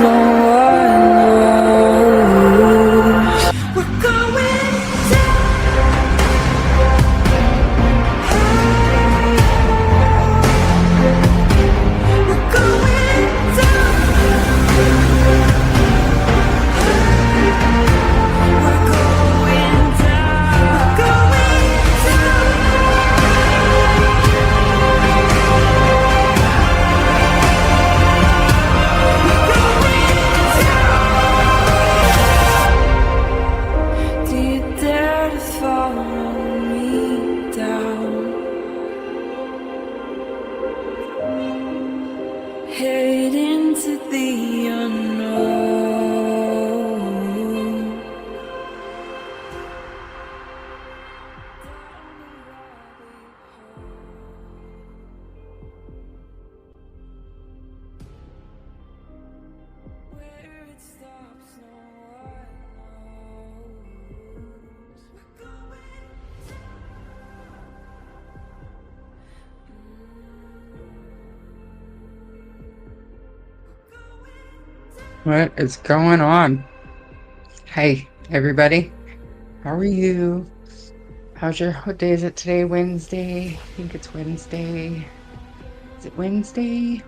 one knows. We're going down. We're going down. We're going down. We're going down. Do you dare to follow me down? Head into the unknown. Where it stops, no one knows. We're going What is going on? Hey, everybody. How are you? What day is it today? Wednesday? I think it's Wednesday. Is it Wednesday?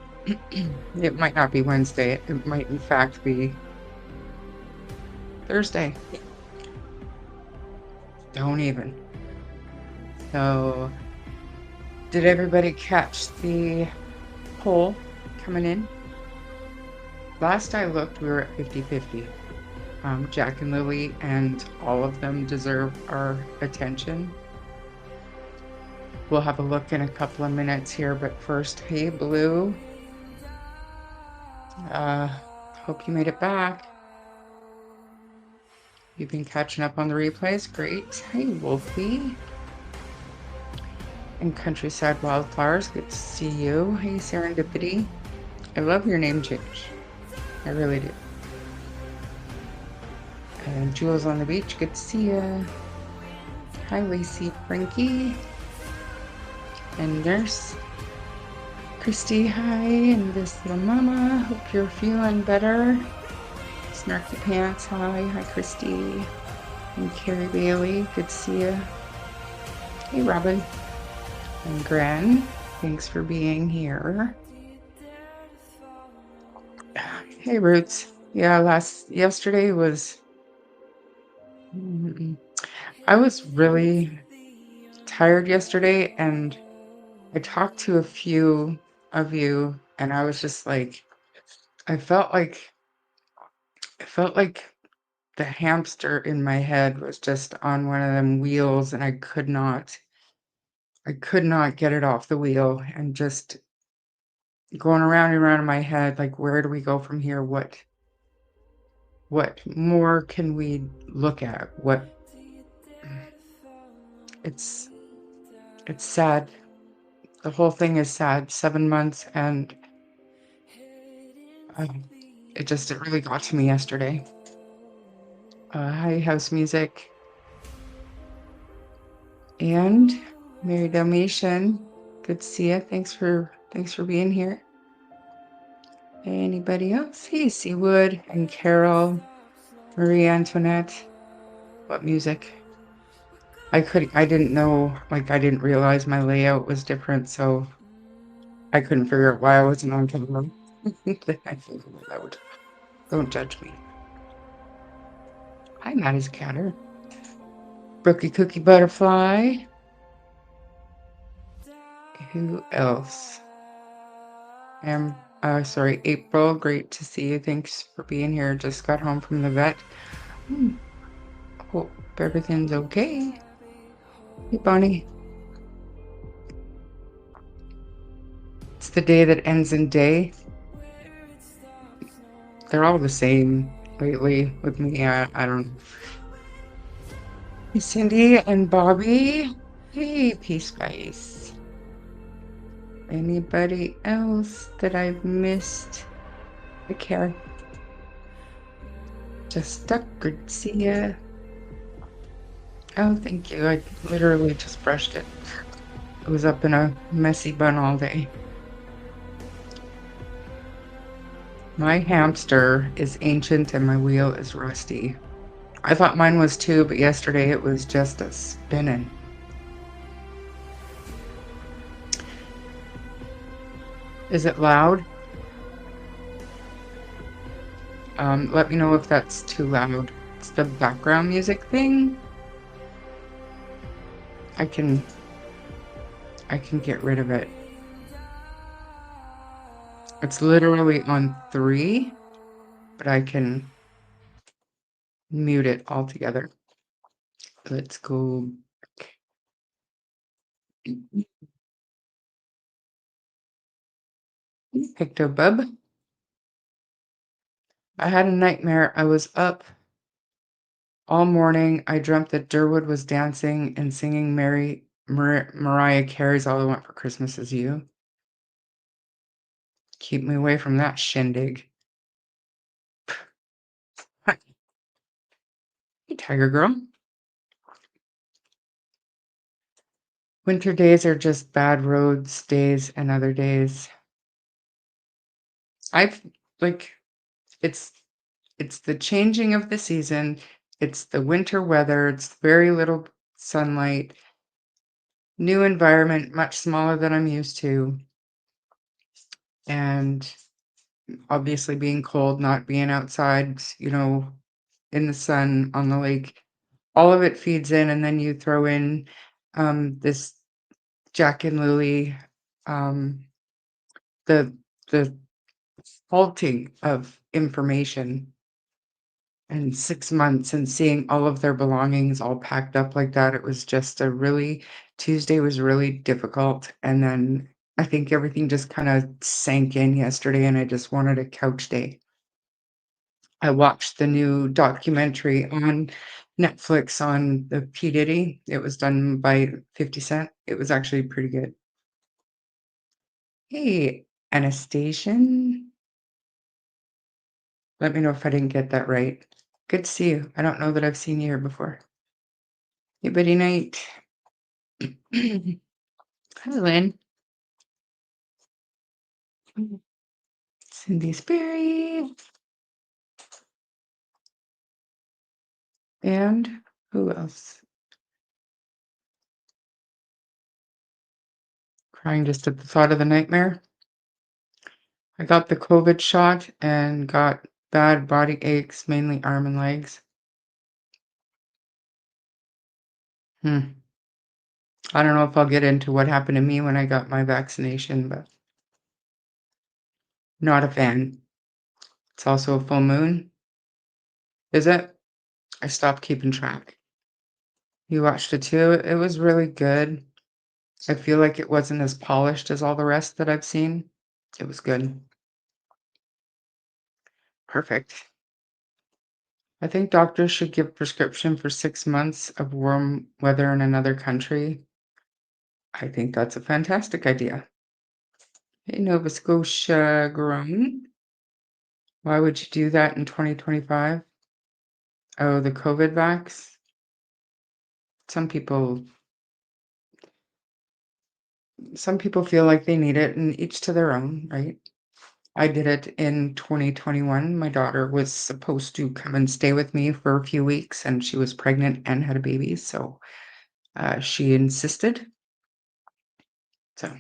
It might not be Wednesday. It might, in fact, be Thursday. Don't even. So, did everybody catch the poll coming in? Last I looked, we were at 50-50. Jack and Lily, and all of them deserve our attention. We'll have a look in a couple of minutes here, but first, hey Blue. Hope you made it back. You've been catching up on the replays, great. Hey Wolfie. And Countryside Wildflowers, good to see you. Hey Serendipity. I love your name change. I really do. And Jules on the Beach, good to see ya. Hi Lacey Frankie. And Nurse Christy, hi. And this little mama, hope you're feeling better. Snarky Pants, hi. Hi Christy. And Carrie Bailey, good to see ya. Hey Robin. And Gran, thanks for being here. Hey Roots. Yeah, yesterday was I was really tired yesterday, and I talked to a few of you, and I was just like, I felt like the hamster in my head was just on one of them wheels, and I could not get it off the wheel, and just going around and around in my head, like, where do we go from here? What more can we look at? It's sad. The whole thing is sad. 7 months, and it really got to me yesterday. Hi, House Music. And Mary Dalmatian, good to see you. Thanks for being here. Anybody else? Hey, Seawood and Carol, Marie Antoinette. What music? I didn't know, like, I didn't realize my layout was different, so I couldn't figure out why I wasn't on camera. I figured it out. Don't judge me. Hi, Maddie's Catter. Brookie Cookie Butterfly. Who else? Sorry, April. Great to see you. Thanks for being here. Just got home from the vet. Hope everything's okay. Hey, Bonnie. It's the day that ends in day. They're all the same lately with me. I don't know. Hey, Cindy and Bobby. Hey, Peace Spice. Anybody else that I've missed? I care. Just stuck. Good to see ya. Oh, thank you. I literally just brushed it. I was up in a messy bun all day. My hamster is ancient and my wheel is rusty. I thought mine was too, but yesterday it was just a spinning. Is it loud? Let me know if that's too loud. It's the background music thing. I can get rid of it. It's literally on 3, but I can mute it altogether. Let's go back. Pictobub. I had a nightmare. I was up all morning. I dreamt that Durwood was dancing and singing Mariah Carey's All I Want for Christmas Is You. Keep me away from that shindig. Hi, hey, Tiger Girl. Winter days are just bad roads days and other days. I've like it's it's the changing of the season. It's the winter weather. It's very little sunlight. New environment, much smaller than I'm used to. And obviously being cold, not being outside, in the sun on the lake. All of it feeds in, and then you throw in this Jack and Lily, um, the the halting of information and 6 months and seeing all of their belongings all packed up like that. It was just a really Tuesday was really difficult, and then I think everything just kinda sank in yesterday, and I just wanted a couch day. I watched the new documentary on Netflix on the P. Diddy. It was done by 50 Cent. It was actually pretty good. Hey, Anastasia. Let me know if I didn't get that right. Good to see you. I don't know that I've seen you here before. Hey, buddy night. Hi, Lynn. Cindy Sperry. And who else? Crying just at the thought of the nightmare. I got the COVID shot and got bad body aches, mainly arm and legs. Hmm. I don't know if I'll get into what happened to me when I got my vaccination, but not a fan. It's also a full moon. Is it? I stopped keeping track. You watched it too? It was really good. I feel like it wasn't as polished as all the rest that I've seen. It was good. Perfect. I think doctors should give prescription for 6 months of warm weather in another country. I think that's a fantastic idea. Hey, Nova Scotia grown. Why would you do that in 2025? Oh, the COVID vax? Some people some people feel like they need it, and each to their own, right? I did it in 2021. My daughter was supposed to come and stay with me for a few weeks, and she was pregnant and had a baby, so she insisted. So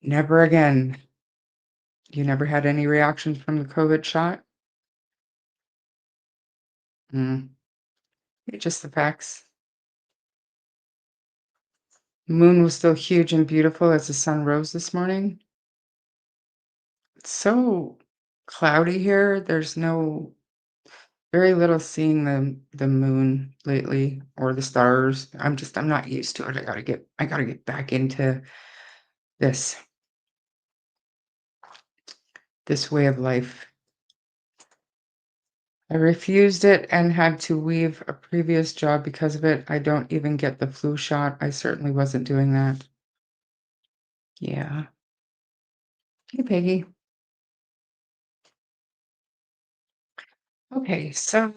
never again. You never had any reactions from the COVID shot? Mm, just the facts. The moon was still huge and beautiful as the sun rose this morning. It's so cloudy here. There's no very little seeing the moon lately or the stars. I'm not used to it. I gotta get back into this this way of life. I refused it and had to leave a previous job because of it. I don't even get the flu shot. I certainly wasn't doing that. Yeah. Hey, Peggy. Okay, so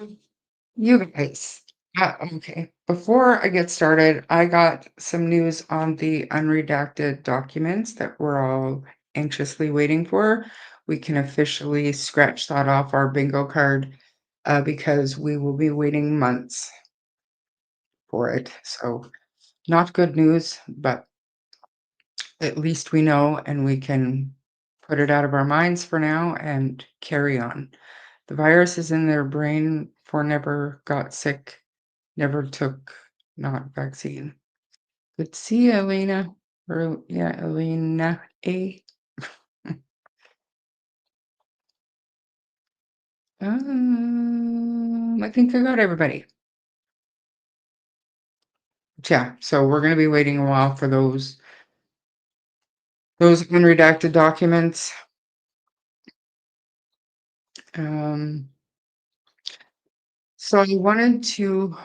you guys. Okay. Before I get started, I got some news on the unredacted documents that we're all anxiously waiting for, we can officially scratch that off our bingo card, because we will be waiting months for it. So, not good news, but at least we know and we can put it out of our minds for now and carry on. The virus is in their brain for never got sick, never took not vaccine. Good to see you, Elena. Or yeah, Elena A. I think I got everybody. Yeah, so we're gonna be waiting a while for those unredacted documents. Um, so I wanted to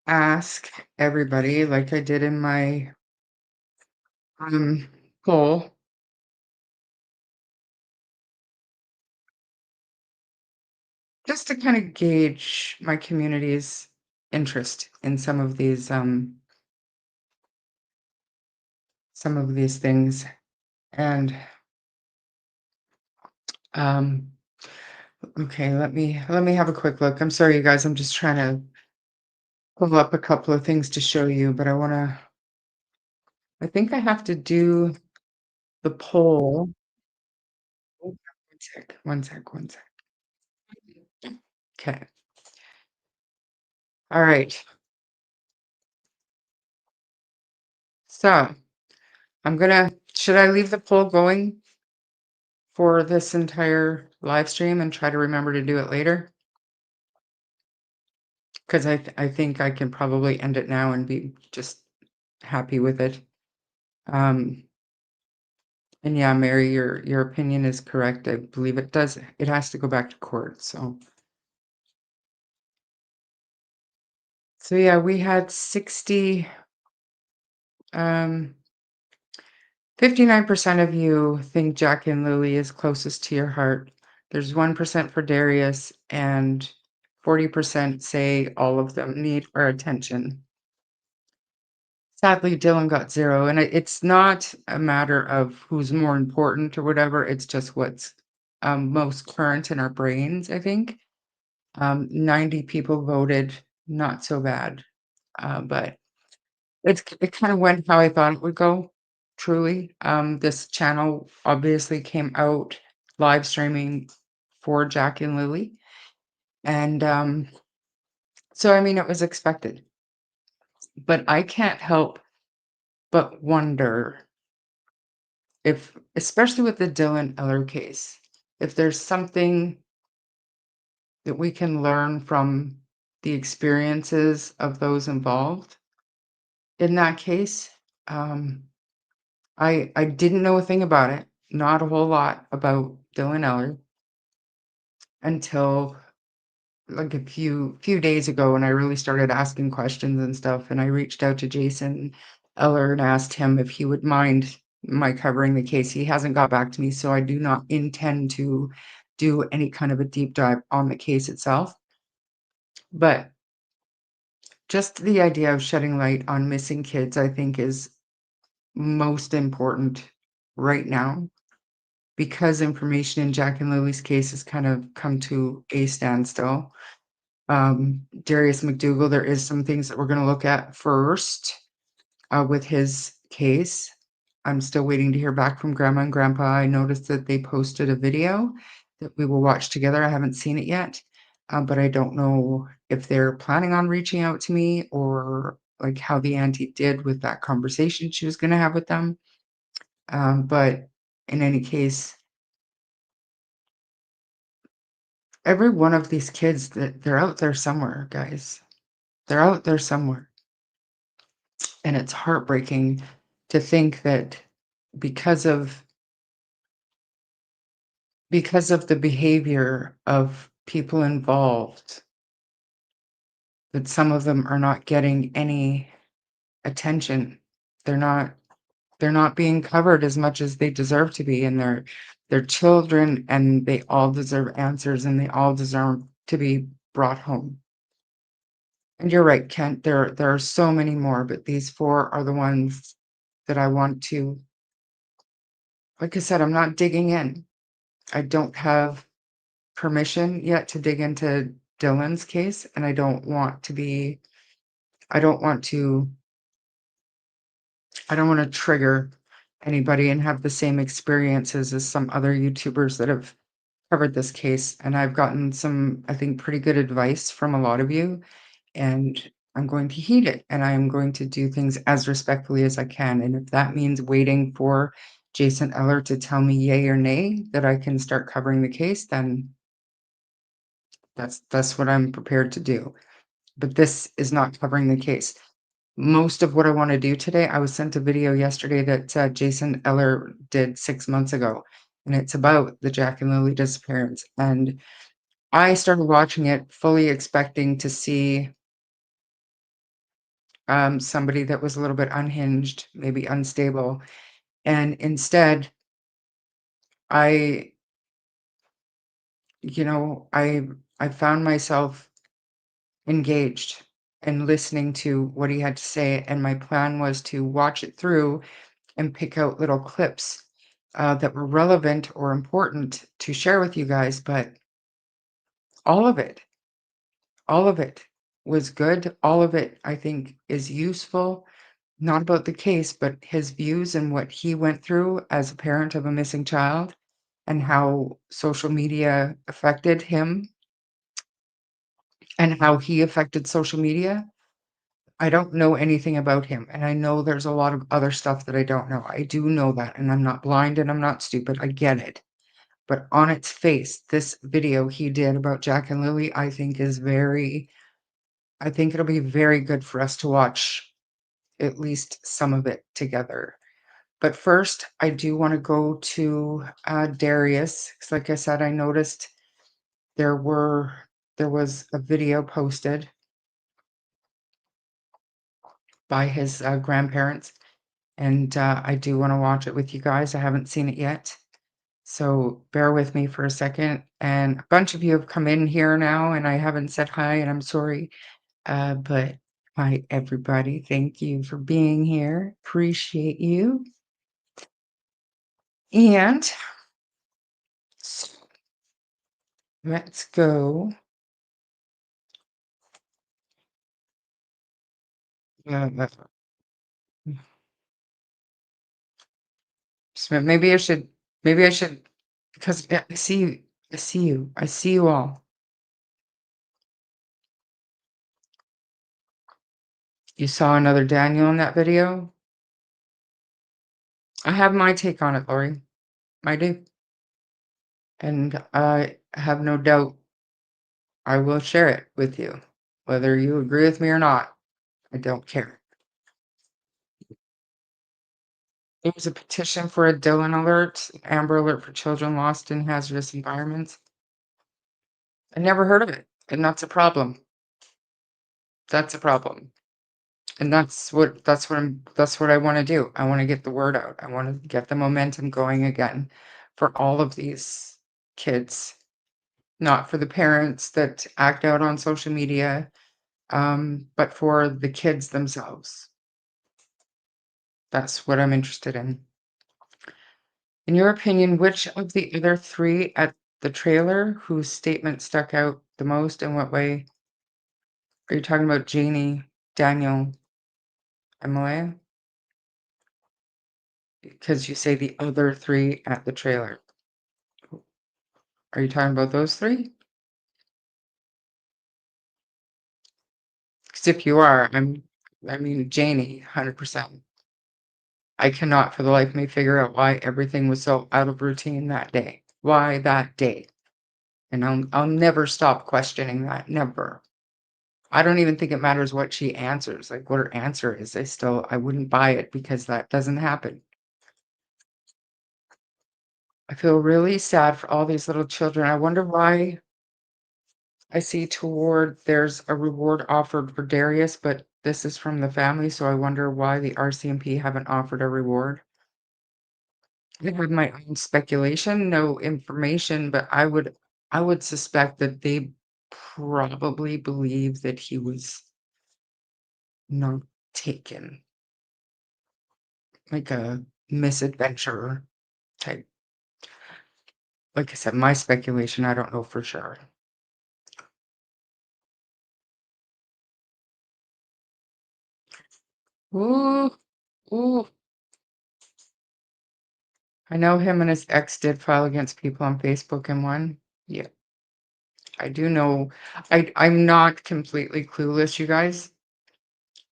ask everybody, like I did in my poll, just to kind of gauge my community's interest in some of these things. And um okay, let me have a quick look. I'm sorry, you guys, I'm just trying to pull up a couple of things to show you, but I think I have to do the poll. Oh, one sec, one sec, one sec. Okay. All right. So should I leave the poll going for this entire live stream and try to remember to do it later? Because I think I can probably end it now and be just happy with it. Um, and yeah, Mary, your opinion is correct. I believe it has to go back to court. So yeah, we had um 59% of you think Jack and Lily is closest to your heart. There's 1% for Darius, and 40% say all of them need our attention. Sadly, Dylan got 0, and it's not a matter of who's more important or whatever, it's just what's, most current in our brains, I think. 90 people voted not so bad, but it kinda went how I thought it would go, truly. This channel obviously came out live streaming for Jack and Lily, and, so, I mean, it was expected. But I can't help but wonder if, especially with the Dylan Eller case, if there's something that we can learn from the experiences of those involved in that case. Um, I didn't know a thing about it, not a whole lot about Dylan Eller until like a few days ago when I really started asking questions and stuff, and I reached out to Jason Eller and asked him if he would mind my covering the case. He hasn't got back to me, so I do not intend to do any kind of a deep dive on the case itself. But just the idea of shedding light on missing kids, I think, is most important right now because information in Jack and Lily's case has kind of come to a standstill. Darius McDougal, there is some things that we're going to look at first with his case. I'm still waiting to hear back from Grandma and Grandpa. I noticed that they posted a video that we will watch together. I haven't seen it yet, but I don't know if they're planning on reaching out to me or like how the auntie did with that conversation she was going to have with them. But in any case, every one of these kids that they're out there somewhere, guys. They're out there somewhere. And it's heartbreaking to think that because of the behavior of people involved, that some of them are not getting any attention. They're not they're not being covered as much as they deserve to be, and they're children, and they all deserve answers, and they all deserve to be brought home. And you're right, Kent, there are so many more, but these 4 are the ones that I want to like I said, I'm not digging in. I don't have permission yet to dig into Dylan's case, and I don't want to be I don't want to I don't want to trigger anybody and have the same experiences as some other YouTubers that have covered this case. And I've gotten some, I think, pretty good advice from a lot of you, and I'm going to heed it, and I am going to do things as respectfully as I can. And if that means waiting for Jason Eller to tell me yay or nay that I can start covering the case, then that's what I'm prepared to do. But this is not covering the case. Most of what I want to do today, I was sent a video yesterday that Jason Eller did 6 months ago, and it's about the Jack and Lily disappearance. And I started watching it fully expecting to see somebody that was a little bit unhinged, maybe unstable. And instead, I, I found myself engaged and listening to what he had to say. And my plan was to watch it through and pick out little clips that were relevant or important to share with you guys. But all of it, all of it was good. All of it, I think, is useful. Not about the case, but his views and what he went through as a parent of a missing child and how social media affected him and how he affected social media. I don't know anything about him, and I know there's a lot of other stuff that I don't know. I do know that, and I'm not blind and I'm not stupid. I get it. But on its face, this video he did about Jack and Lily, I think it'll be very good for us to watch at least some of it together. But first, I do want to go to Darius, because like I said, I noticed there were there was a video posted by his grandparents, and I do want to watch it with you guys. I haven't seen it yet, so bear with me for a second. And a bunch of you have come in here now, and I haven't said hi, and I'm sorry. But hi, everybody. Thank you for being here. Appreciate you. And so let's go. Uh, so maybe I should, because I see you, I see you all. You saw another Daniel in that video? I have my take on it, Lori. I do. And I have no doubt I will share it with you. Whether you agree with me or not, I don't care. It was a petition for a Dylan alert, Amber Alert for children lost in hazardous environments. I never heard of it, and that's a problem. That's a problem. And that's what I want to do. I want to get the word out. I want to get the momentum going again for all of these kids, not for the parents that act out on social media, but for the kids themselves. That's what I'm interested in. In your opinion, which of the other three at the trailer whose statement stuck out the most? In what way? Are you talking about Janie, Daniel, and Malaya? Because you say the other three at the trailer. Are you talking about those three? Because if you are, I mean, Janie, 100%. I cannot for the life of me figure out why everything was so out of routine that day. Why that day? And I'll never stop questioning that. Never. I don't even think it matters what she answers, like what her answer is. I wouldn't buy it because that doesn't happen. I feel really sad for all these little children. I wonder why I see there's a reward offered for Darius, but this is from the family, so I wonder why the RCMP haven't offered a reward. I have my own speculation, no information, but I would suspect that they probably believe that he was not taken, like a misadventure. type. Like I said, my speculation, I don't know for sure. Ooh, ooh. I know him and his ex did file against people on Facebook and won. Yeah, I do know. I'm not completely clueless, you guys,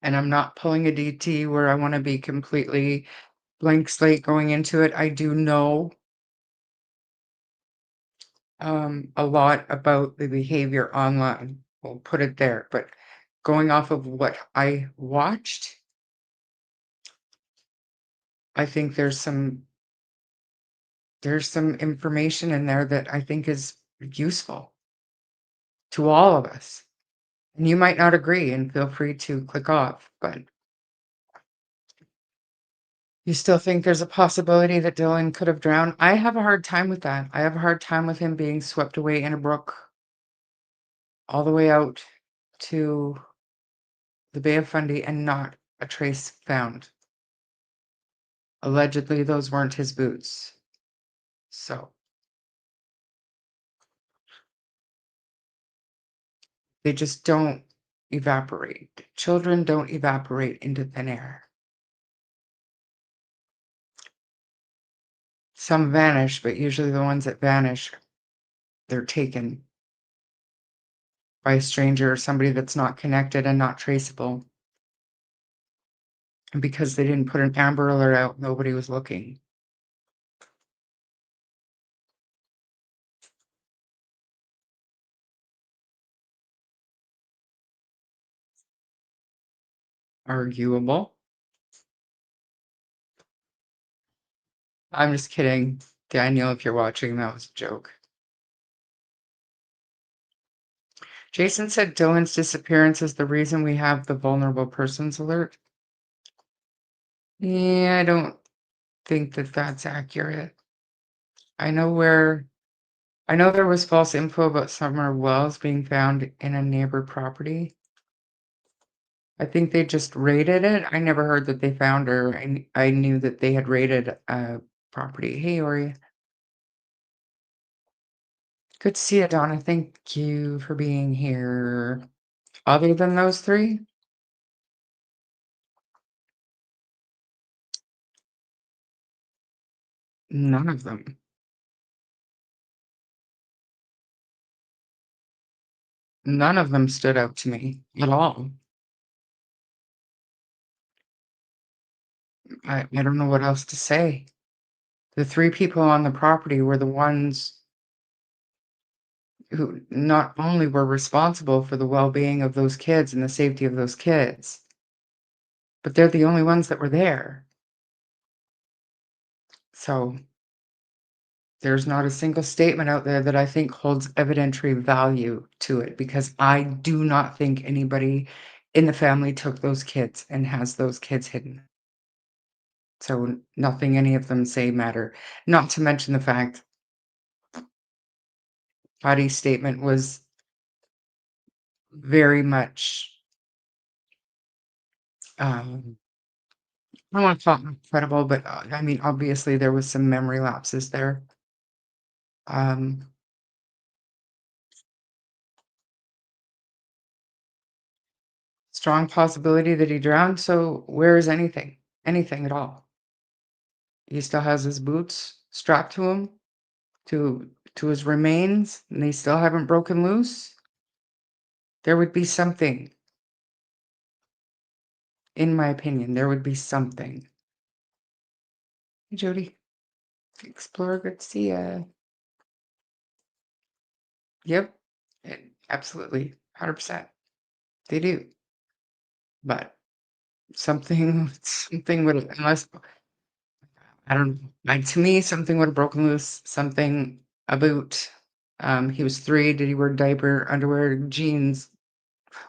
and I'm not pulling a DT where I want to be completely blank slate going into it. I do know a lot about the behavior online. We'll put it there, but going off of what I watched, I think there's some information in there that I think is useful to all of us. And you might not agree, and feel free to click off, but you still think there's a possibility that Dylan could have drowned? I have a hard time with that. I have a hard time with him being swept away in a brook all the way out to the Bay of Fundy and not a trace found. Allegedly, those weren't his boots. So they just don't evaporate. Children don't evaporate into thin air. Some vanish, but usually the ones that vanish, they're taken by a stranger or somebody that's not connected and not traceable. And because they didn't put an Amber Alert out, nobody was looking. Arguable. I'm just kidding. Daniel, if you're watching, that was a joke. Jason said Dylan's disappearance is the reason we have the vulnerable persons alert. Yeah, I don't think that that's accurate. I know there was false info about summer wells being found in a neighbor property. I think they just raided it. I never heard that they found her. I knew that they had raided a property. Hey, Ori. Good to see you, Donna. Thank you for being here. Other than those three? None of them. None of them stood out to me at all. I don't know what else to say. The three people on the property were the ones who not only were responsible for the well-being of those kids and the safety of those kids, but they're the only ones that were there. So there's not a single statement out there that I think holds evidentiary value to it, because I do not think anybody in the family took those kids and has those kids hidden. So nothing any of them say matter. Not to mention the fact Patty's statement was very much, um, I don't want to call it incredible, but I mean, obviously there was some memory lapses there. Um, Strong possibility that he drowned. So where is anything? Anything at all? He still has his boots strapped to him, to his remains, and they still haven't broken loose. There would be something, in my opinion. There would be something. Hey, Jody. Explorer, good to see ya. Yep, absolutely, 100%. They do, but something would, unless I don't know. Like, to me, something would have broken loose. Something about. He was 3. Did he wear diaper, underwear, jeans?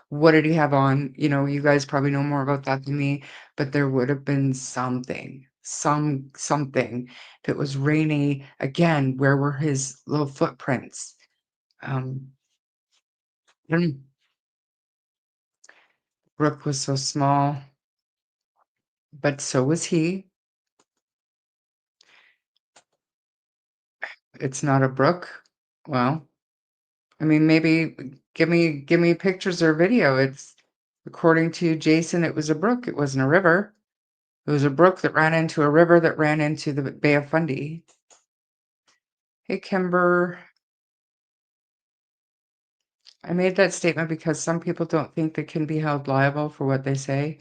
What did he have on? You guys probably know more about that than me, but there would have been something. Something. If it was rainy, again, where were his little footprints? Um, I don't know. Brooke was so small, but so was he. it's not a brook. Well, I mean, maybe give me pictures or video. It's according to Jason, it was a brook. It wasn't a river. It was a brook that ran into a river that ran into the Bay of Fundy. Hey, Kimber. I made that statement because some people don't think they can be held liable for what they say.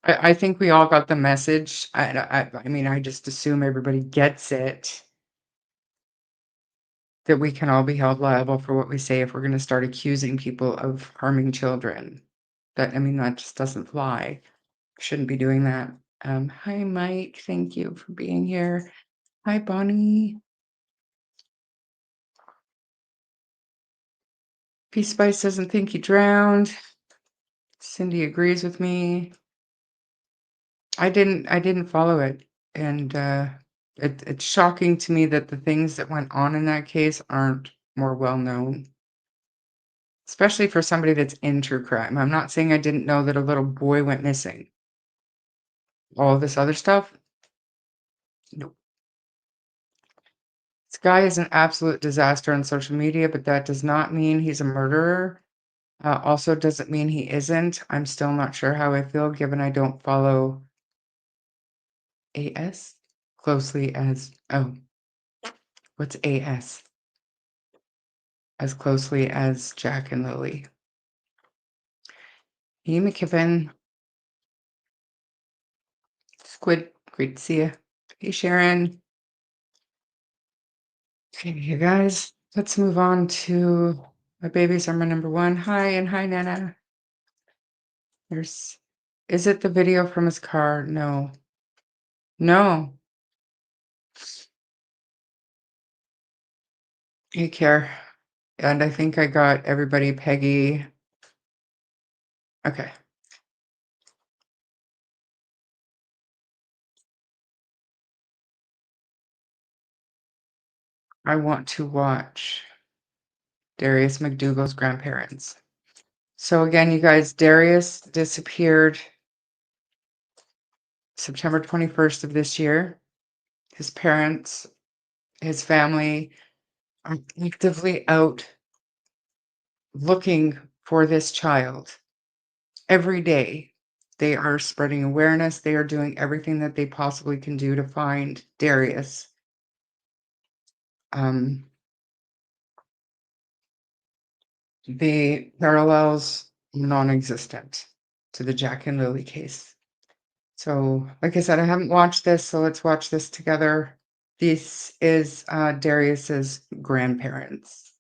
I think we all got the message. I mean, I just assume everybody gets it. That we can all be held liable for what we say if we're going to start accusing people of harming children. I mean, that just doesn't fly. Shouldn't be doing that. Hi, Mike. Thank you for being here. Hi, Bonnie. Peace Spice doesn't think he drowned. Cindy agrees with me. I didn't follow it, and it's shocking to me that the things that went on in that case aren't more well known, especially for somebody that's in true crime. I'm not saying I didn't know that a little boy went missing. All this other stuff, nope. This guy is an absolute disaster on social media, but that does not mean he's a murderer. Also doesn't mean he isn't. I'm still not sure how I feel given I don't follow AS closely as, oh, what's AS? As closely as Jack and Lily. Hey, McKibbin. Squid, great to see you. Hey, Sharon. Okay, you guys, let's move on to my babies are my number one. Hi, and hi, Nana. Is it the video from his car? No. No. Hey, Care. And I think I got everybody, Peggy. Okay. I want to watch Darius McDougal's grandparents. So again, you guys, Darius disappeared September 21st of this year. His parents, his family are actively out looking for this child every day. They are spreading awareness. They are doing everything that they possibly can do to find Darius. The parallels non-existent to the Jack and Lily case. So, like I said, I haven't watched this, so let's watch this together. This is Darius's grandparents.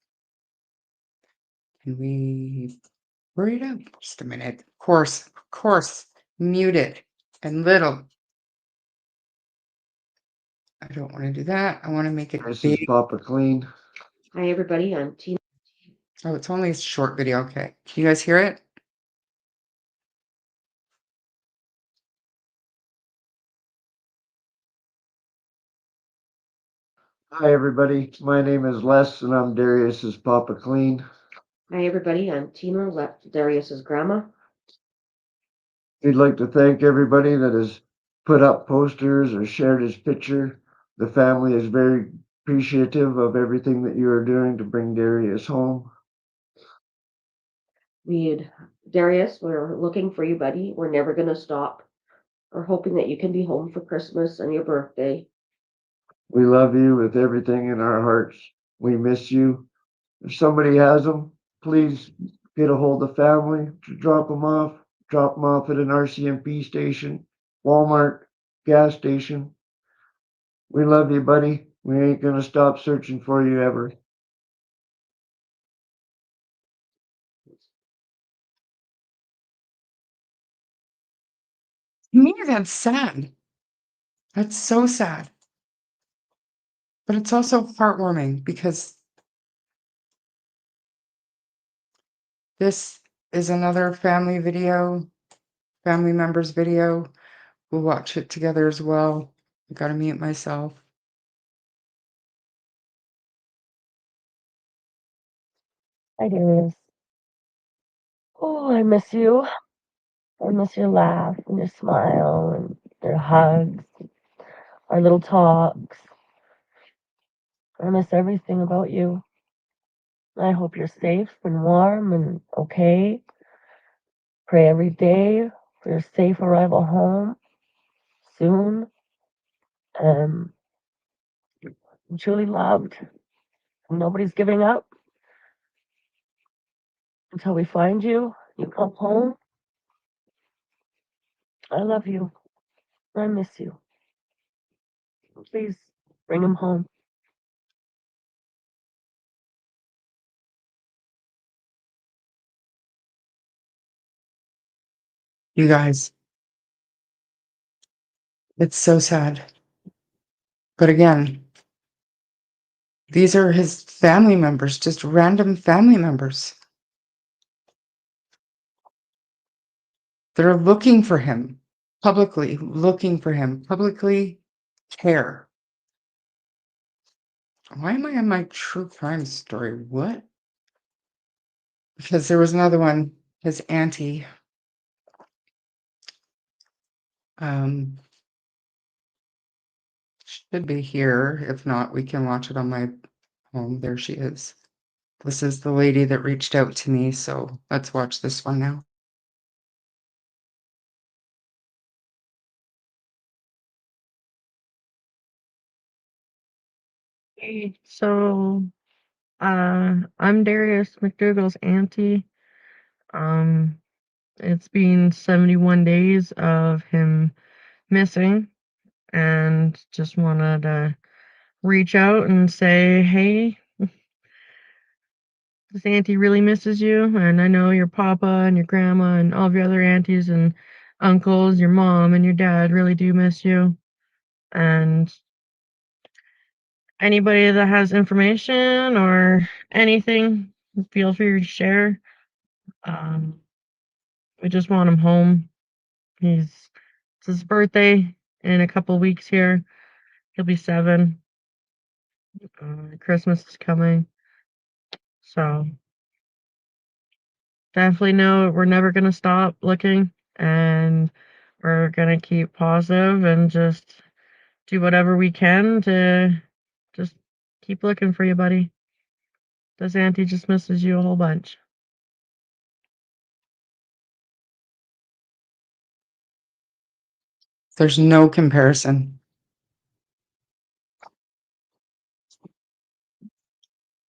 Can we hurry it up? Just a minute. Of course, muted and little. I don't want to do that. I want to make it This big. is Papa Clean. Hi, everybody. I'm Tina. Oh, it's only a short video. Okay. Can you guys hear it? Hi, everybody. My name is Les, and I'm Darius's Papa Clean. Hi, everybody. I'm Tina, Darius's grandma. We'd like to thank everybody that has put up posters or shared his picture. The family is very appreciative of everything that you are doing to bring Darius home. Darius, we're looking for you, buddy. We're never going to stop. We're hoping that you can be home for Christmas and your birthday. We love you with everything in our hearts. We miss you. If somebody has them, please get a hold of family to drop them off. Drop them off at an RCMP station, Walmart, gas station. We love you, buddy. We ain't gonna stop searching for you ever. To me, that's sad. That's so sad. But it's also heartwarming because this is another family video, family members video. We'll watch it together as well. I gotta mute myself. Hi, Darius. Oh, I miss you. I miss your laugh and your smile and your hugs, our little talks. I miss everything about you. I hope you're safe and warm and okay. Pray every day for your safe arrival home soon. I'm truly loved. Nobody's giving up until we find you. You come home. I love you. I miss you. Please bring him home. You guys, it's so sad. But again, these are his family members, just random family members. They're looking for him, publicly looking for him, publicly care. Why am I on my true crime story? What? Because there was another one, his auntie. Should be here. If not, we can watch it on my home. There she is. This is the lady that reached out to me, so let's watch this one now. Hey, so I'm Darius McDougal's auntie. Um, it's been 71 days of him missing, and just wanted to reach out and say, hey, this auntie really misses you, and I know your papa and your grandma and all of your other aunties and uncles, your mom and your dad really do miss you. And anybody that has information or anything, feel free to share. We just want him home. It's his birthday in a couple weeks here. He'll be 7. Christmas is coming. So definitely know we're never going to stop looking, and we're going to keep positive and just do whatever we can to just keep looking for you, buddy. This auntie just misses you a whole bunch. There's no comparison.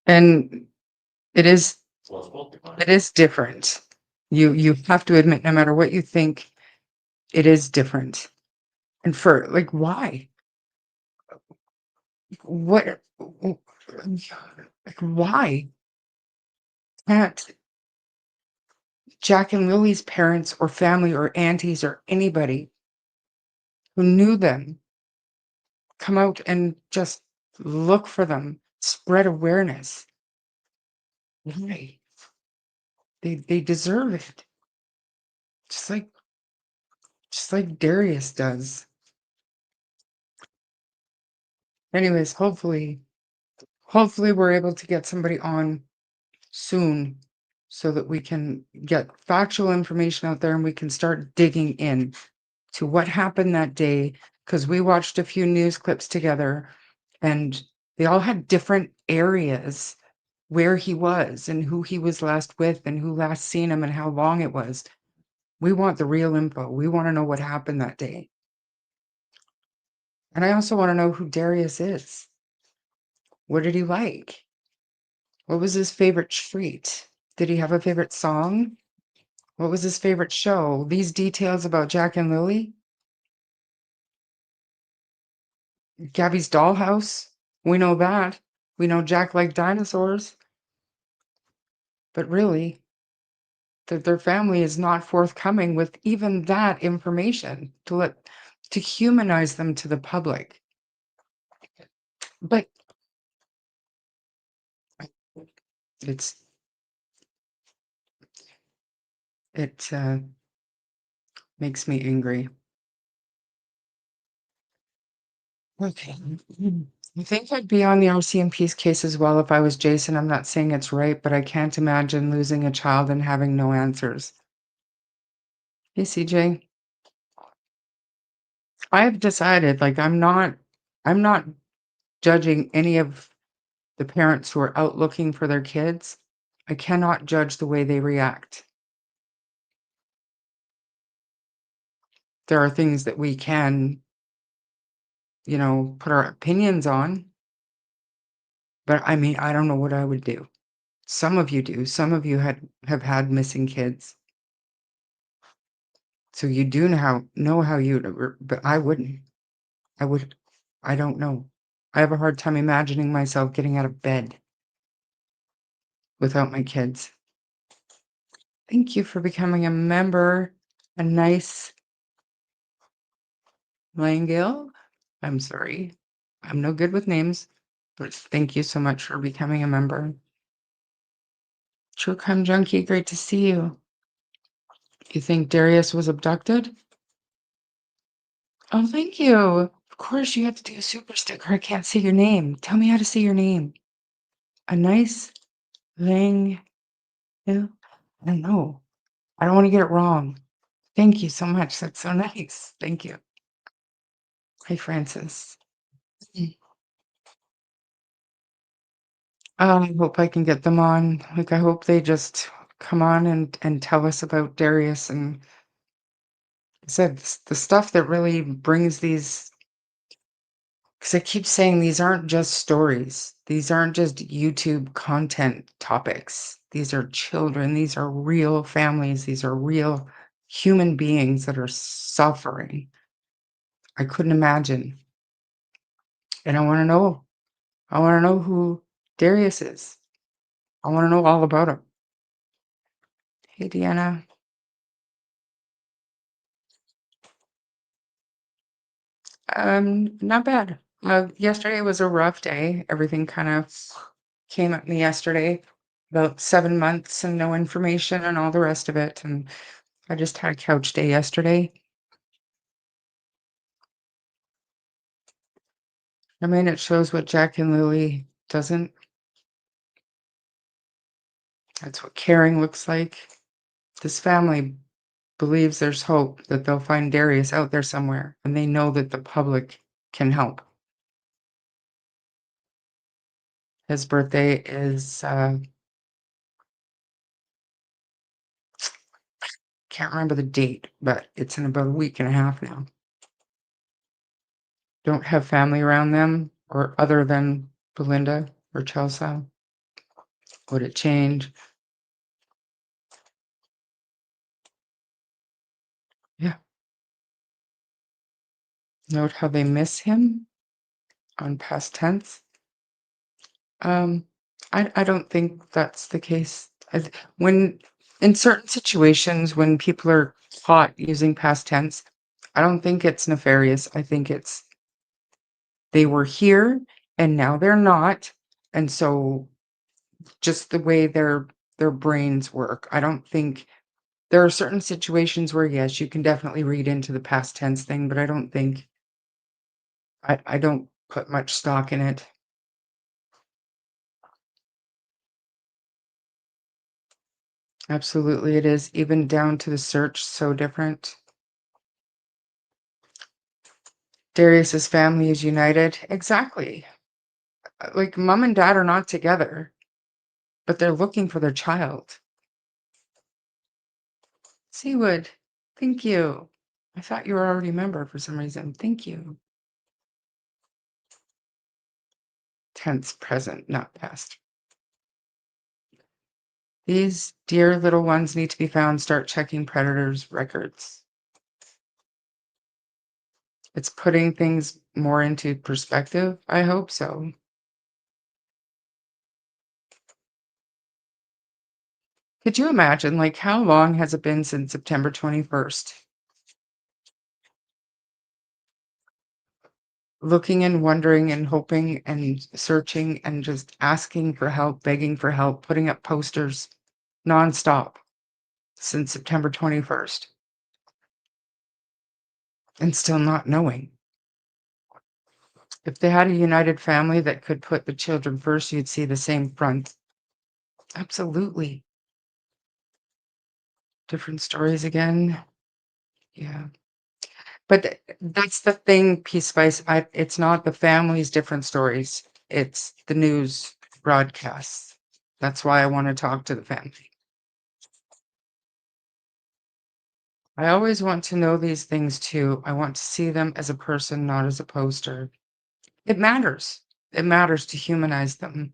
And it is different. You have to admit, no matter what you think, it is different. And for like, why? What? Like, why can't Jack and Lily's parents or family or aunties or anybody who knew them come out and just look for them, spread awareness? Why? They deserve it. Just like Darius does. Anyways, hopefully we're able to get somebody on soon so that we can get factual information out there and we can start digging in to what happened that day, because we watched a few news clips together and they all had different areas where he was and who he was last with and who last seen him and how long it was. We want the real info. We want to know what happened that day. And I also want to know who Darius is. What did he like? What was his favorite treat? Did he have a favorite song? What was his favorite show? These details about Jack and Lily? Gabby's dollhouse? We know that. We know Jack liked dinosaurs. But really, their family is not forthcoming with even that information to humanize them to the public. But it makes me angry. Okay. I think I'd be on the RCMP's case as well if I was Jason. I'm not saying it's right, but I can't imagine losing a child and having no answers. Hey, CJ. I've decided, like, I'm not judging any of the parents who are out looking for their kids. I cannot judge the way they react. There are things that we can, put our opinions on, but I mean, I don't know what I would do. Some of you do. Some of you have had missing kids. So you do know how you, but I wouldn't. I don't know. I have a hard time imagining myself getting out of bed without my kids. Thank you for becoming a member. A nice Langale. I'm sorry. I'm no good with names, but thank you so much for becoming a member. True Crime Junkie, great to see you. You think Darius was abducted? Oh, thank you. Of course, you have to do a super sticker. I can't see your name. Tell me how to say your name. A nice Lang. I don't know. I don't want to get it wrong. Thank you so much. That's so nice. Thank you. Hi, Francis. I hope I can get them on. Like, I hope they just come on and tell us about Darius. And I said the stuff that really brings these, because I keep saying these aren't just stories. These aren't just YouTube content topics. These are children. These are real families. These are real human beings that are suffering. I couldn't imagine. And I want to know. I want to know who Darius is. I want to know all about him. Hey, Deanna. Not bad. Yesterday was a rough day. Everything kind of came at me yesterday. About 7 months and no information and all the rest of it. And I just had a couch day yesterday. I mean, it shows what Jack and Lily doesn't. That's what caring looks like. This family believes there's hope that they'll find Darius out there somewhere, and they know that the public can help. His birthday is can't remember the date, but it's in about a week and a half now. Don't have family around them or other than Belinda or Chelsea. Would it change? Yeah. Note how they miss him on past tense. I don't think that's the case. When in certain situations, when people are caught using past tense, I don't think it's nefarious. I think it's they were here and now they're not, and so just the way their brains work. I don't think there are certain situations where yes, you can definitely read into the past tense thing, but I don't think I don't put much stock in it. Absolutely, it is. Even down to the search, so different. Darius's family is united. Exactly. Like mom and dad are not together, but they're looking for their child. Seawood, thank you. I thought you were already a member for some reason. Thank you. Tense present, not past. These dear little ones need to be found. Start checking predators' records. It's putting things more into perspective. I hope so. Could you imagine, like, how long has it been since September 21st? Looking and wondering and hoping and searching and just asking for help, begging for help, putting up posters nonstop since September 21st and still not knowing. If they had a united family that could put the children first, you'd see the same front. Absolutely. Different stories again. Yeah. But that's the thing, Peace Spice. It's not the family's different stories. It's the news broadcasts. That's why I want to talk to the family. I always want to know these things too. I want to see them as a person, not as a poster. It matters. It matters to humanize them.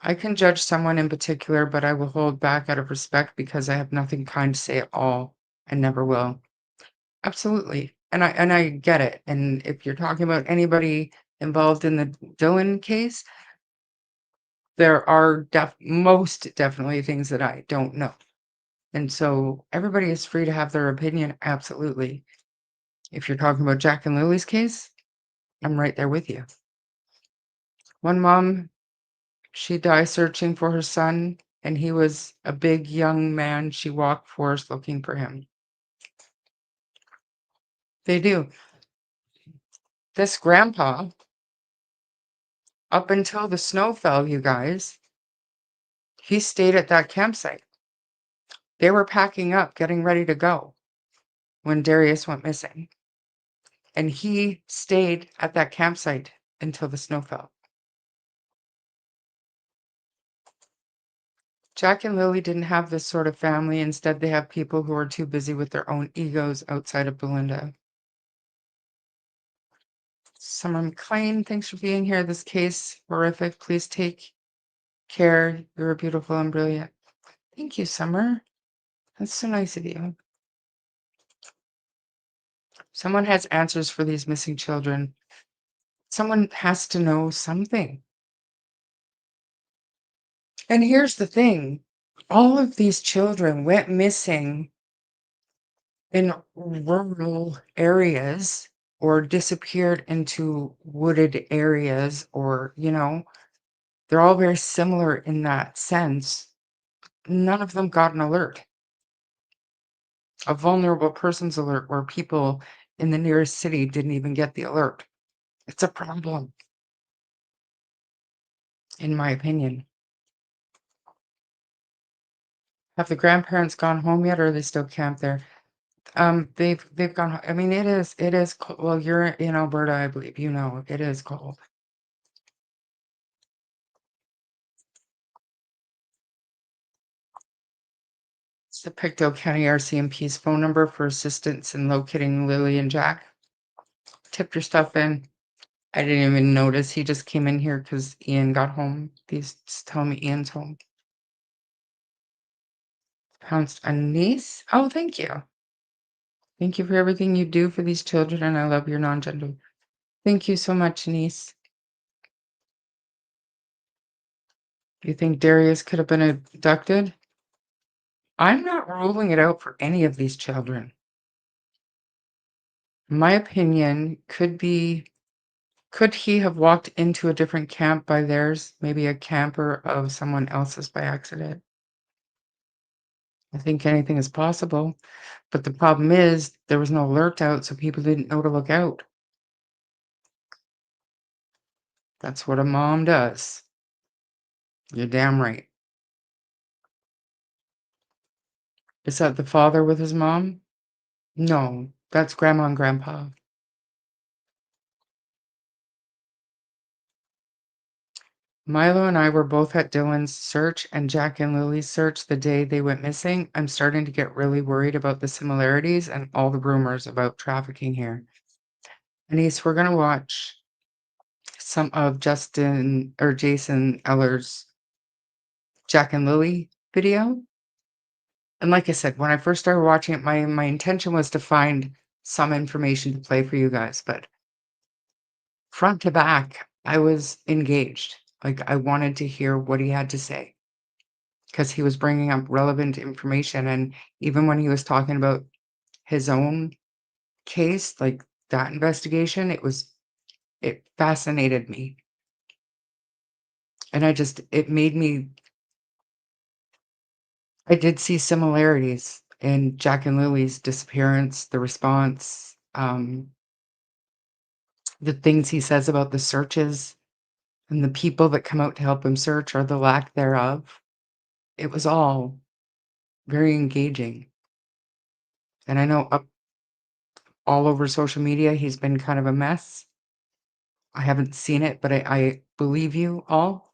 I can judge someone in particular, but I will hold back out of respect because I have nothing kind to say at all. I never will. Absolutely. And I get it. And if you're talking about anybody involved in the Dylan case, there are most definitely things that I don't know. And so everybody is free to have their opinion, absolutely. If you're talking about Jack and Lily's case, I'm right there with you. One mom, she died searching for her son, and he was a big young man. She walked forest looking for him. They do. This grandpa, up until the snow fell, you guys, he stayed at that campsite. They were packing up, getting ready to go when Darius went missing. And he stayed at that campsite until the snow fell. Jack and Lily didn't have this sort of family. Instead, they have people who are too busy with their own egos outside of Belinda. Summer McLean, thanks for being here. This case, horrific. Please take care. You're beautiful and brilliant. Thank you, Summer. That's so nice of you. Someone has answers for these missing children. Someone has to know something. And here's the thing. All of these children went missing in rural areas or disappeared into wooded areas, or, they're all very similar in that sense. None of them got an alert, a vulnerable persons alert, where people in the nearest city didn't even get the alert. It's a problem, in my opinion. Have the grandparents gone home yet, or are they still camped there? They've gone. I mean, it is cold. Well, you're in Alberta, I believe. It is cold. It's the Pictou County RCMP's phone number for assistance in locating Lily and Jack. Tip your stuff in. I didn't even notice. He just came in here because Ian got home. These tell me Ian's home. Pounced a niece? Oh, thank you. Thank you for everything you do for these children, and I love your non-gender. Thank you so much, niece. You think Darius could have been abducted? I'm not ruling it out for any of these children. My opinion could be, could he have walked into a different camp by theirs? Maybe a camper of someone else's by accident? I think anything is possible. But the problem is there was no alert out, so people didn't know to look out. That's what a mom does. You're damn right. Is that the father with his mom? No, that's grandma and grandpa. Milo and I were both at Dylan's search and Jack and Lily's search the day they went missing. I'm starting to get really worried about the similarities and all the rumors about trafficking here. Denise, we're going to watch some of Jason Ehler's Jack and Lily video. And like I said, when I first started watching it, my intention was to find some information to play for you guys, but front to back, I was engaged. Like, I wanted to hear what he had to say because he was bringing up relevant information. And even when he was talking about his own case, like that investigation, it fascinated me. And it made me, I did see similarities in Jack and Lily's disappearance, the response, the things he says about the searches and the people that come out to help him search or the lack thereof. It was all very engaging. And I know up all over social media, he's been kind of a mess. I haven't seen it, but I believe you all.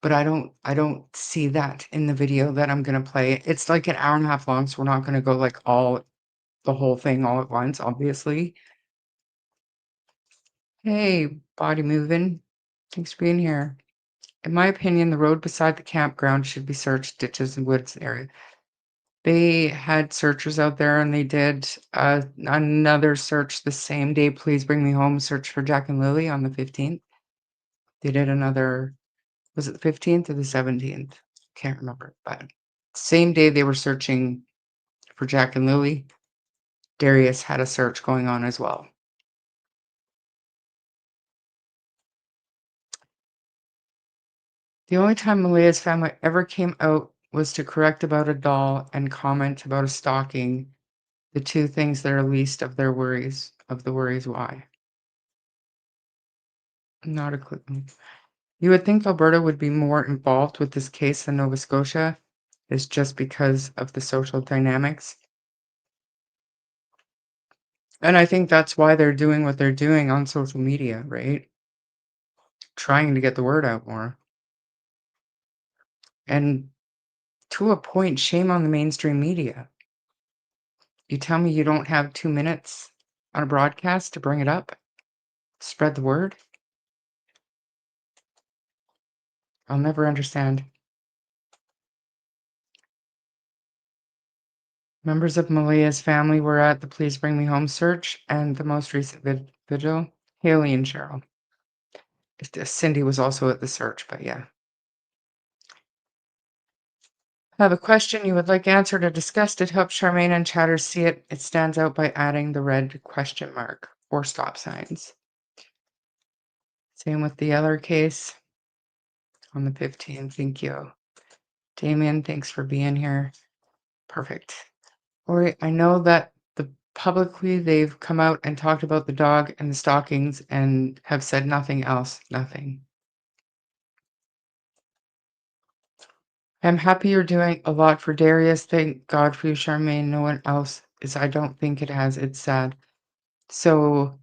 But I don't see that in the video that I'm gonna play. It's like an hour and a half long, so we're not gonna go like the whole thing all at once, obviously. Hey, body moving. Thanks for being here. In my opinion, the road beside the campground should be searched, ditches and woods area. They had searchers out there and they did another search the same day. Please bring me home. Search for Jack and Lily on the 15th. They did another, was it the 15th or the 17th? Can't remember, but same day they were searching for Jack and Lily, Darius had a search going on as well. The only time Malia's family ever came out was to correct about a doll and comment about a stalking, the two things that are least of their worries, of the worries why. Not a clue. You would think Alberta would be more involved with this case than Nova Scotia, is just because of the social dynamics. And I think that's why they're doing what they're doing on social media, right? Trying to get the word out more. And to a point, shame on the mainstream media. You tell me you don't have 2 minutes on a broadcast to bring it up? Spread the word? I'll never understand. Members of Malia's family were at the Please Bring Me Home search and the most recent vigil. Haley and Cheryl. Cindy was also at the search, but yeah. I have a question you would like answered or discussed. It helps Charmaine and Chatter see it. It stands out by adding the red question mark or stop signs. Same with the Ehler case on the 15th. Thank you. Damien, thanks for being here. Perfect. Lori, I know that publicly they've come out and talked about the dog and the stockings and have said nothing else. Nothing. I'm happy you're doing a lot for Darius. Thank God for you, Charmaine. No one else is. I don't think it has. It's sad. So,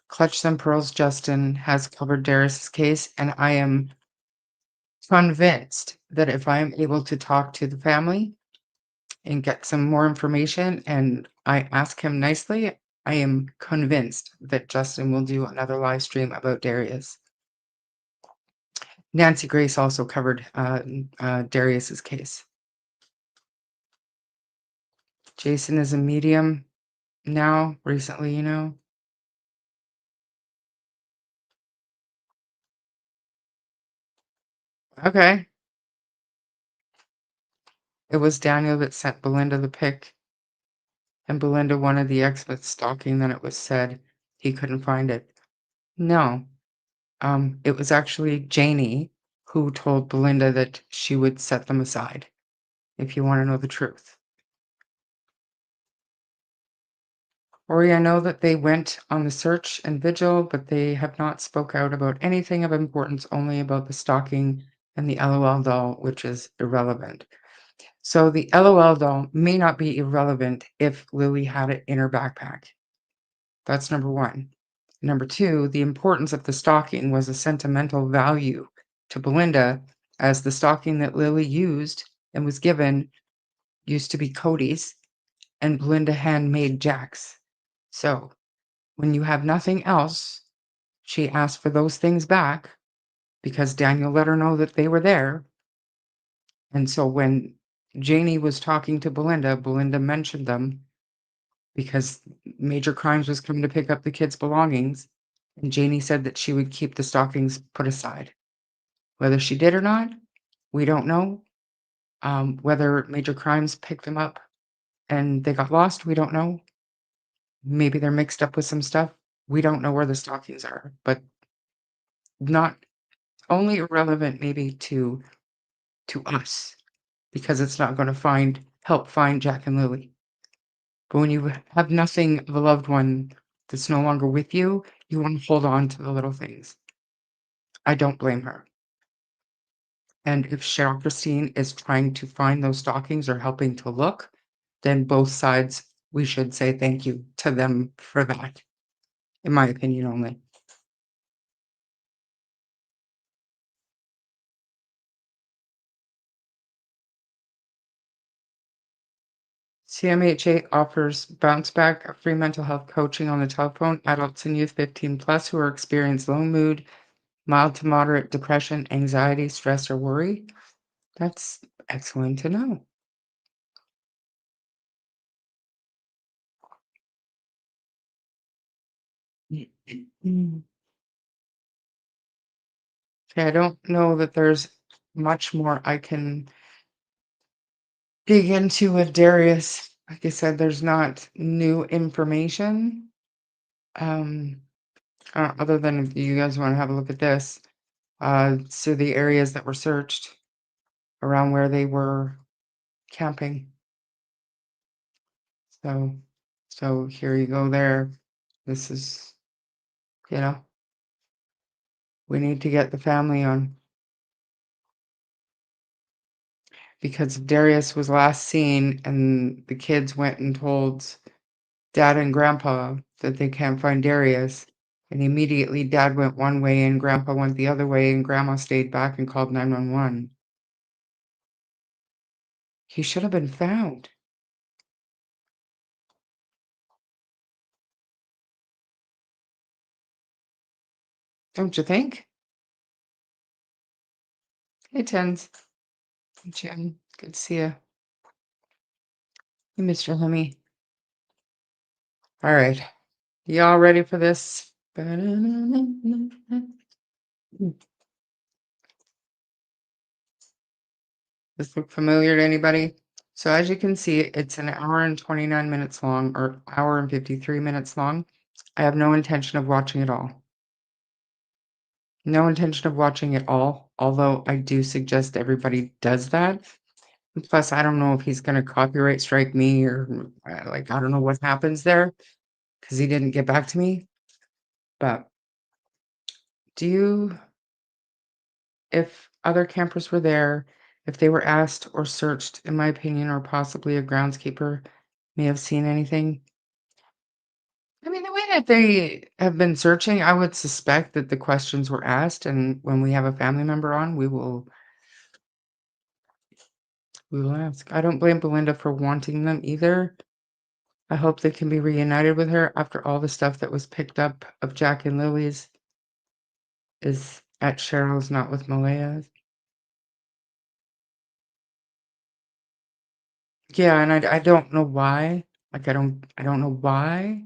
Clutch Some Pearls Justin has covered Darius's case, and I am convinced that if I am able to talk to the family and get some more information and I ask him nicely, I am convinced that Justin will do another live stream about Darius. Nancy Grace also covered Darius's case. Jason is a medium now, recently, you know. Okay. It was Daniel that sent Belinda the pic, and Belinda wanted the experts stalking, then it was said he couldn't find it. No. It was actually Janie who told Belinda that she would set them aside, if you want to know the truth. Ori, I know that they went on the search and vigil, but they have not spoke out about anything of importance, only about the stalking and the LOL doll, which is irrelevant. So the LOL doll may not be irrelevant if Lily had it in her backpack. That's number one. Number two, the importance of the stocking was a sentimental value to Belinda, as the stocking that Lily used and was given used to be Cody's, and Belinda handmade Jack's. So when you have nothing else, she asked for those things back because Daniel let her know that they were there. And so when Janie was talking to Belinda, Belinda mentioned them because Major Crimes was coming to pick up the kids' belongings, and Janie said that she would keep the stockings put aside. Whether she did or not, we don't know. Whether Major Crimes picked them up and they got lost, we don't know. Maybe they're mixed up with some stuff. We don't know where the stockings are, but not only irrelevant maybe to us, because it's not going to help find Jack and Lily. But when you have nothing of a loved one that's no longer with you, you want to hold on to the little things. I don't blame her. And if Cheryl Christine is trying to find those stockings or helping to look, then both sides, we should say thank you to them for that, in my opinion only. CMHA offers bounce back free mental health coaching on the telephone, adults and youth 15 plus who are experiencing low mood, mild to moderate depression, anxiety, stress, or worry. That's excellent to know. Mm. Okay, I don't know that there's much more I can dig into with Darius. Like I said, there's not new information. Other than if you guys want to have a look at this. So the areas that were searched around where they were camping. So here you go there. This is, you know, we need to get the family on. Because Darius was last seen and the kids went and told Dad and Grandpa that they can't find Darius. And immediately Dad went one way and Grandpa went the other way and Grandma stayed back and called 911. He should have been found. Don't you think? Hey, Tens. Jen, good to see you. Hey, Mr. Lemmy. All right. Y'all ready for this? This look familiar to anybody? So as you can see, it's an hour and 29 minutes long, or hour and 53 minutes long. I have no intention of watching it all. No intention of watching it all, although I do suggest everybody does that. Plus, I don't know if he's going to copyright strike me or I don't know what happens there because he didn't get back to me. But if other campers were there, if they were asked or searched, in my opinion, or possibly a groundskeeper may have seen anything. I mean, the way that they have been searching, I would suspect that the questions were asked, and when we have a family member on, we will ask. I don't blame Belinda for wanting them either. I hope they can be reunited with her after all the stuff that was picked up of Jack and Lily's is at Cheryl's, not with Malaya's. Yeah, and I don't know why. Like I don't know why.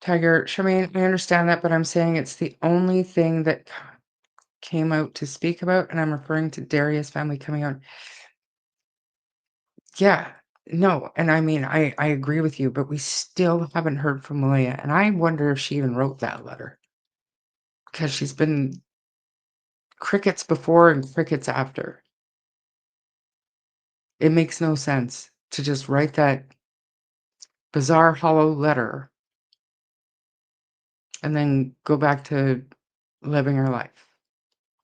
Tiger, Charmaine, I understand that, but I'm saying it's the only thing that came out to speak about, and I'm referring to Darius' family coming out. Yeah, no, and I mean, I agree with you, but we still haven't heard from Malaya, and I wonder if she even wrote that letter because she's been crickets before and crickets after. It makes no sense to just write that bizarre hollow letter and then go back to living her life.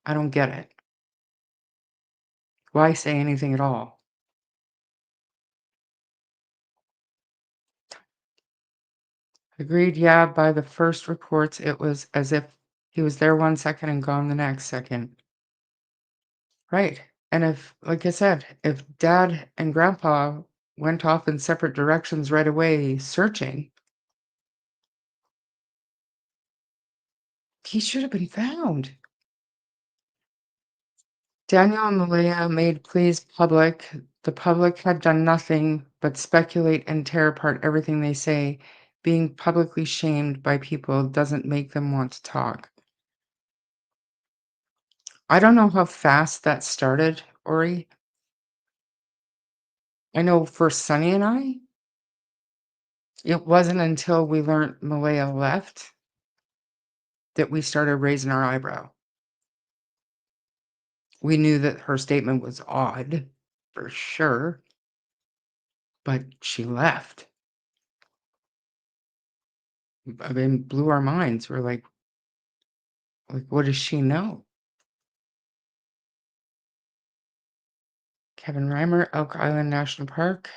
I don't get it. Why say anything at all? Agreed, yeah, by the first reports, it was as if he was there 1 second and gone the next second. Right. And if, like I said, if Dad and Grandpa went off in separate directions right away searching, he should have been found. Daniel and Malaya made pleas public. The public had done nothing but speculate and tear apart everything they say. Being publicly shamed by people doesn't make them want to talk. I don't know how fast that started, Ori. I know for Sunny and I, it wasn't until we learned Malaya left that we started raising our eyebrow. We knew that her statement was odd, for sure, but she left. I mean, blew our minds. We're like, what does she know? Kevin Reimer, Elk Island National Park.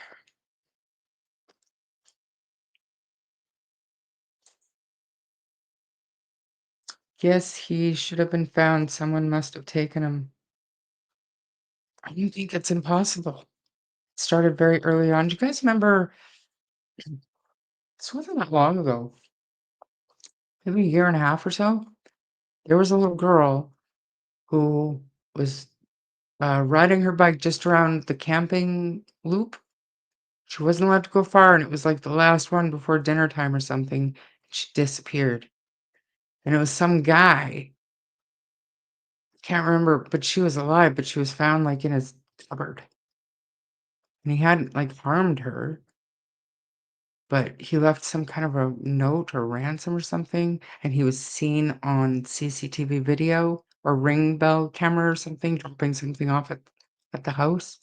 Yes, he should have been found. Someone must have taken him. I do think it's impossible. It started very early on. Do you guys remember? This wasn't that long ago, maybe a year and a half or so. There was a little girl who was riding her bike just around the camping loop. She wasn't allowed to go far, and it was like the last one before dinner time or something. She disappeared. And it was some guy. Can't remember, but she was alive, but she was found like in his cupboard. And he hadn't like harmed her, but he left some kind of a note or ransom or something, and he was seen on CCTV video or ring bell camera or something, dropping something off at the house.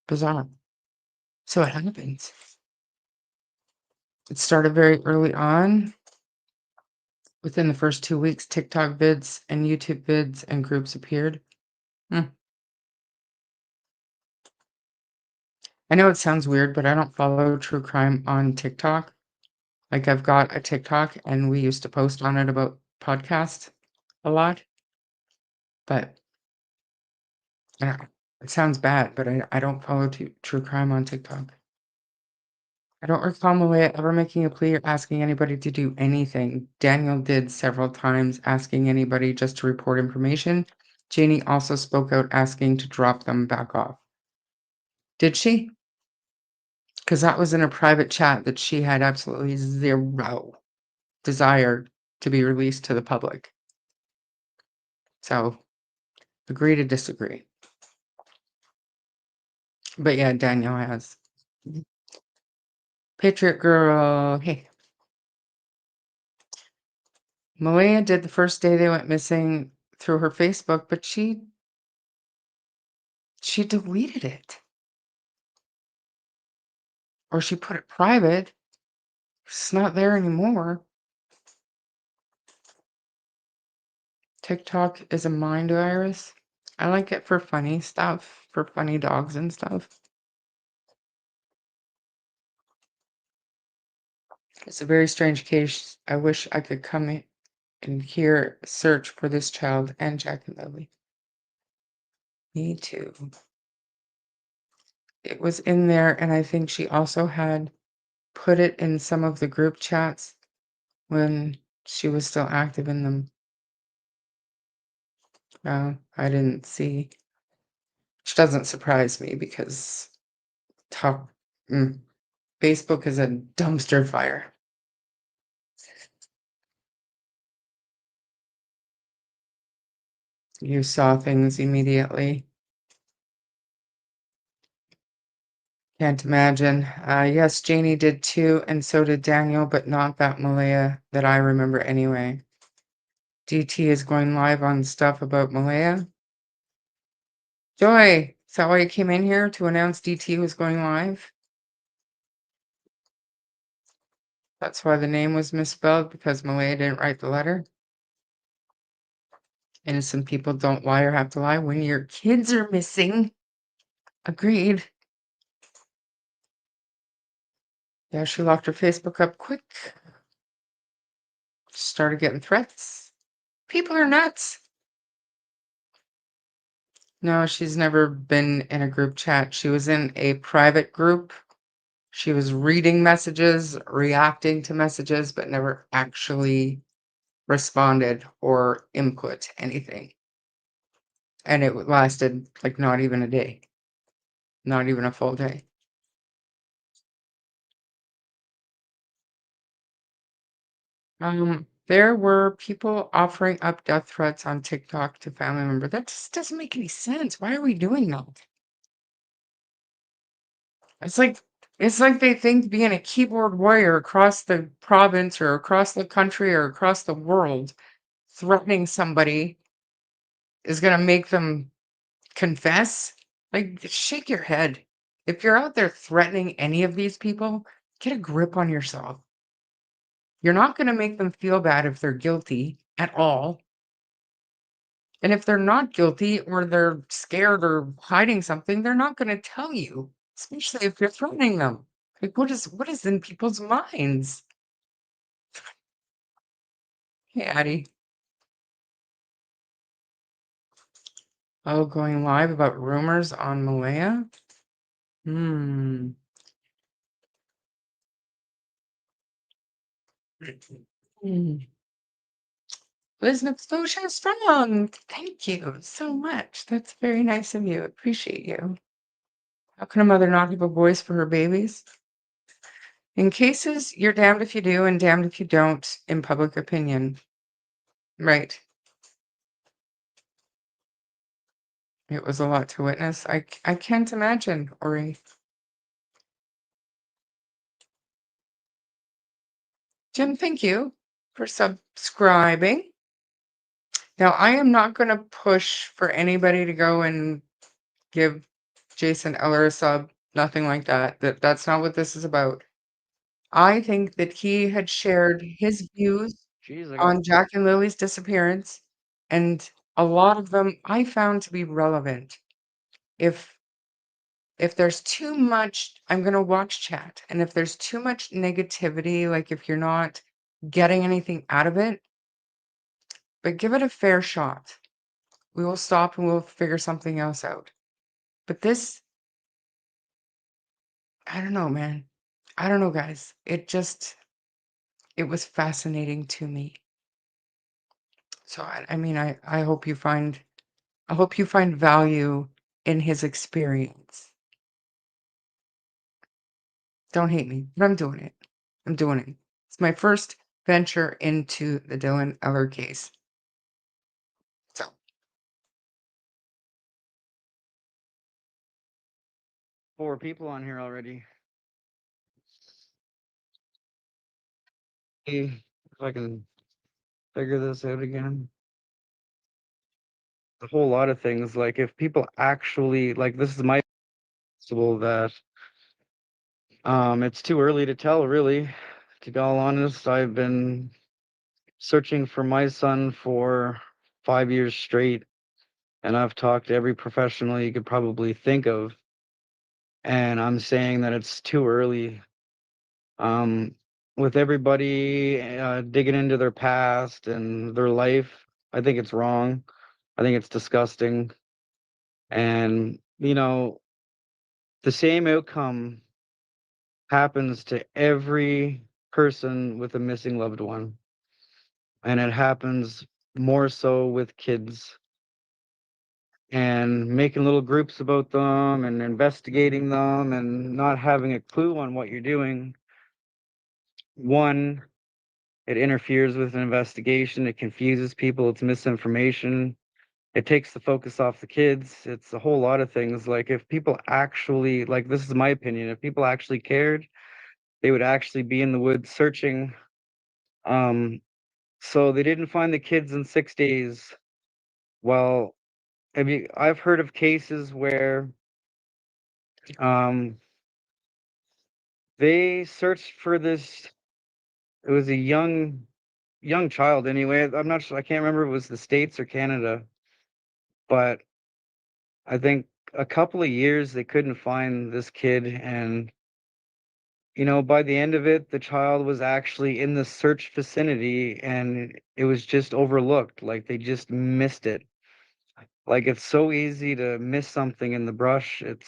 Bizarre. So it happens. It started very early on. Within the first 2 weeks, TikTok vids and YouTube vids and groups appeared. I know it sounds weird, but I don't follow true crime on TikTok. Like, I've got a TikTok, and we used to post on it about podcasts a lot. But I don't know. It sounds bad, but I don't follow true crime on TikTok. I don't recall Malaya ever making a plea or asking anybody to do anything. Daniel did several times, asking anybody just to report information. Janie also spoke out asking to drop them back off. Did she? Because that was in a private chat that she had absolutely zero desire to be released to the public. So, agree to disagree. But yeah, Daniel has. Patriot Girl, hey. Malaya did the first day they went missing through her Facebook, but she deleted it. Or she put it private. It's not there anymore. TikTok is a mind virus. I like it for funny stuff, for funny dogs and stuff. It's a very strange case. I wish I could come in and here search for this child and Jack and Lily. Me too. It was in there, and I think she also had put it in some of the group chats when she was still active in them. I didn't see. Which doesn't surprise me because talk, Facebook is a dumpster fire. You saw things immediately. Can't imagine. Yes, Janie did too, and so did Daniel, but not that Malaya that I remember anyway. DT is going live on stuff about Malaya. Joy, is that why you came in here to announce DT was going live? That's why the name was misspelled, because Malaya didn't write the letter. Innocent people don't lie or have to lie when your kids are missing. Agreed. Yeah, she locked her Facebook up quick. Started getting threats. People are nuts. No, she's never been in a group chat. She was in a private group. She was reading messages, reacting to messages, but never actually responded or input anything. And it lasted like not even a day. Not even a full day. There were people offering up death threats on TikTok to family members. That just doesn't make any sense. Why are we doing that? It's like they think being a keyboard warrior across the province or across the country or across the world, threatening somebody is gonna make them confess. Like, shake your head. If you're out there threatening any of these people, get a grip on yourself. You're not gonna make them feel bad if they're guilty at all. And if they're not guilty or they're scared or hiding something, they're not going to tell you, especially if you're threatening them. Like, what is in people's minds? Hey, Addie. Oh, going live about rumors on Malaya? Hmm. Hmm. Listening exposure strong. Thank you so much. That's very nice of you. Appreciate you. How can a mother not have a voice for her babies? In cases, you're damned if you do and damned if you don't in public opinion. Right. It was a lot to witness. I can't imagine, Ori. Jim, thank you for subscribing. Now, I am not going to push for anybody to go and give Jason Eller a sub. Nothing like that. That's not what this is about. I think that he had shared his views Jeez, I got on Jack and Lily's disappearance, and a lot of them I found to be relevant. If there's too much, I'm gonna watch chat, and if there's too much negativity, like if you're not getting anything out of it, but give it a fair shot. We will stop and we'll figure something else out. But this, I don't know, man. I don't know, guys. It was fascinating to me. So I mean, I hope you find value in his experience. Don't hate me, but I'm doing it. I'm doing it. It's my first venture into the Dylan Eller case. So 4 people on here already. Hey, if I can figure this out again. A whole lot of things, like if people actually like this is my possible that it's too early to tell, really. To be all honest, I've been searching for my son for 5 years straight, and I've talked to every professional you could probably think of, and I'm saying that it's too early. Um, with everybody digging into their past and their life, I think it's wrong. I think it's disgusting. And, the same outcome happens to every person with a missing loved one. And it happens more so with kids. And making little groups about them and investigating them and not having a clue on what you're doing. One, it interferes with an investigation. It confuses people. It's misinformation. It takes the focus off the kids. It's a whole lot of things. Like if people actually, like this is my opinion, if people actually cared, they would actually be in the woods searching. So they didn't find the kids in 6 days. Well, I've heard of cases where um, they searched for this. It was a young child anyway. I'm not sure. I can't remember if it was the States or Canada, but I think a couple of years they couldn't find this kid, and by the end of it, the child was actually in the search vicinity and it was just overlooked. Like they just missed it. Like it's so easy to miss something in the brush. It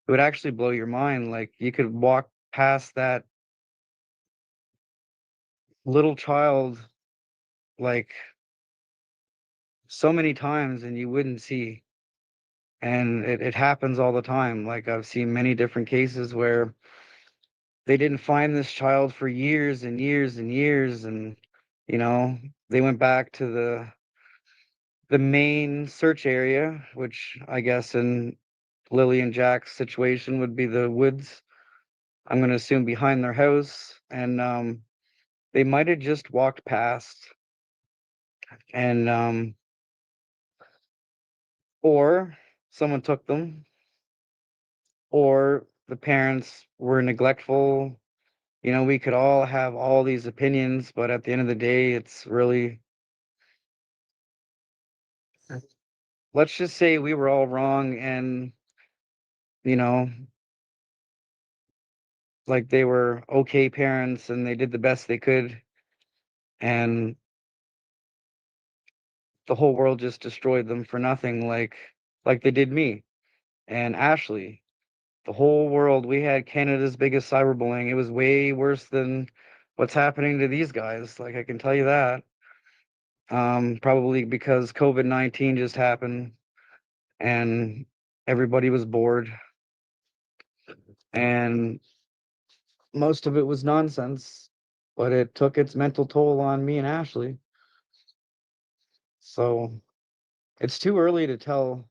would actually blow your mind. Like you could walk past that little child like so many times and you wouldn't see. And it happens all the time. Like I've seen many different cases where they didn't find this child for years and years and years, and you know they went back to the main search area, which I guess in Lily and Jack's situation would be the woods. I'm going to assume behind their house, and they might have just walked past, and or someone took them, or the parents were neglectful. We could all have all these opinions, but at the end of the day, it's really let's just say we were all wrong and, you know, like they were okay parents and they did the best they could, and the whole world just destroyed them for nothing, like they did me and Ashley. The whole world, we had Canada's biggest cyberbullying. It was way worse than what's happening to these guys. Like I can tell you that. Probably because COVID-19 just happened and everybody was bored and most of it was nonsense, but it took its mental toll on me and Ashley. So it's too early to tell.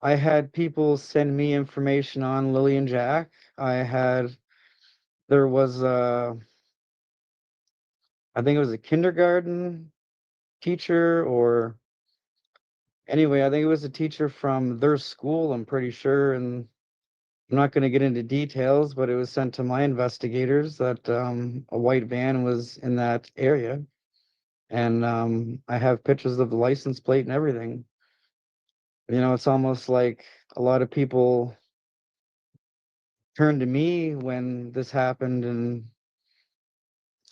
I had people send me information on Lily and Jack. There was I think it was a kindergarten teacher, or anyway, I think it was a teacher from their school, I'm pretty sure, and I'm not going to get into details, but it was sent to my investigators that a white van was in that area, and I have pictures of the license plate and everything. It's almost like a lot of people turned to me when this happened, and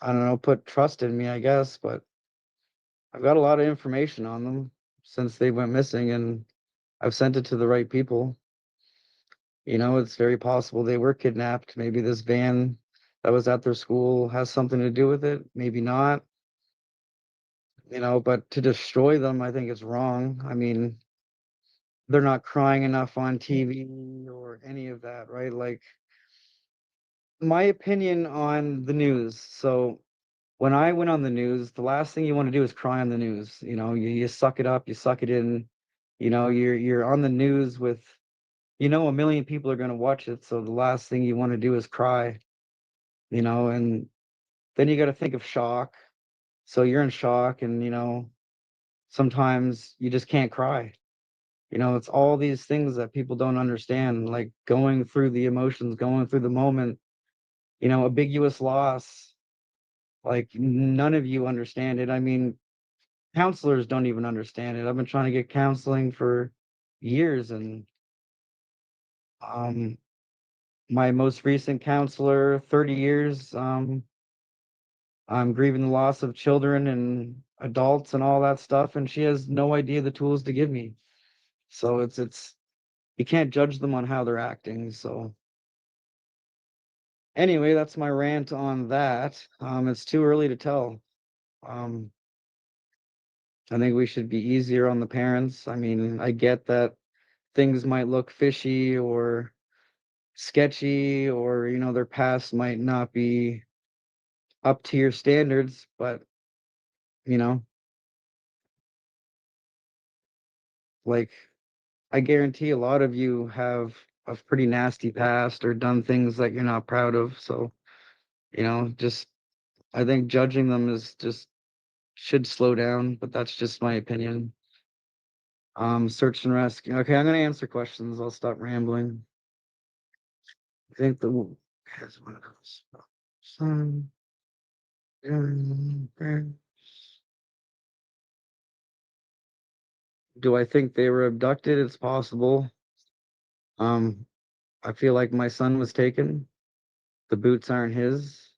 I don't know, put trust in me, I guess, but I've got a lot of information on them since they went missing, and I've sent it to the right people. It's very possible they were kidnapped. Maybe this van that was at their school has something to do with it. Maybe not, but to destroy them, I think it's wrong. I mean, they're not crying enough on TV or any of that, right? Like, my opinion on the news. So, when I went on the news, the last thing you want to do is cry on the news. You suck it up, you suck it in. You're on the news with, a million people are going to watch it. So the last thing you want to do is cry, and then you got to think of shock. So you're in shock, and sometimes you just can't cry. It's all these things that people don't understand, like going through the emotions, going through the moment, ambiguous loss. Like none of you understand it. I mean, counselors don't even understand it. I've been trying to get counseling for years, and um my most recent counselor, 30 years, I'm grieving the loss of children and adults and all that stuff, and she has no idea the tools to give me. So it's you can't judge them on how they're acting. So anyway, that's my rant on that. It's too early to tell. Um, I think we should be easier on the parents. I mean, I get that things might look fishy or sketchy, or their past might not be up to your standards, but you know, like I guarantee a lot of you have a pretty nasty past or done things that you're not proud of. So, just I think judging them is just should slow down, but that's just my opinion. Search and rescue. Okay, I'm gonna answer questions. I'll stop rambling. I think has one of those. Son, do I think they were abducted? It's possible. Um, I feel like my son was taken. The boots aren't his.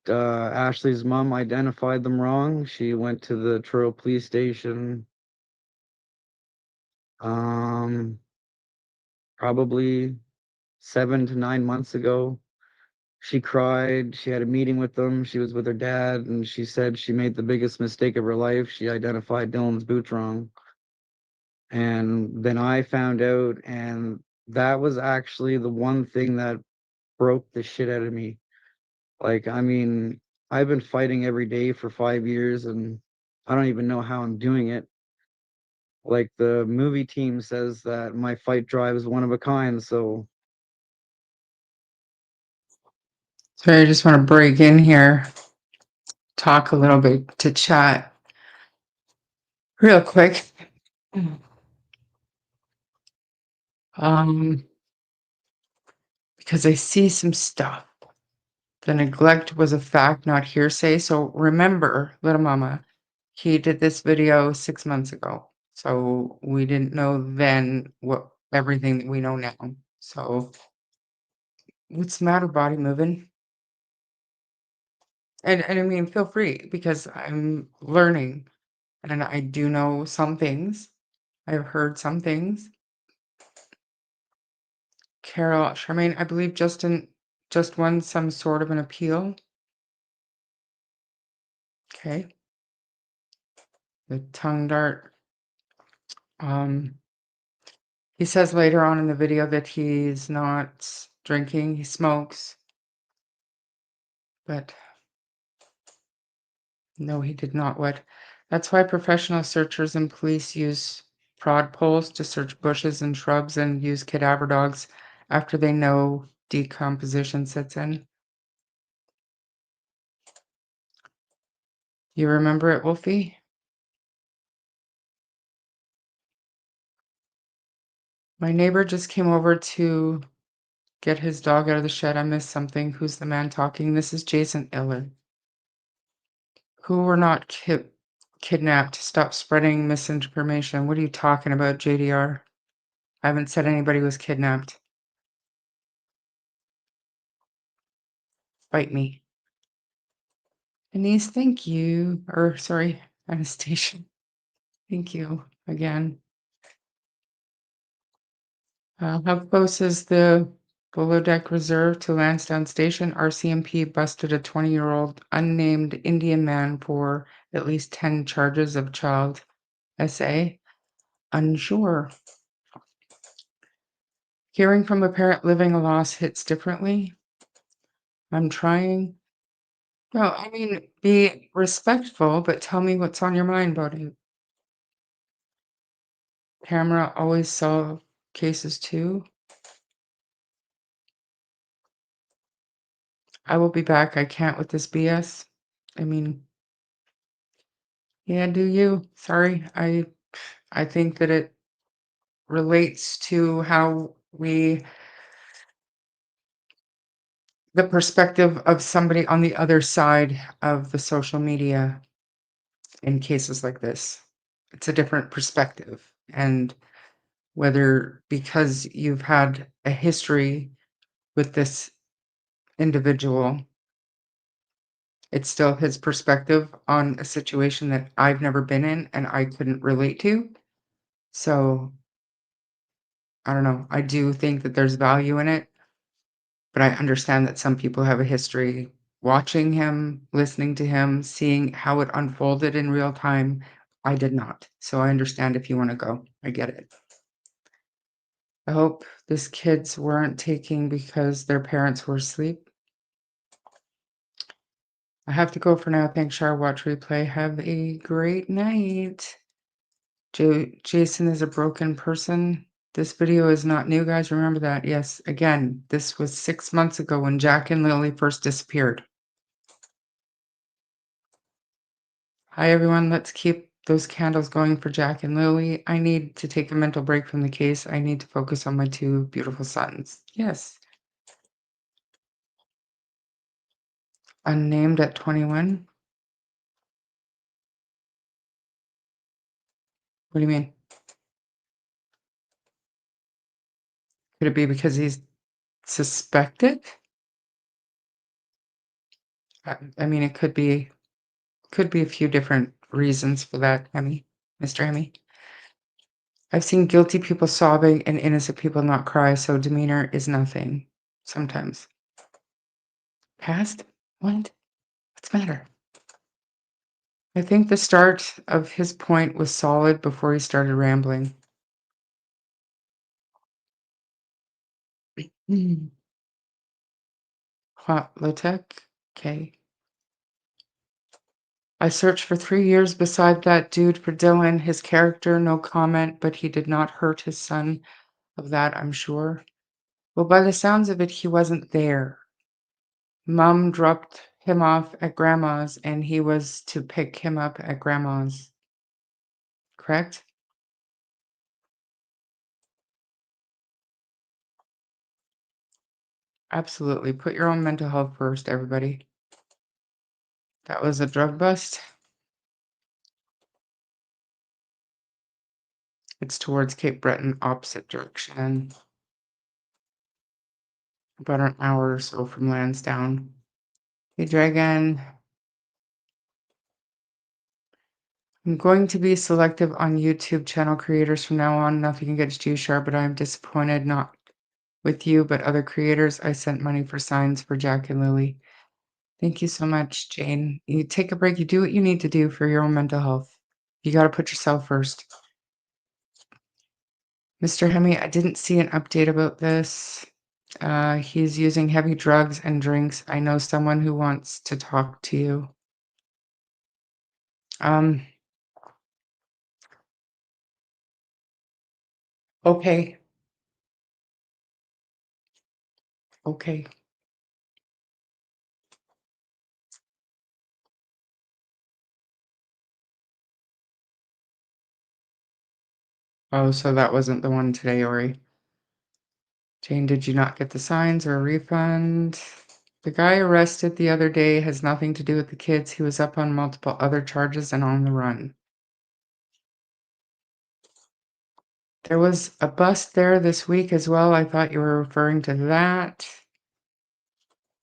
Ashley's mom identified them wrong. She went to the Truro police station, um, probably 7 to 9 months ago. She cried. She had a meeting with them. She was with her dad, and she said she made the biggest mistake of her life. She identified Dylan's boots wrong. And then I found out, and that was actually the one thing that broke the shit out of me. Like, I mean, I've been fighting every day for 5 years, and I don't even know how I'm doing it. Like the movie team says that my fight drive is one of a kind. So So I just want to break in here, talk a little bit to chat real quick. Um, because I see some stuff. The neglect was a fact, not hearsay. So remember, little mama, He did this video 6 months ago, so we didn't know then what everything that we know now. So what's the matter, body moving? And I mean, feel free because I'm learning and I do know some things. I've heard some things. Carol, Charmaine, I believe Justin just won some sort of an appeal. Okay. The tongue dart. He says later on in the video that he's not drinking, he smokes. But no, he did not what. That's why professional searchers and police use prod poles to search bushes and shrubs and use cadaver dogs after they know decomposition sets in. You remember it, Wolfie? My neighbor just came over to get his dog out of the shed. I missed something. Who's the man talking? This is Jason Ehler. Who were not kidnapped. Stop spreading misinformation. What are you talking about, JDR? I haven't said anybody was kidnapped. Bite me. Denise, thank you. Or sorry, Anastasia. Thank you again. How close is the below deck reserve to Lansdowne Station? RCMP busted a 20-year-old unnamed Indian man for at least 10 charges of child SA. Unsure. Hearing from a parent living a loss hits differently. I'm trying. No, I mean, be respectful, but tell me what's on your mind, buddy. Camera always solve cases too. I will be back. I can't with this BS. I mean, yeah, do you? Sorry. I think that it relates to how the perspective of somebody on the other side of the social media in cases like this. It's a different perspective. And whether because you've had a history with this individual, it's still his perspective on a situation that I've never been in and I couldn't relate to. So I don't know. I do think that there's value in it, but I understand that some people have a history watching him, listening to him, seeing how it unfolded in real time. I did not. So I understand if you want to go. I get it. I hope these kids weren't taking because their parents were asleep. I have to go for now. Thanks, Char. Watch replay. Have a great night. Jason is a broken person. This video is not new, guys. Remember that. Yes, again, this was 6 months ago when Jack and Lily first disappeared. Hi, everyone. Let's keep those candles going for Jack and Lily. I need to take a mental break from the case. I need to focus on my two beautiful sons. Yes. Unnamed at 21. What do you mean? Could it be because he's suspected? I mean, it could be a few different reasons for that, Emmy, Mr. Emmy. I've seen guilty people sobbing and innocent people not cry, so demeanor is nothing. Sometimes. Past? What? What's the matter? I think the start of his point was solid before he started rambling. Hot low-tech? Okay. I searched for 3 years beside that dude for Dylan. His character, no comment, but he did not hurt his son. Of that, I'm sure. Well, by the sounds of it, he wasn't there. Mom dropped him off at grandma's and he was to pick him up at grandma's. Correct? Absolutely. Put your own mental health first, everybody. That was a drug bust. It's towards Cape Breton, opposite direction. About an hour or so from Lansdowne. Hey, Dragon. I'm going to be selective on YouTube channel creators from now on. Nothing against you, Sharp, but I'm disappointed not with you, but other creators. I sent money for signs for Jack and Lily. Thank you so much, Jane. You take a break. You do what you need to do for your own mental health. You got to put yourself first. Mr. Hemi, I didn't see an update about this. He's using heavy drugs and drinks. I know someone who wants to talk to you. Okay. Okay. Oh, so that wasn't the one today, Ori. Jane, did you not get the signs or a refund? The guy arrested the other day has nothing to do with the kids. He was up on multiple other charges and on the run. There was a bust there this week as well. I thought you were referring to that.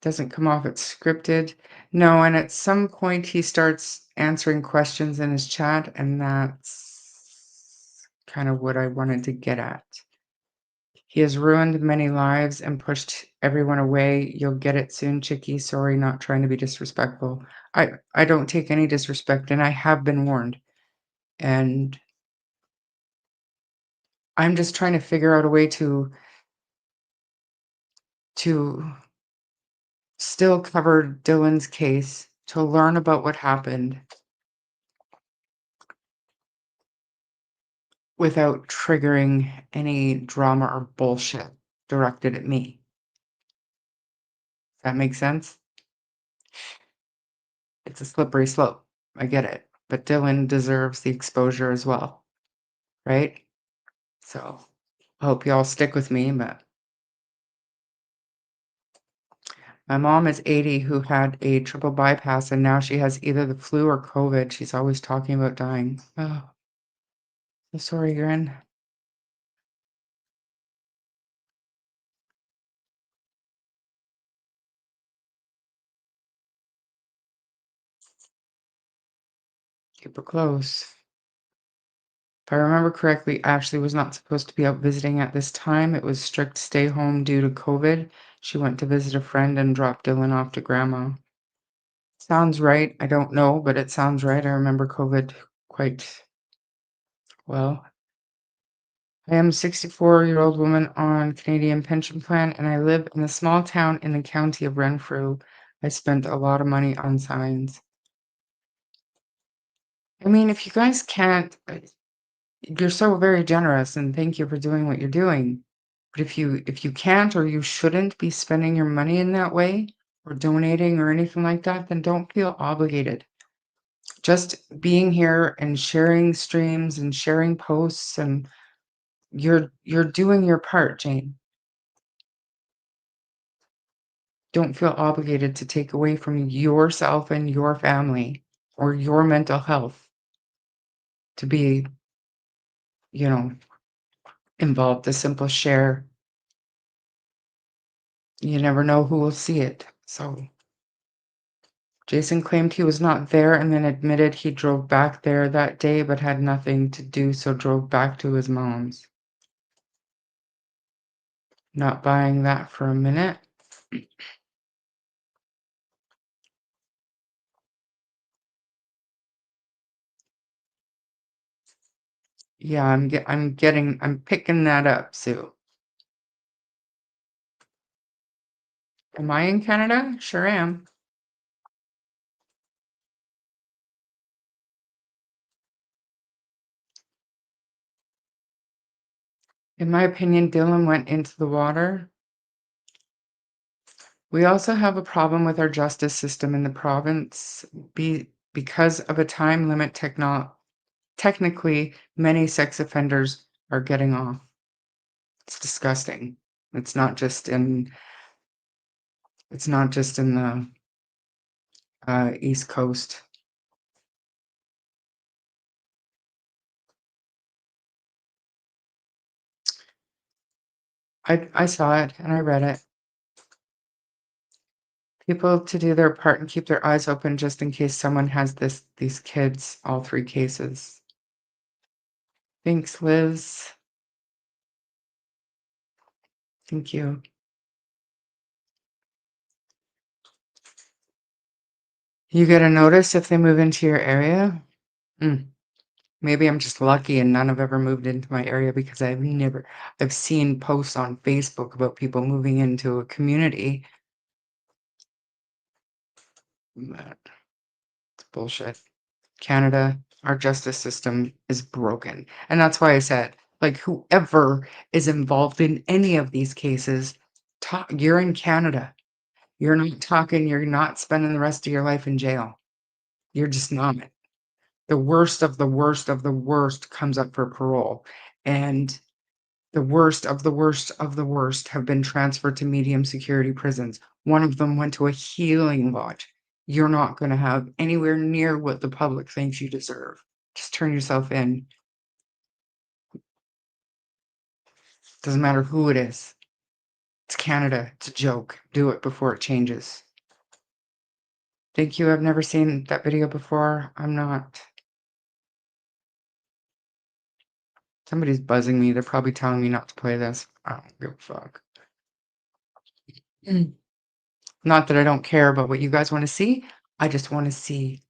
Doesn't come off it's scripted. No, and at some point he starts answering questions in his chat, and that's kind of what I wanted to get at. He has ruined many lives and pushed everyone away. You'll get it soon, Chicky. Sorry, not trying to be disrespectful. I don't take any disrespect, and I have been warned. And I'm just trying to figure out a way to still cover Dylan's case, to learn about what happened without triggering any drama or bullshit directed at me. That makes sense? It's a slippery slope. I get it. But Dylan deserves the exposure as well, right? So I hope y'all stick with me, but my mom is 80 who had a triple bypass and now she has either the flu or COVID. She's always talking about dying. Oh, so sorry, Grin. Keep her close. If I remember correctly, Ashley was not supposed to be out visiting at this time. It was strict stay home due to COVID. She went to visit a friend and dropped Dylan off to grandma. Sounds right. I don't know, but it sounds right. I remember COVID quite well. I am a 64-year-old woman on Canadian pension plan, and I live in a small town in the county of Renfrew. I spent a lot of money on signs. I mean, if you guys can't, you're so very generous, and thank you for doing what you're doing. But if you can't or you shouldn't be spending your money in that way or donating or anything like that, then don't feel obligated. Just being here and sharing streams and sharing posts, and you're doing your part, Jane. Don't feel obligated to take away from yourself and your family or your mental health to be, involved. A simple share. You never know who will see it. So Jason claimed he was not there and then admitted he drove back there that day but had nothing to do, so drove back to his mom's. Not buying that for a minute. Yeah, I'm picking that up, Sue. Am I in Canada? Sure am. In my opinion, Dylan went into the water. We also have a problem with our justice system in the province because of a time limit technically many sex offenders are getting off. It's disgusting. It's not just in the East Coast. I saw it and I read it. People to do their part and keep their eyes open just in case someone has these kids, all 3 cases. Thanks, Liz. Thank you. You get a notice if they move into your area? Maybe I'm just lucky and none have ever moved into my area because I've seen posts on Facebook about people moving into a community. But it's bullshit. Canada, our justice system is broken. And that's why I said, like, whoever is involved in any of these cases, you're in Canada. You're not spending the rest of your life in jail. You're just not. The worst of the worst of the worst comes up for parole. And the worst of the worst of the worst have been transferred to medium security prisons. One of them went to a healing lodge. You're not going to have anywhere near what the public thinks you deserve. Just turn yourself in. Doesn't matter who it is. It's Canada. It's a joke. Do it before it changes. Thank you. I've never seen that video before. I'm not. Somebody's buzzing me. They're probably telling me not to play this. I don't give a fuck. Not that I don't care about what you guys want to see. I just want to see.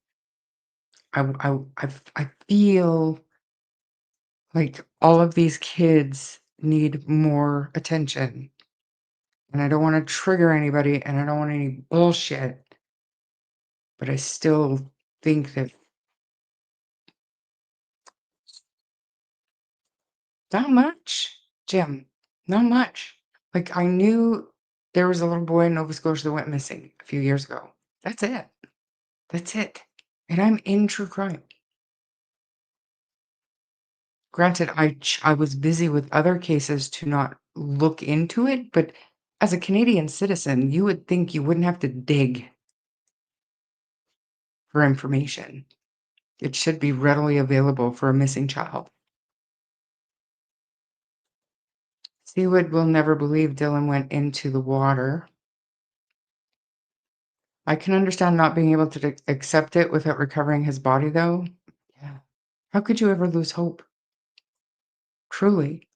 I feel like all of these kids need more attention. And I don't want to trigger anybody and I don't want any bullshit. But I still think that not much, Jim. Not much. Like I knew there was a little boy in Nova Scotia that went missing a few years ago. That's it. That's it. And I'm in true crime. Granted, I was busy with other cases to not look into it, but as a Canadian citizen, you would think you wouldn't have to dig for information. It should be readily available for a missing child. Seawood will never believe Dylan went into the water. I can understand not being able to accept it without recovering his body, though. Yeah. How could you ever lose hope? Truly.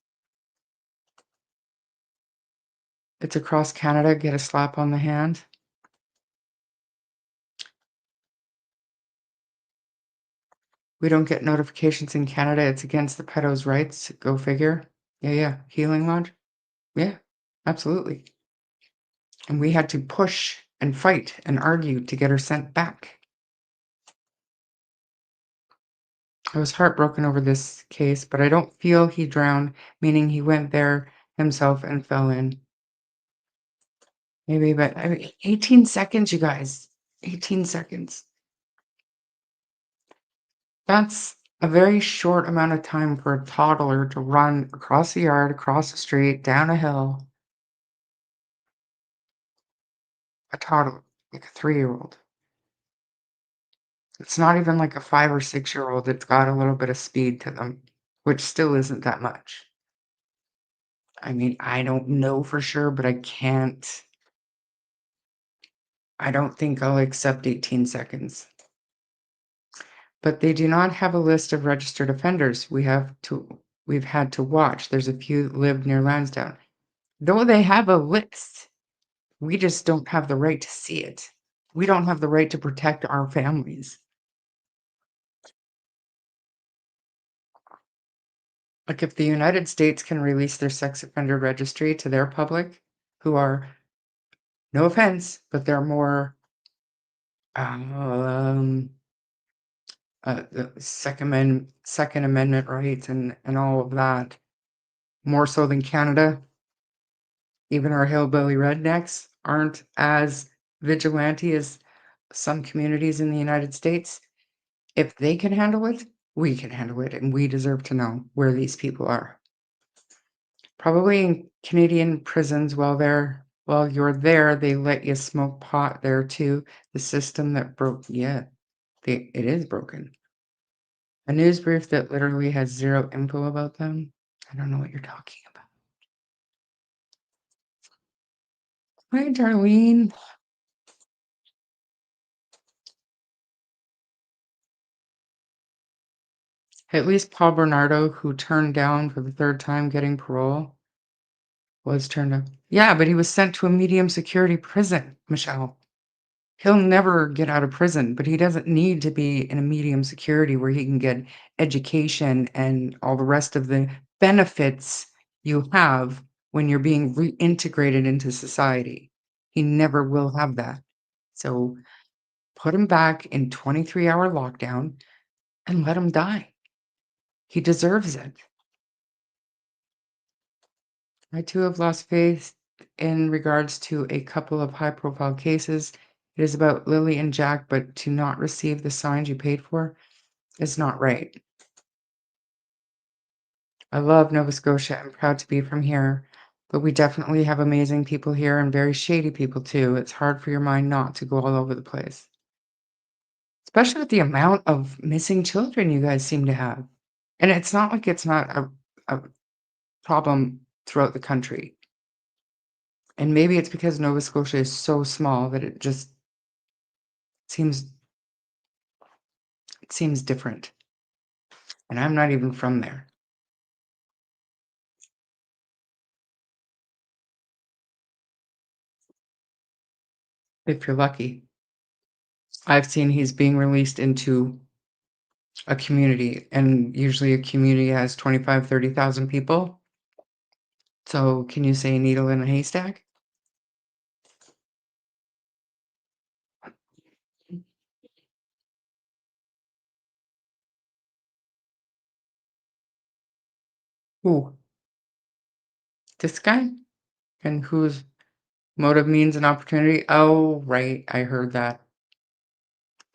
It's across Canada. Get a slap on the hand. We don't get notifications in Canada. It's against the pedo's rights. Go figure. Yeah. Healing Lodge. Yeah, absolutely. And we had to push and fight and argue to get her sent back. I was heartbroken over this case, but I don't feel he drowned, meaning he went there himself and fell in. Maybe, but I mean, 18 seconds, you guys. 18 seconds. That's a very short amount of time for a toddler to run across the yard, across the street, down a hill. A toddler, like a 3-year-old. It's not even like a 5 or 6-year-old that's got a little bit of speed to them, which still isn't that much. I mean, I don't know for sure, but I don't think I'll accept 18 seconds. But they do not have a list of registered offenders. We've had to watch. There's a few that live near Lansdowne. Though they have a list, we just don't have the right to see it. We don't have the right to protect our families. Like if the United States can release their sex offender registry to their public, who are, no offense, but they're more the Second Amendment rights and all of that, more so than Canada. Even our hillbilly rednecks aren't as vigilante as some communities in the United States. If they can handle it, we can handle it, and we deserve to know where these people are. Probably in Canadian prisons while you're there, they let you smoke pot there too. The system that it is broken. A news brief that literally has zero info about them. I don't know what you're talking about. Hi, Darlene. At least Paul Bernardo, who turned down for the third time getting parole, was turned down. Yeah, but he was sent to a medium security prison, Michelle. He'll never get out of prison, but he doesn't need to be in a medium security where he can get education and all the rest of the benefits you have when you're being reintegrated into society. He never will have that. So put him back in 23-hour lockdown and let him die. He deserves it. I too have lost faith in regards to a couple of high profile cases. It is about Lily and Jack, but to not receive the signs you paid for is not right. I love Nova Scotia. I'm proud to be from here, but we definitely have amazing people here and very shady people too. It's hard for your mind not to go all over the place, especially with the amount of missing children you guys seem to have. And it's not like it's not a problem throughout the country. And maybe it's because Nova Scotia is so small that it just seems different. And I'm not even from there. If you're lucky. I've seen he's being released into a community, and usually a community has 25, 30,000 people. So can you say needle in a haystack? Who? This guy? And whose motive means an opportunity? Oh, right. I heard that.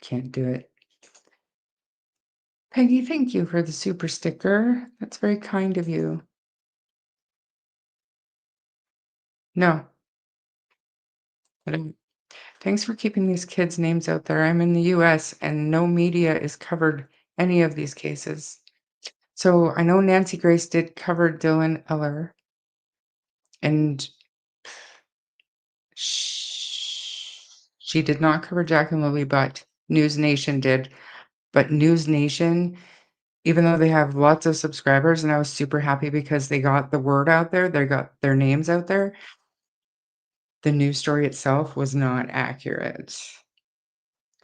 Can't do it. Peggy, thank you for the super sticker. That's very kind of you. No. But thanks for keeping these kids' names out there. I'm in the US and no media is covered any of these cases. So I know Nancy Grace did cover Dylan Ehler, and she did not cover Jack and Lily, but News Nation did. But News Nation, even though they have lots of subscribers, and I was super happy because they got the word out there, they got their names out there, the news story itself was not accurate.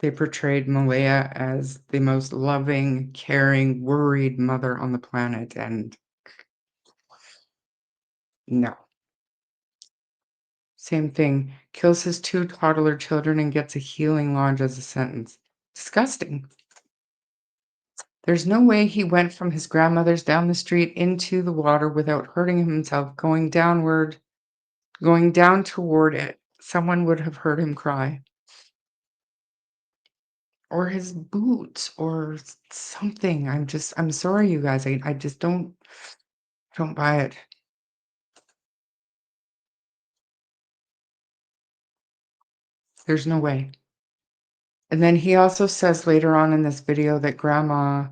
They portrayed Malaya as the most loving, caring, worried mother on the planet, and no. Same thing. Kills his 2 toddler children and gets a healing lodge as a sentence. Disgusting. There's no way he went from his grandmother's down the street into the water without hurting himself, going down toward it. Someone would have heard him cry. Or his boots or something. I'm sorry, you guys. I just don't buy it. There's no way. And then he also says later on in this video that grandma,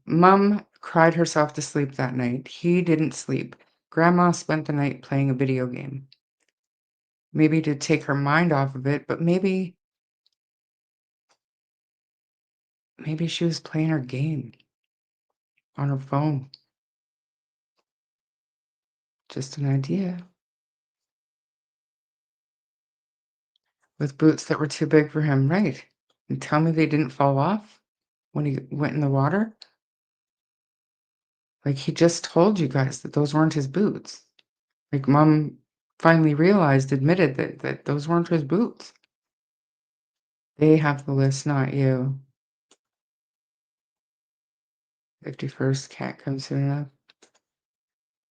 mom cried herself to sleep that night. He didn't sleep. Grandma spent the night playing a video game. Maybe to take her mind off of it, but maybe she was playing her game on her phone. Just an idea. With boots that were too big for him, right? And tell me they didn't fall off when he went in the water? Like, he just told you guys that those weren't his boots. Like, mom finally admitted that those weren't his boots. They have the list, not you. 51st can't come soon enough.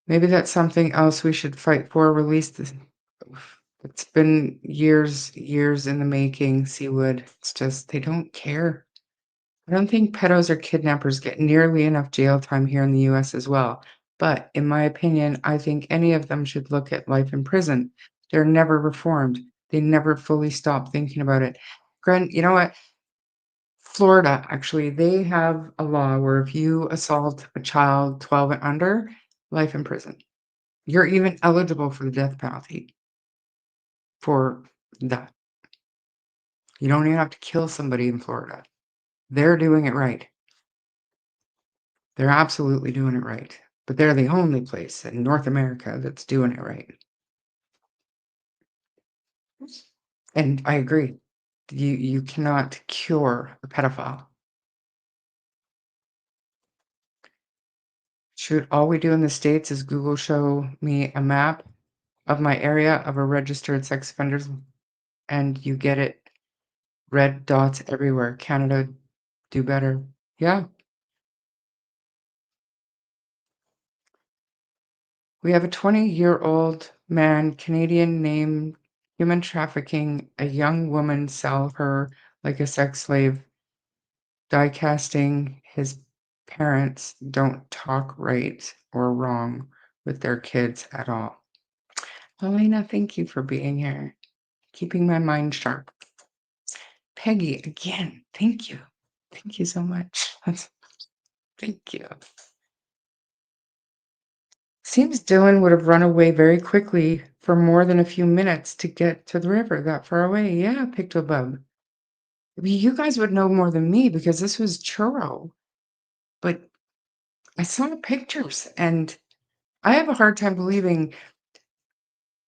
Maybe that's something else we should fight for. Release this. It's been years in the making, Seawood. It's just, they don't care. I don't think pedos or kidnappers get nearly enough jail time here in the US as well. But in my opinion, I think any of them should look at life in prison. They're never reformed. They never fully stop thinking about it. Grant, you know what? Florida, actually, they have a law where if you assault a child 12 and under, life in prison. You're even eligible for the death penalty. for that. You don't even have to kill somebody in Florida. They're doing it right. They're absolutely doing it right. But they're the only place in North America that's doing it right. And I agree. You cannot cure a pedophile. Shoot, all we do in the States is Google show me a map of my area of a registered sex offenders, and you get it. Red dots everywhere. Canada, do better. Yeah. We have a 20-year-old man, Canadian, named human trafficking a young woman, sell her like a sex slave, die casting. His parents don't talk right or wrong with their kids at all. Elena, thank you for being here, keeping my mind sharp. Peggy, again, thank you. Thank you so much. Thank you. Seems Dylan would have run away very quickly for more than a few minutes to get to the river that far away. Yeah, Pictobug. You guys would know more than me because this was churro. But I saw the pictures and I have a hard time believing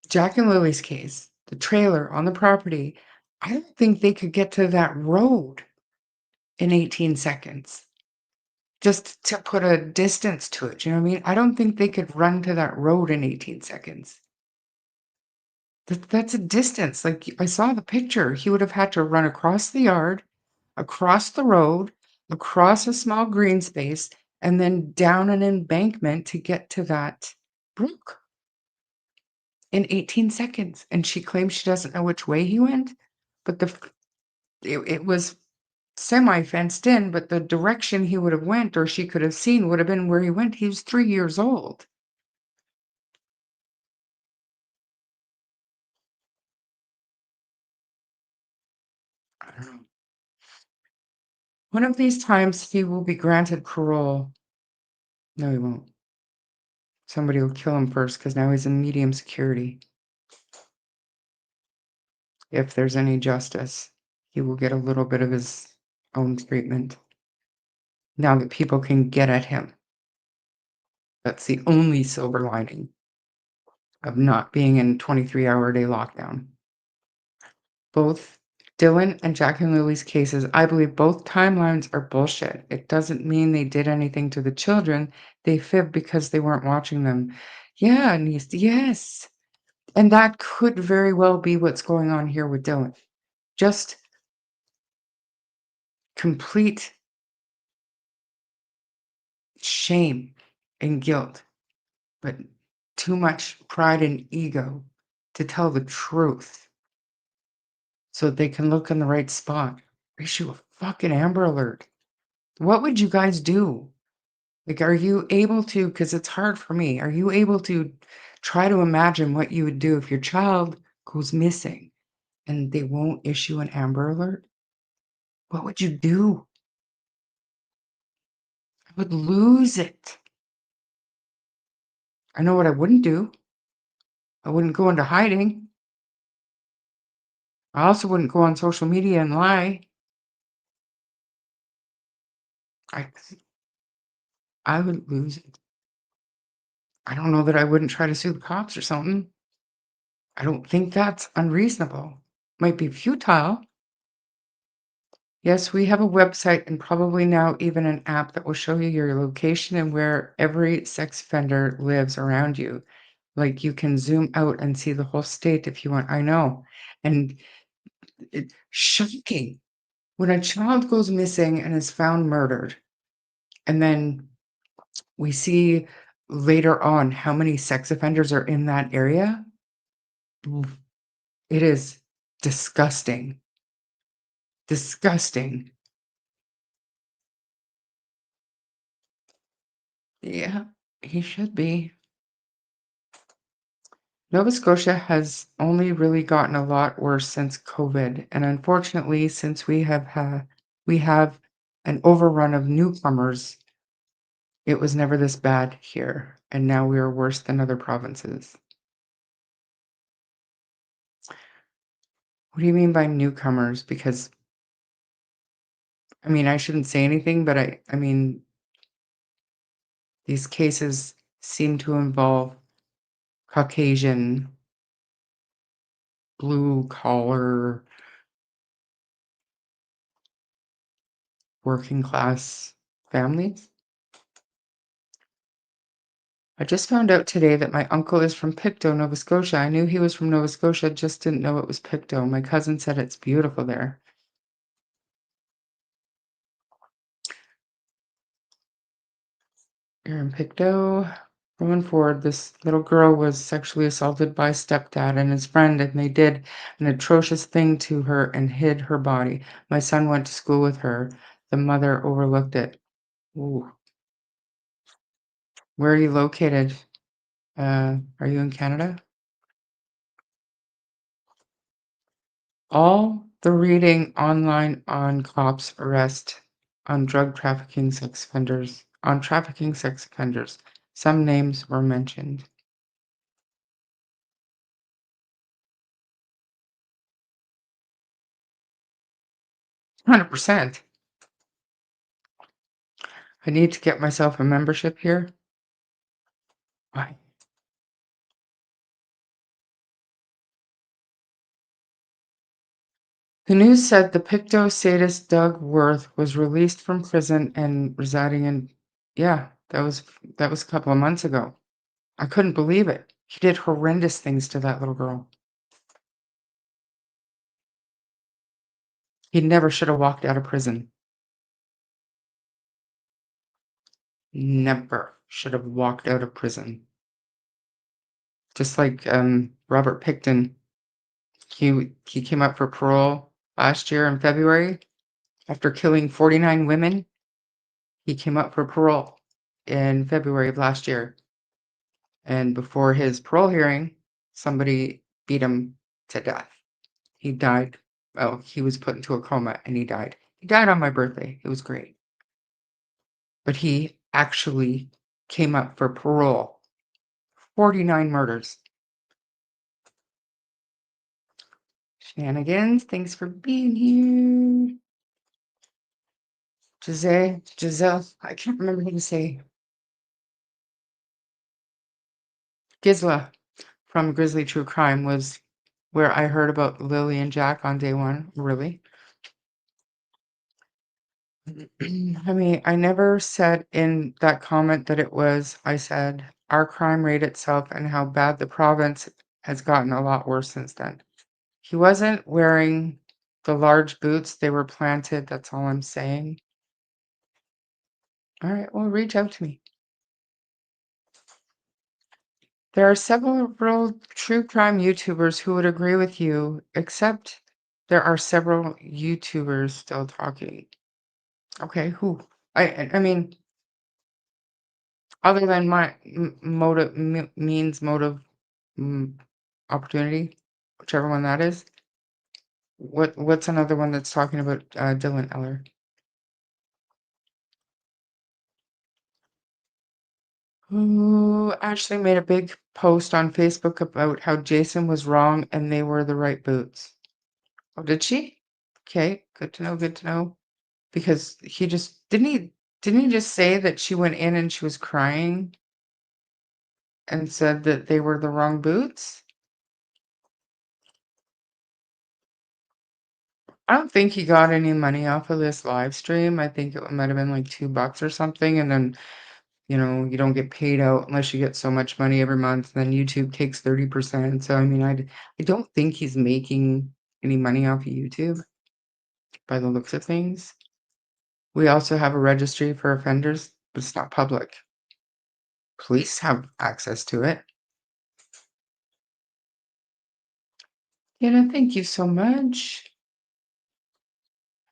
Jack and Lily's case, the trailer on the property. I don't think they could get to that road in 18 seconds. Just to put a distance to it, you know what I mean? I don't think they could run to that road in 18 seconds. That's a distance. Like, I saw the picture. He would have had to run across the yard, across the road, across a small green space, and then down an embankment to get to that brook in 18 seconds. And she claims she doesn't know which way he went, but it was semi fenced in, but the direction he would have went or she could have seen would have been where he went. He was 3 years old. I don't know. One of these times he will be granted parole. No, he won't. Somebody will kill him first because now he's in medium security. If there's any justice, he will get a little bit of his own treatment. Now that people can get at him. That's the only silver lining of not being in 23-hour-a-day lockdown. Both Dylan and Jack and Lily's cases, I believe both timelines are bullshit. It doesn't mean they did anything to the children. They fibbed because they weren't watching them. Yeah, niece, yes. And that could very well be what's going on here with Dylan. Just complete shame and guilt, but too much pride and ego to tell the truth so they can look in the right spot. Issue a fucking Amber Alert. What would you guys do? Like, are you able to, because it's hard for me, are you able to try to imagine what you would do if your child goes missing and they won't issue an Amber Alert? What would you do? I would lose it. I know what I wouldn't do. I wouldn't go into hiding. I also wouldn't go on social media and lie. I I would lose it. I don't know that I wouldn't try to sue the cops or something. I don't think that's unreasonable. Might be futile. Yes, we have a website and probably now even an app that will show you your location and where every sex offender lives around you. Like, you can zoom out and see the whole state if you want. I know. And it's shocking when a child goes missing and is found murdered, and then we see later on how many sex offenders are in that area. It is disgusting. Disgusting. Yeah, he should be. Nova Scotia has only really gotten a lot worse since COVID, and unfortunately, since we have an overrun of newcomers, it was never this bad here, and now we are worse than other provinces. What do you mean by newcomers? Because, I mean, I shouldn't say anything, but I mean, these cases seem to involve Caucasian, blue collar, working class families. I just found out today that my uncle is from Pictou, Nova Scotia. I knew he was from Nova Scotia, just didn't know it was Pictou. My cousin said it's beautiful there. You're in Pictou. Going forward, this little girl was sexually assaulted by stepdad and his friend, and they did an atrocious thing to her and hid her body. My son went to school with her. The mother overlooked it. Ooh. Where are you located? Are you in Canada? All the reading online on cops arrest on drug trafficking sex offenders, on trafficking sex offenders. Some names were mentioned. 100%. I need to get myself a membership here. Why? The news said the Pictou sadist Doug Worth was released from prison and residing in. Yeah, that was a couple of months ago. I couldn't believe it. He did horrendous things to that little girl. He never should have walked out of prison. Never should have walked out of prison. Just like Robert Pickton, he came up for parole last year in February after killing 49 women. He came up for parole in February of last year. And before his parole hearing, somebody beat him to death. He died. Oh, he was put into a coma and he died. He died on my birthday. It was great. But he actually came up for parole. 49 murders. Shenanigans, thanks for being here. Giselle, I can't remember who to say. Gisla from Grizzly True Crime was where I heard about Lily and Jack on day one. Really? I mean, I never said in that comment that it was, I said our crime rate itself and how bad the province has gotten a lot worse since then. He wasn't wearing the large boots, they were planted. That's all I'm saying. All right, well, reach out to me. There are several true crime YouTubers who would agree with you, except there are several YouTubers still talking. Okay, who? I mean, other than my motive, means, motive, mm, opportunity, whichever one that is. What's another one that's talking about Dylan Eller? Who actually made a big post on Facebook about how Jason was wrong and they were the right boots. Oh, did she? Okay, good to know, good to know. Because he just didn't he just say that she went in and she was crying and said that they were the wrong boots? I don't think he got any money off of this live stream. I think it might have been like $2 or something, and then you don't get paid out unless you get so much money every month. Then YouTube takes 30%. So I mean, I don't think he's making any money off of YouTube by the looks of things. We also have a registry for offenders, but it's not public. Police have access to it. Thank you so much.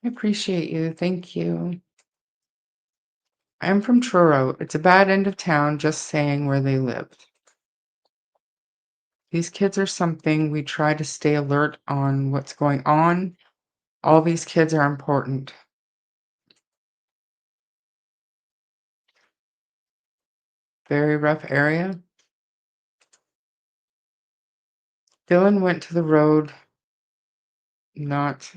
I appreciate you. Thank you. I'm from Truro. It's a bad end of town, just saying where they lived. These kids are something. We try to stay alert on what's going on. All these kids are important. Very rough area. Dylan went to the road not.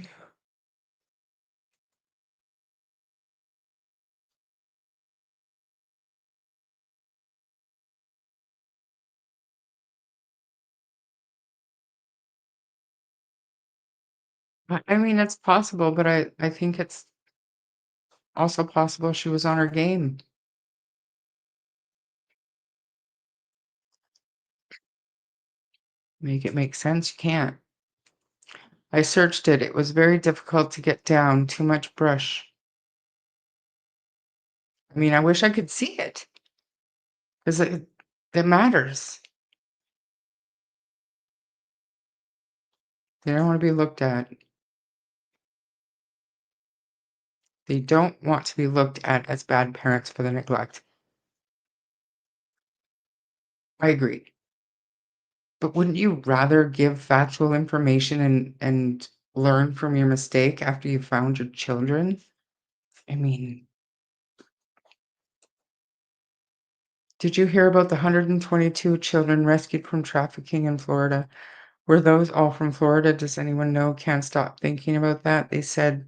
I mean, it's possible, but I think it's also possible she was on her game. Make it make sense. You can't. I searched it. It was very difficult to get down. Too much brush. I mean, I wish I could see it because it matters. They don't want to be looked at. They don't want to be looked at as bad parents for the neglect. I agree. But wouldn't you rather give factual information and learn from your mistake after you found your children? I mean, did you hear about the 122 children rescued from trafficking in Florida? Were those all from Florida? Does anyone know? Can't stop thinking about that. They said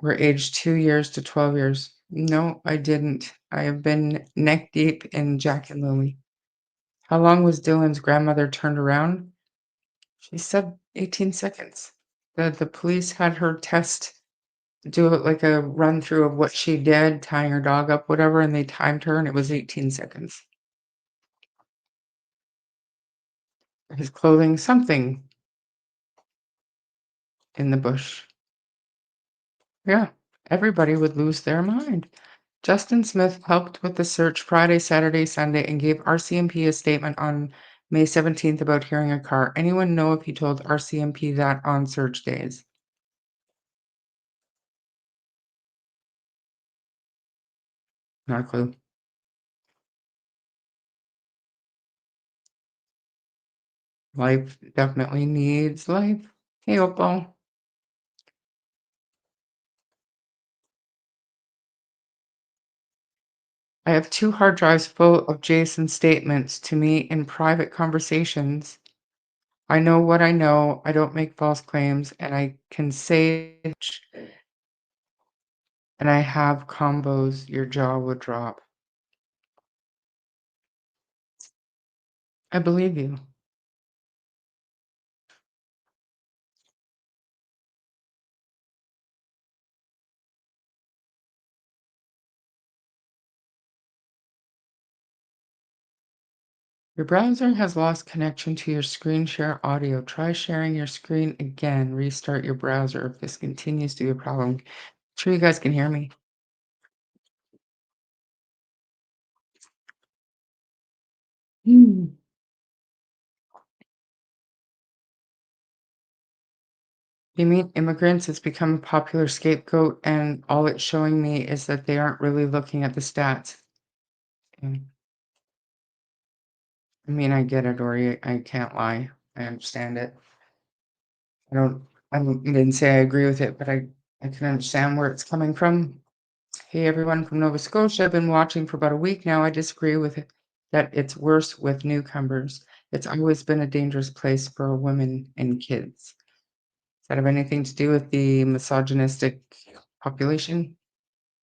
were aged 2 years to 12 years. No, I didn't. I have been neck deep in Jack and Lily. How long was Dylan's grandmother turned around? She said 18 seconds. The police had her do it like a run through of what she did, tying her dog up, whatever, and they timed her and it was 18 seconds. His clothing, something in the bush. Yeah, everybody would lose their mind. Justin Smith helped with the search Friday, Saturday, Sunday, and gave RCMP a statement on May 17th about hearing a car. Anyone know if he told RCMP that on search days? Not a clue. Life definitely needs life. Hey, Opal. I have 2 hard drives full of Jason's statements to me in private conversations. I know what I know. I don't make false claims, and I can say and I have combos your jaw would drop. I believe you. Your browser has lost connection to your screen share audio. Try sharing your screen again. Restart your browser if this continues to be a problem. Sure you guys can hear me. Hmm. You mean immigrants has become a popular scapegoat, and all it's showing me is that they aren't really looking at the stats. Mm. I mean, I get it, Ori. I can't lie. I understand it. I didn't say I agree with it, but I can understand where it's coming from. Hey, everyone from Nova Scotia. I've been watching for about a week now. I disagree with it that it's worse with newcomers. It's always been a dangerous place for women and kids. Does that have anything to do with the misogynistic population?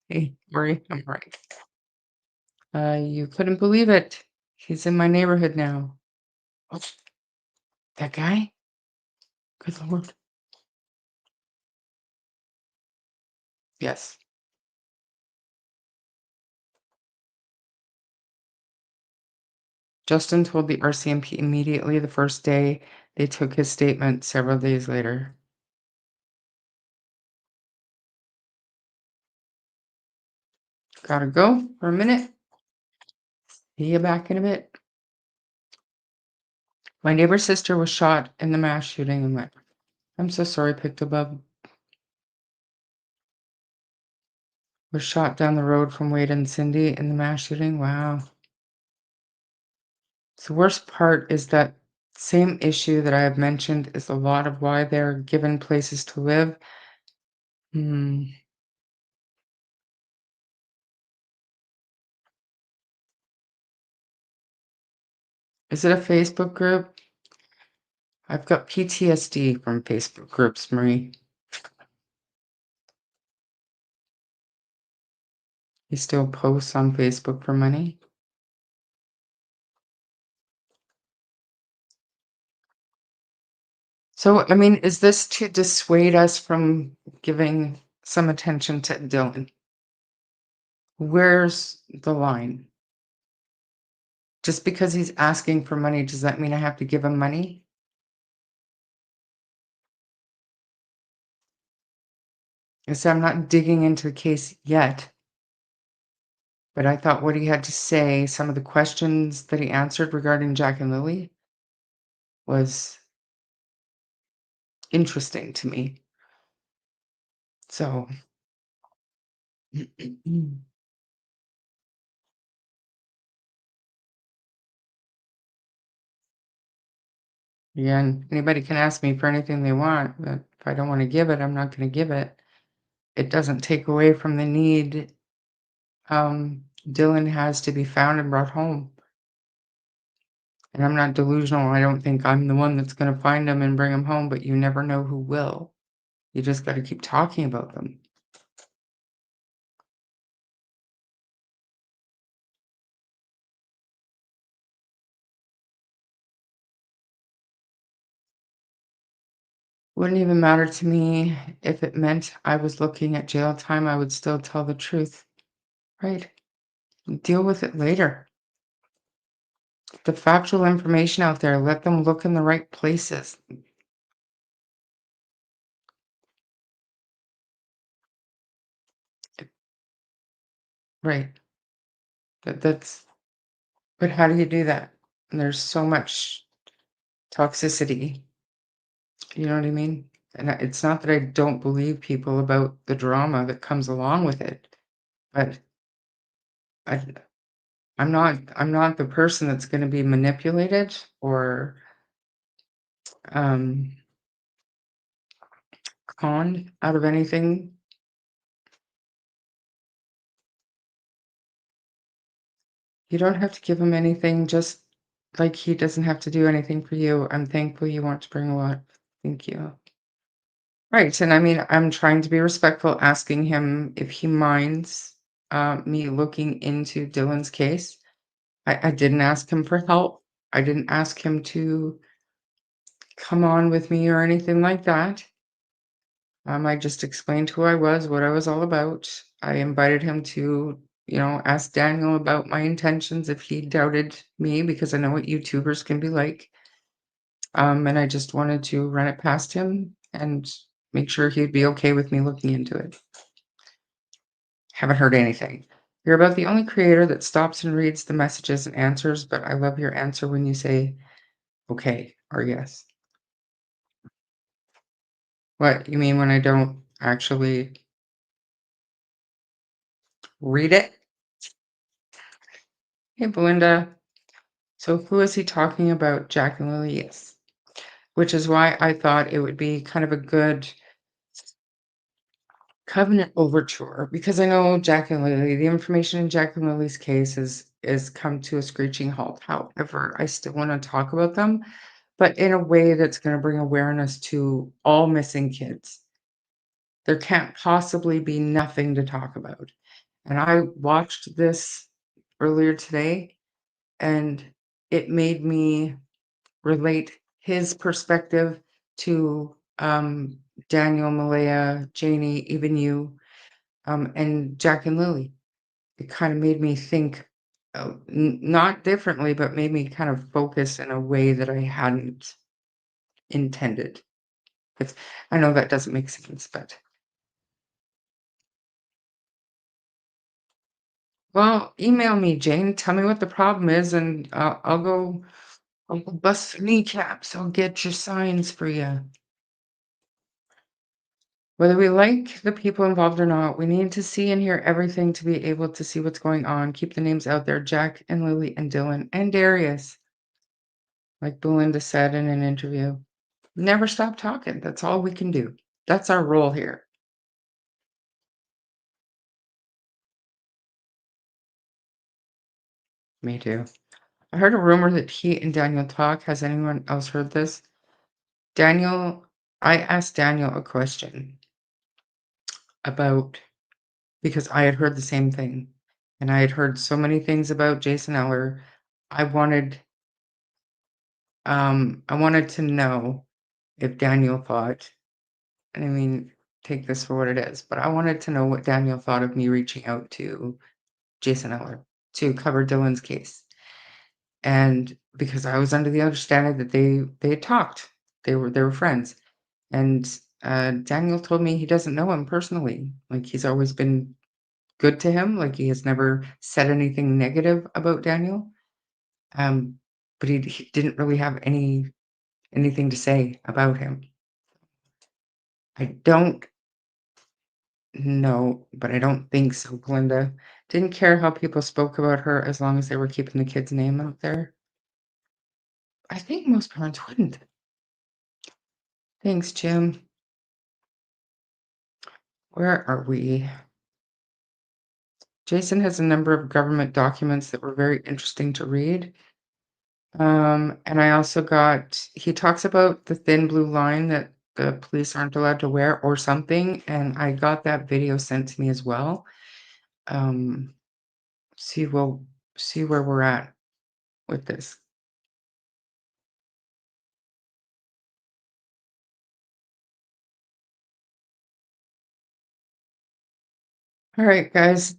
Hey, Ori, I'm right. You couldn't believe it. He's in my neighborhood now. Oh, that guy? Good Lord. Yes. Justin told the RCMP immediately the first day they took his statement several days later. Gotta go for a minute. See you back in a bit. My neighbor's sister was shot in the mass shooting and went, I'm so sorry, Pictobub. Was shot down the road from Wade and Cindy in the mass shooting. Wow. The worst part is that same issue that I have mentioned is a lot of why they're given places to live. Hmm. Is it a Facebook group? I've got PTSD from Facebook groups, Marie. He still posts on Facebook for money. So, I mean, is this to dissuade us from giving some attention to Dylan? Where's the line? Just because he's asking for money, does that mean I have to give him money? I said I'm not digging into the case yet, but I thought what he had to say, some of the questions that he answered regarding Jack and Lily was interesting to me. So, yeah, and anybody can ask me for anything they want, but if I don't want to give it, I'm not going to give it. It doesn't take away from the need Dylan has to be found and brought home. And I'm not delusional. I don't think I'm the one that's going to find him and bring him home, but you never know who will. You just got to keep talking about them. Wouldn't even matter to me if it meant I was looking at jail time. I would still tell the truth. Right. Deal with it later. The factual information out there, let them look in the right places. Right. That's, but how do you do that? And there's so much toxicity. You know what I mean? And it's not that I don't believe people about the drama that comes along with it, but I, I'm not the person that's going to be manipulated or um, conned out of anything. You don't have to give him anything, just like he doesn't have to do anything for you. I'm thankful you want to bring a lot. Thank you. Right, and I mean, I'm trying to be respectful, asking him if he minds me looking into Dylan's case. I didn't ask him for help. I didn't ask him to come on with me or anything like that. I just explained who I was, what I was all about. I invited him to, ask Daniel about my intentions if he doubted me, because I know what YouTubers can be like. And I just wanted to run it past him and make sure he'd be okay with me looking into it. Haven't heard anything. You're about the only creator that stops and reads the messages and answers, but I love your answer when you say okay or yes. What you mean when I don't actually read it? Hey, Belinda. So who is he talking about? Jack and Lily? Yes. Which is why I thought it would be kind of a good covenant overture, because I know Jack and Lily, the information in Jack and Lily's case is come to a screeching halt. However, I still want to talk about them, but in a way that's going to bring awareness to all missing kids. There can't possibly be nothing to talk about. And I watched this earlier today, and it made me relate his perspective to Daniel, Malaya, Janie, even you, and Jack and Lily. It kind of made me think, not differently, but made me kind of focus in a way that I hadn't intended. I know that doesn't make sense, but well, email me, Jane. Tell me what the problem is, and I'll go bust your kneecaps. I'll get your signs for you. Whether we like the people involved or not, we need to see and hear everything to be able to see what's going on. Keep the names out there: Jack and Lily and Dylan and Darius, like Belinda said in an interview. Never stop talking. That's all we can do. That's our role here. Me too. I heard a rumor that he and Daniel talk. Has anyone else heard this? Daniel, I asked Daniel a question about because I had heard the same thing, and I had heard so many things about Jason Eller. I wanted to know if Daniel thought, and I mean, take this for what it is, but I wanted to know what Daniel thought of me reaching out to Jason Eller to cover Dylan's case. And because I was under the understanding that they had talked. They were friends. And Daniel told me he doesn't know him personally. Like he's always been good to him. Like he has never said anything negative about Daniel. But he didn't really have anything to say about him. I don't know, but I don't think so, Glinda. Didn't care how people spoke about her as long as they were keeping the kid's name out there. I think most parents wouldn't. Thanks, Jim. Where are we? Jason has a number of government documents that were very interesting to read. And I also he talks about the thin blue line that the police aren't allowed to wear or something, and I got that video sent to me as well. We'll see where we're at with this. All right, guys,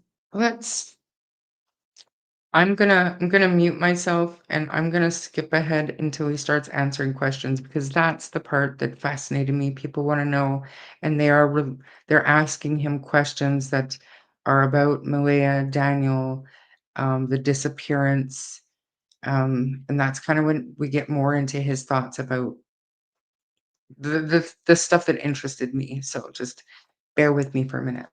I'm gonna mute myself and I'm gonna skip ahead until he starts answering questions because that's the part that fascinated me. People want to know, and they're asking him questions that are about Malaya, Daniel, the disappearance, and that's kind of when we get more into his thoughts about the stuff that interested me. So just bear with me for a minute.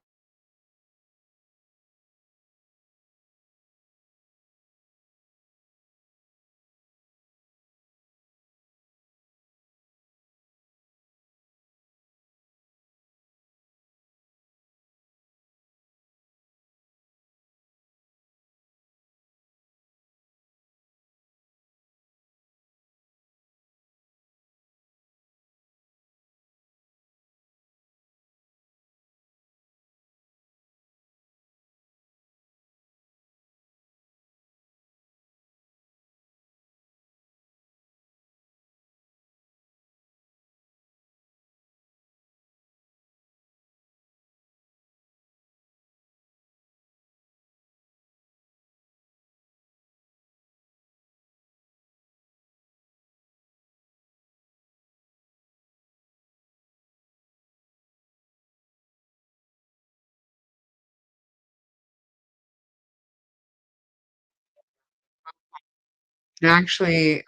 It actually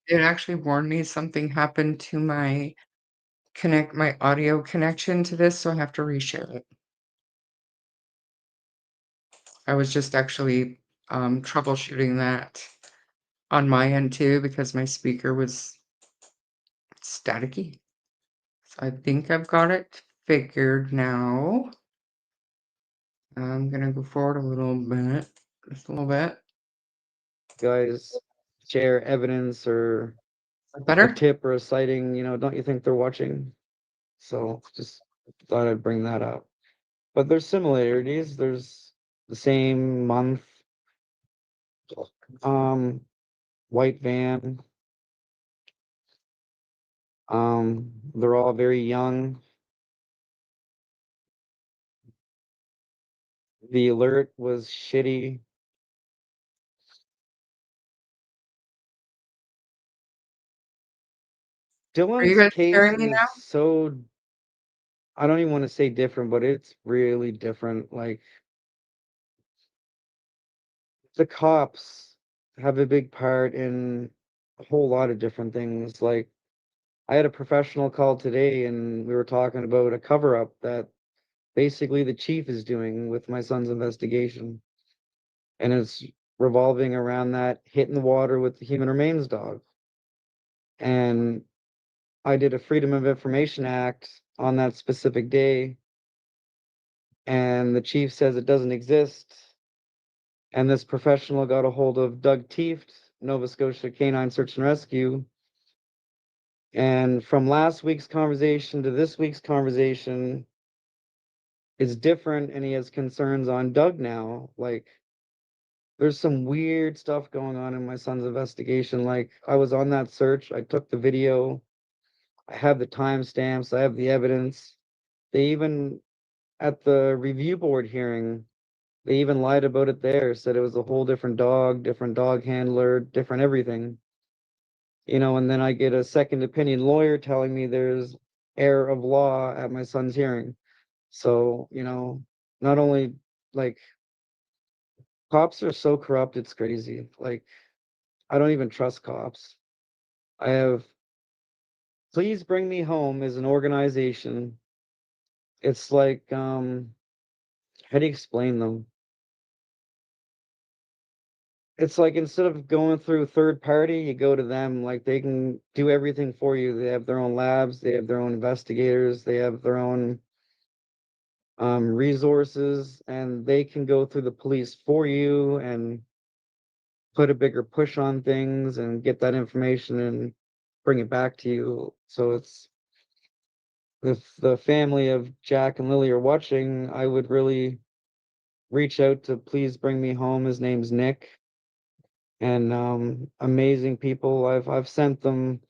it actually warned me something happened to my audio connection to this, so I have to reshare it. I was just actually troubleshooting that on my end too because my speaker was staticky. So I think I've got it figured now. I'm gonna go forward a little bit, just a little bit. Guys share evidence or a Better? tip or a sighting, don't you think they're watching? So just thought I'd bring that up. But there's similarities. There's the same month, white van. They're all very young. The alert was shitty. Are you Dylan's guys case hearing me is now? so, I don't even want to say different, but it's really different. Like the cops have a big part in a whole lot of different things. Like I had a professional call today and we were talking about a cover up that basically the chief is doing with my son's investigation. And it's revolving around that hit in the water with the human remains dog. And I did a Freedom of Information Act on that specific day. And the chief says it doesn't exist. And this professional got a hold of Doug Teeft, Nova Scotia Canine Search and Rescue, And from last week's conversation to this week's conversation is different, and he has concerns on Doug now. Like, there's some weird stuff going on in my son's investigation. Like, I was on that search, I took the video, I have the timestamps, I have the evidence. They even, at the review board hearing, they even lied about it there, said it was a whole different dog handler, different everything. You know, and then I get a second opinion lawyer telling me there's error of law at my son's hearing. So, you know, not only like cops are so corrupt, it's crazy. Like, I don't even trust cops. I have Please Bring Me Home is an organization. It's like, how do you explain them? It's like instead of going through third party, you go to them. Like, they can do everything for you. They have their own labs, they have their own investigators, they have their own resources, and they can go through the police for you and put a bigger push on things and get that information and bring it back to you. So it's, if the family of Jack and Lily are watching, I would really reach out to Please Bring Me Home. His name's Nick. And amazing people. I've sent them.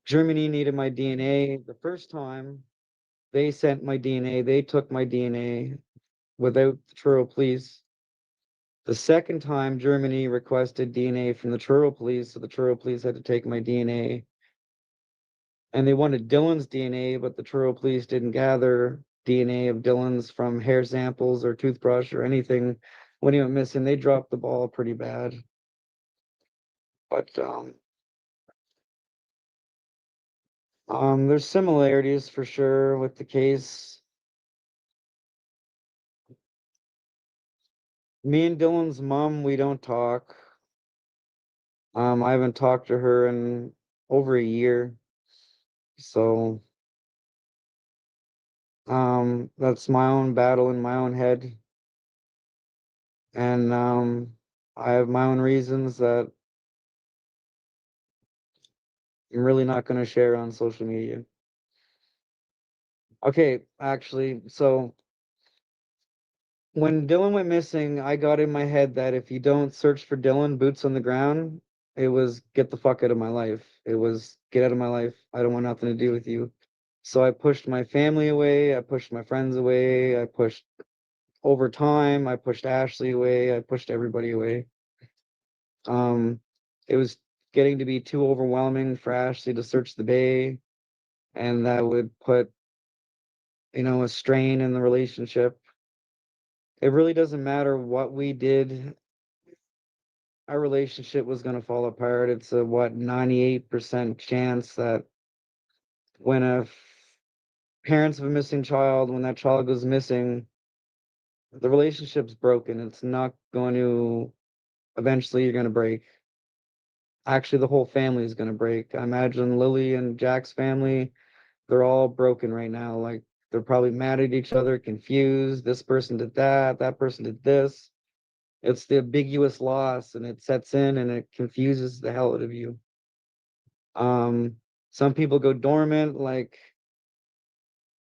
Germany needed my DNA the first time. They sent my DNA. They took my DNA without the Truro police. The second time, Germany requested DNA from the Truro police, so the Truro police had to take my DNA. And they wanted Dylan's DNA, but the Truro police didn't gather DNA of Dylan's from hair samples or toothbrush or anything when he went missing. They dropped the ball pretty bad. But there's similarities for sure with the case. Me and Dylan's mom, we don't talk. I haven't talked to her in over a year. So that's my own battle in my own head. And I have my own reasons that I'm really not going to share on social media. Okay, actually, so when Dylan went missing, I got in my head that if you don't search for Dylan, boots on the ground, it was get the fuck out of my life. It was get out of my life. I don't want nothing to do with you. So I pushed my family away. I pushed my friends away. I pushed over time. I pushed Ashley away. I pushed everybody away. It was getting to be too overwhelming for Ashley to search the bay, and that would put, you know, a strain in the relationship. It really doesn't matter what we did. Our relationship was going to fall apart. It's a 98% chance that when parents of a missing child, when that child goes missing, the relationship's broken. It's not going to, eventually you're going to break. Actually, the whole family is going to break. I imagine Lily and Jack's family, they're all broken right now. Like, they're probably mad at each other, confused. This person did that, that person did this. It's the ambiguous loss, and it sets in and it confuses the hell out of you. Some people go dormant, like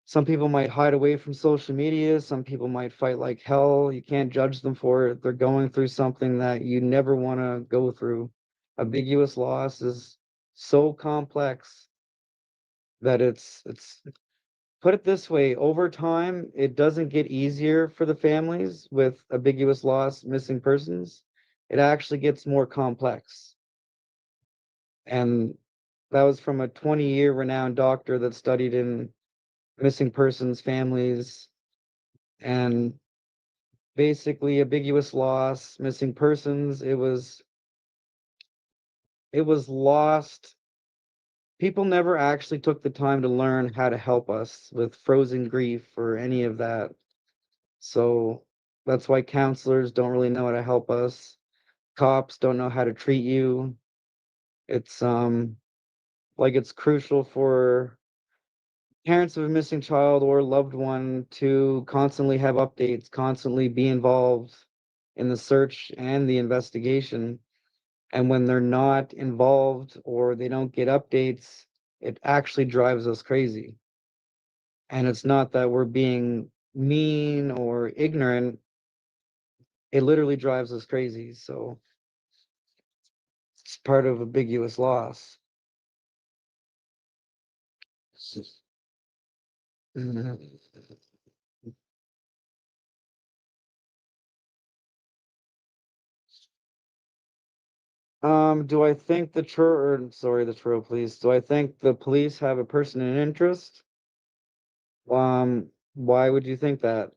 some people might hide away from social media, some people might fight like hell. You can't judge them for it. They're going through something that you never want to go through. Ambiguous loss is so complex that it's put it this way, over time it doesn't get easier for the families with ambiguous loss, missing persons. It actually gets more complex. And that was from a 20-year renowned doctor that studied in missing persons families. And basically ambiguous loss, missing persons, it was lost. People never actually took the time to learn how to help us with frozen grief or any of that. So that's why counselors don't really know how to help us. Cops don't know how to treat you. It's like, it's crucial for parents of a missing child or loved one to constantly have updates, constantly be involved in the search and the investigation. And when they're not involved or they don't get updates, it actually drives us crazy. And it's not that we're being mean or ignorant. It literally drives us crazy. So it's part of ambiguous loss. Mhm. Do I think the Truro police, do I think the police have a person in interest? Why would you think that?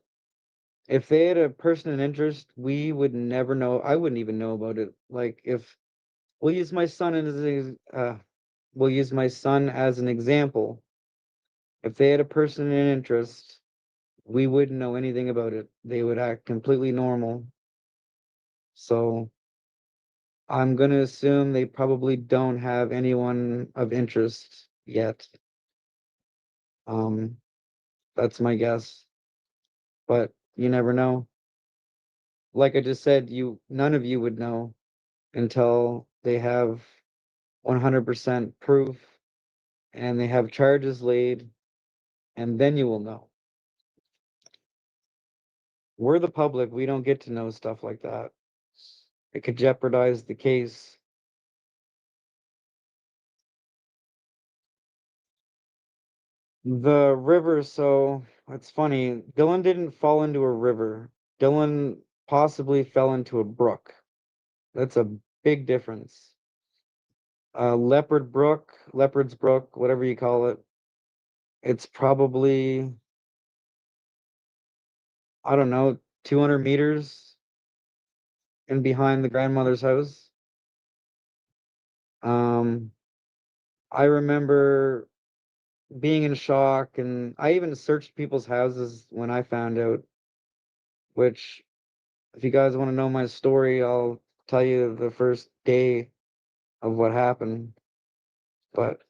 If they had a person in interest, we would never know. I wouldn't even know about it. Like if we'll use my son we'll use my son as an example. If they had a person in interest, we wouldn't know anything about it. They would act completely normal. So I'm gonna assume they probably don't have anyone of interest yet. Um, that's my guess, but you never know. Like I just said, none of you would know until they have 100% proof and they have charges laid, and then you will know. We're the public, we don't get to know stuff like that. It could jeopardize the case. The river, so it's funny. Dylan didn't fall into a river. Dylan possibly fell into a brook. That's a big difference. Leopard's Brook, whatever you call it. It's probably, I don't know, 200 meters in behind the grandmother's house. Um, I remember being in shock, and I even searched people's houses when I found out, which, if you guys want to know my story, I'll tell you the first day of what happened. But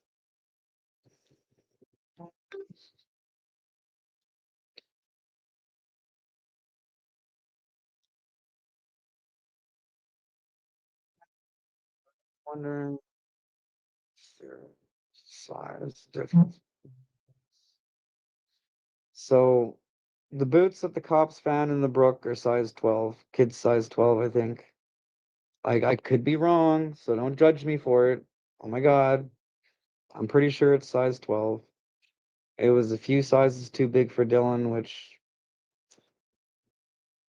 wondering if their size difference. So the boots that the cops found in the brook are size 12, kids size 12, I think. I could be wrong, so don't judge me for it. Oh my God. I'm pretty sure it's size 12. It was a few sizes too big for Dylan, which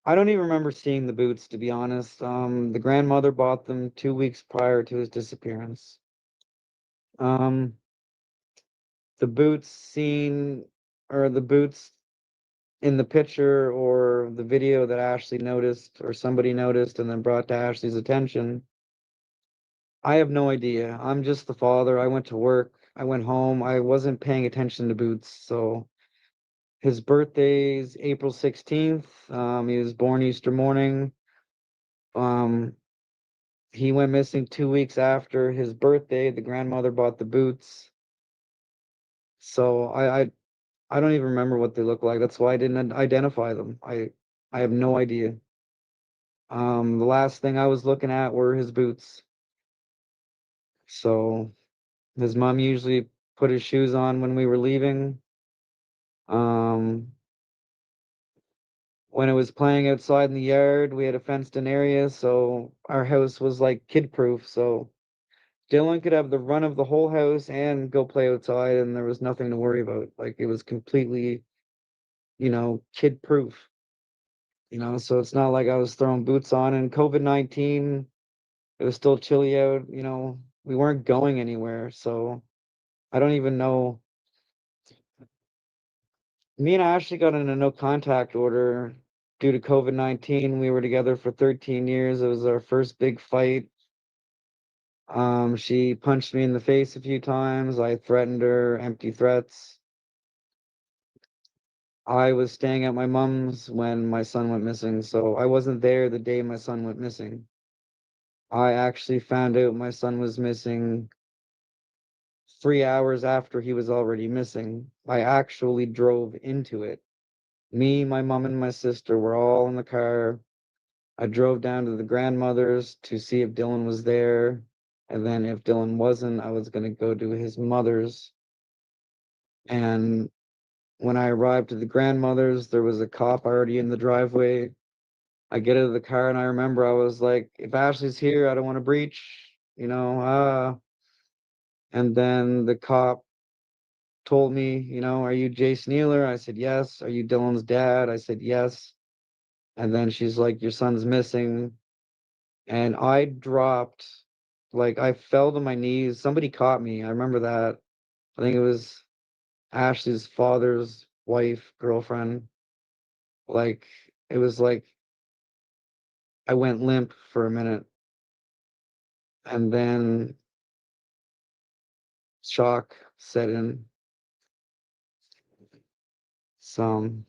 I don't even remember seeing the boots, to be honest. The grandmother bought them 2 weeks prior to his disappearance. Um, the boots seen, or the boots in the picture or the video that Ashley noticed or somebody noticed and then brought to Ashley's attention, I have no idea. I'm just the father. I went to work. I went home. I wasn't paying attention to Boots. So his birthday's April 16th. He was born Easter morning. Um, he went missing 2 weeks after his birthday. The grandmother bought the boots. So I don't even remember what they look like. That's why I didn't identify them. I have no idea. The last thing I was looking at were his boots. So his mom usually put his shoes on when we were leaving. Um, when it was playing outside in the yard, we had a fenced in area, so our house was like kid proof. So Dylan could have the run of the whole house and go play outside, and there was nothing to worry about. Like it was completely, kid proof. So it's not like I was throwing boots on. And COVID-19, it was still chilly out. We weren't going anywhere, so I don't even know. Me and Ashley got in a no contact order due to COVID-19. We were together for 13 years. It was our first big fight. She punched me in the face a few times. I threatened her, empty threats. I was staying at my mom's when my son went missing, so I wasn't there the day my son went missing. I actually found out my son was missing 3 hours after he was already missing. I actually drove into it. Me, my mom, and my sister were all in the car. I drove down to the grandmother's to see if Dylan was there, And then if Dylan wasn't, I was going to go to his mother's. And when I arrived at the grandmother's, there was a cop already in the driveway. I get out of the car and I remember I was like, if Ashley's here, I don't want to breach, and then the cop told me, are you Jason Ehler? I said, yes. Are you Dylan's dad? I said, yes. And then she's like, your son's missing. And I dropped, like, I fell to my knees. Somebody caught me. I remember that. I think it was Ashley's father's wife, girlfriend. Like, it was like I went limp for a minute. And then shock set in. Some.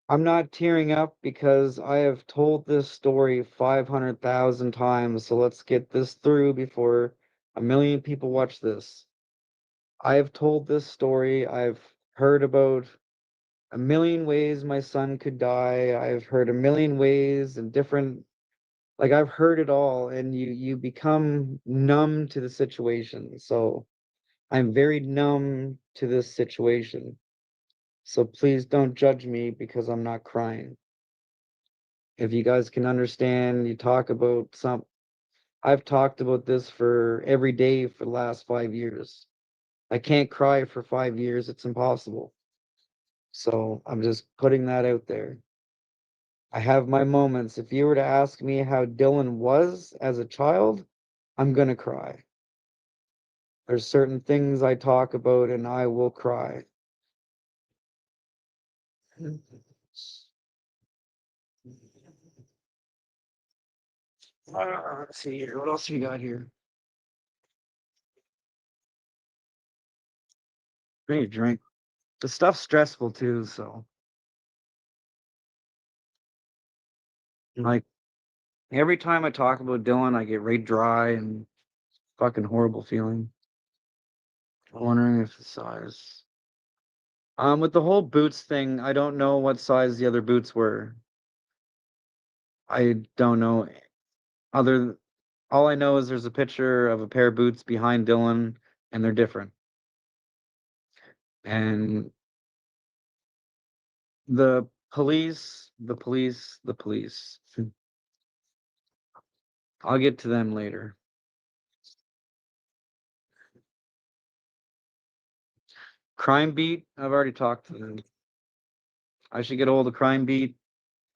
I'm not tearing up because I have told this story 500,000 times. So let's get this through before a million people watch this. I have told this story. I've heard about a million ways my son could die. I've heard a million ways and different, like I've heard it all, and you become numb to the situation. So I'm very numb to this situation. So please don't judge me because I'm not crying. If you guys can understand, you talk about some, I've talked about this for every day for the last 5 years. I can't cry for 5 years. It's impossible. So I'm just putting that out there. I have my moments. If you were to ask me how Dylan was as a child, I'm gonna cry. There's certain things I talk about and I will cry. Let's see here. What else we got here? Bring a drink. The stuff's stressful too, so like every time I talk about Dylan, I get right dry and fucking horrible feeling. I'm wondering if the size. With the whole boots thing, I don't know what size the other boots were. I don't know. Other, all I know is there's a picture of a pair of boots behind Dylan, and they're different. And the police. I'll get to them later. Crime Beat, I've already talked to them. I should get hold of Crime Beat.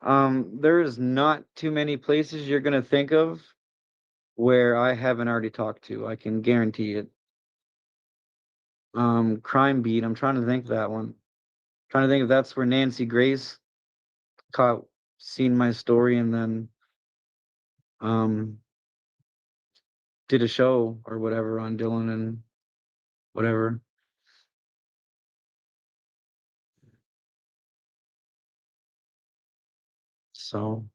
There is not too many places you're gonna think of where I haven't already talked to. I can guarantee it. Crime Beat, I'm trying to think of that one. Trying to think if that's where Nancy Grace caught seen my story and then did a show or whatever on Dylan and whatever. So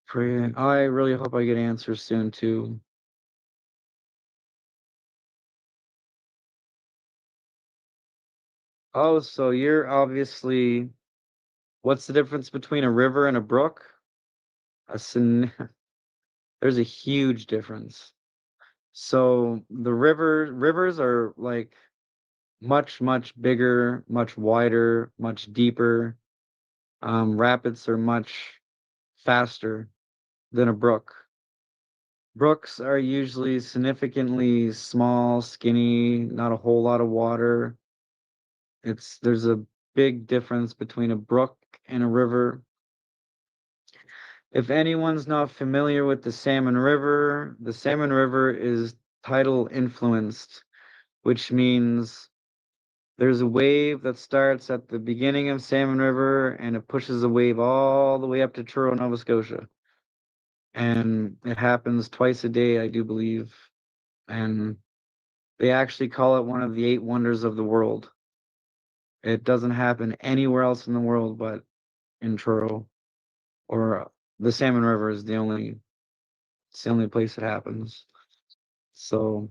pray. I really hope I get answers soon too. Oh, so you're obviously, what's the difference between a river and a brook? There's a huge difference. So the rivers are like much, much bigger, much wider, much deeper. Rapids are much faster than a brook. Brooks are usually significantly small, skinny, not a whole lot of water. There's a big difference between a brook and a river. If anyone's not familiar with the Salmon River is tidal influenced, which means there's a wave that starts at the beginning of Salmon River and it pushes the wave all the way up to Truro, Nova Scotia. And it happens twice a day, I do believe. And they actually call it one of the 8 wonders of the world. It doesn't happen anywhere else in the world but in Truro, or the Salmon River is it's the only place it happens. So,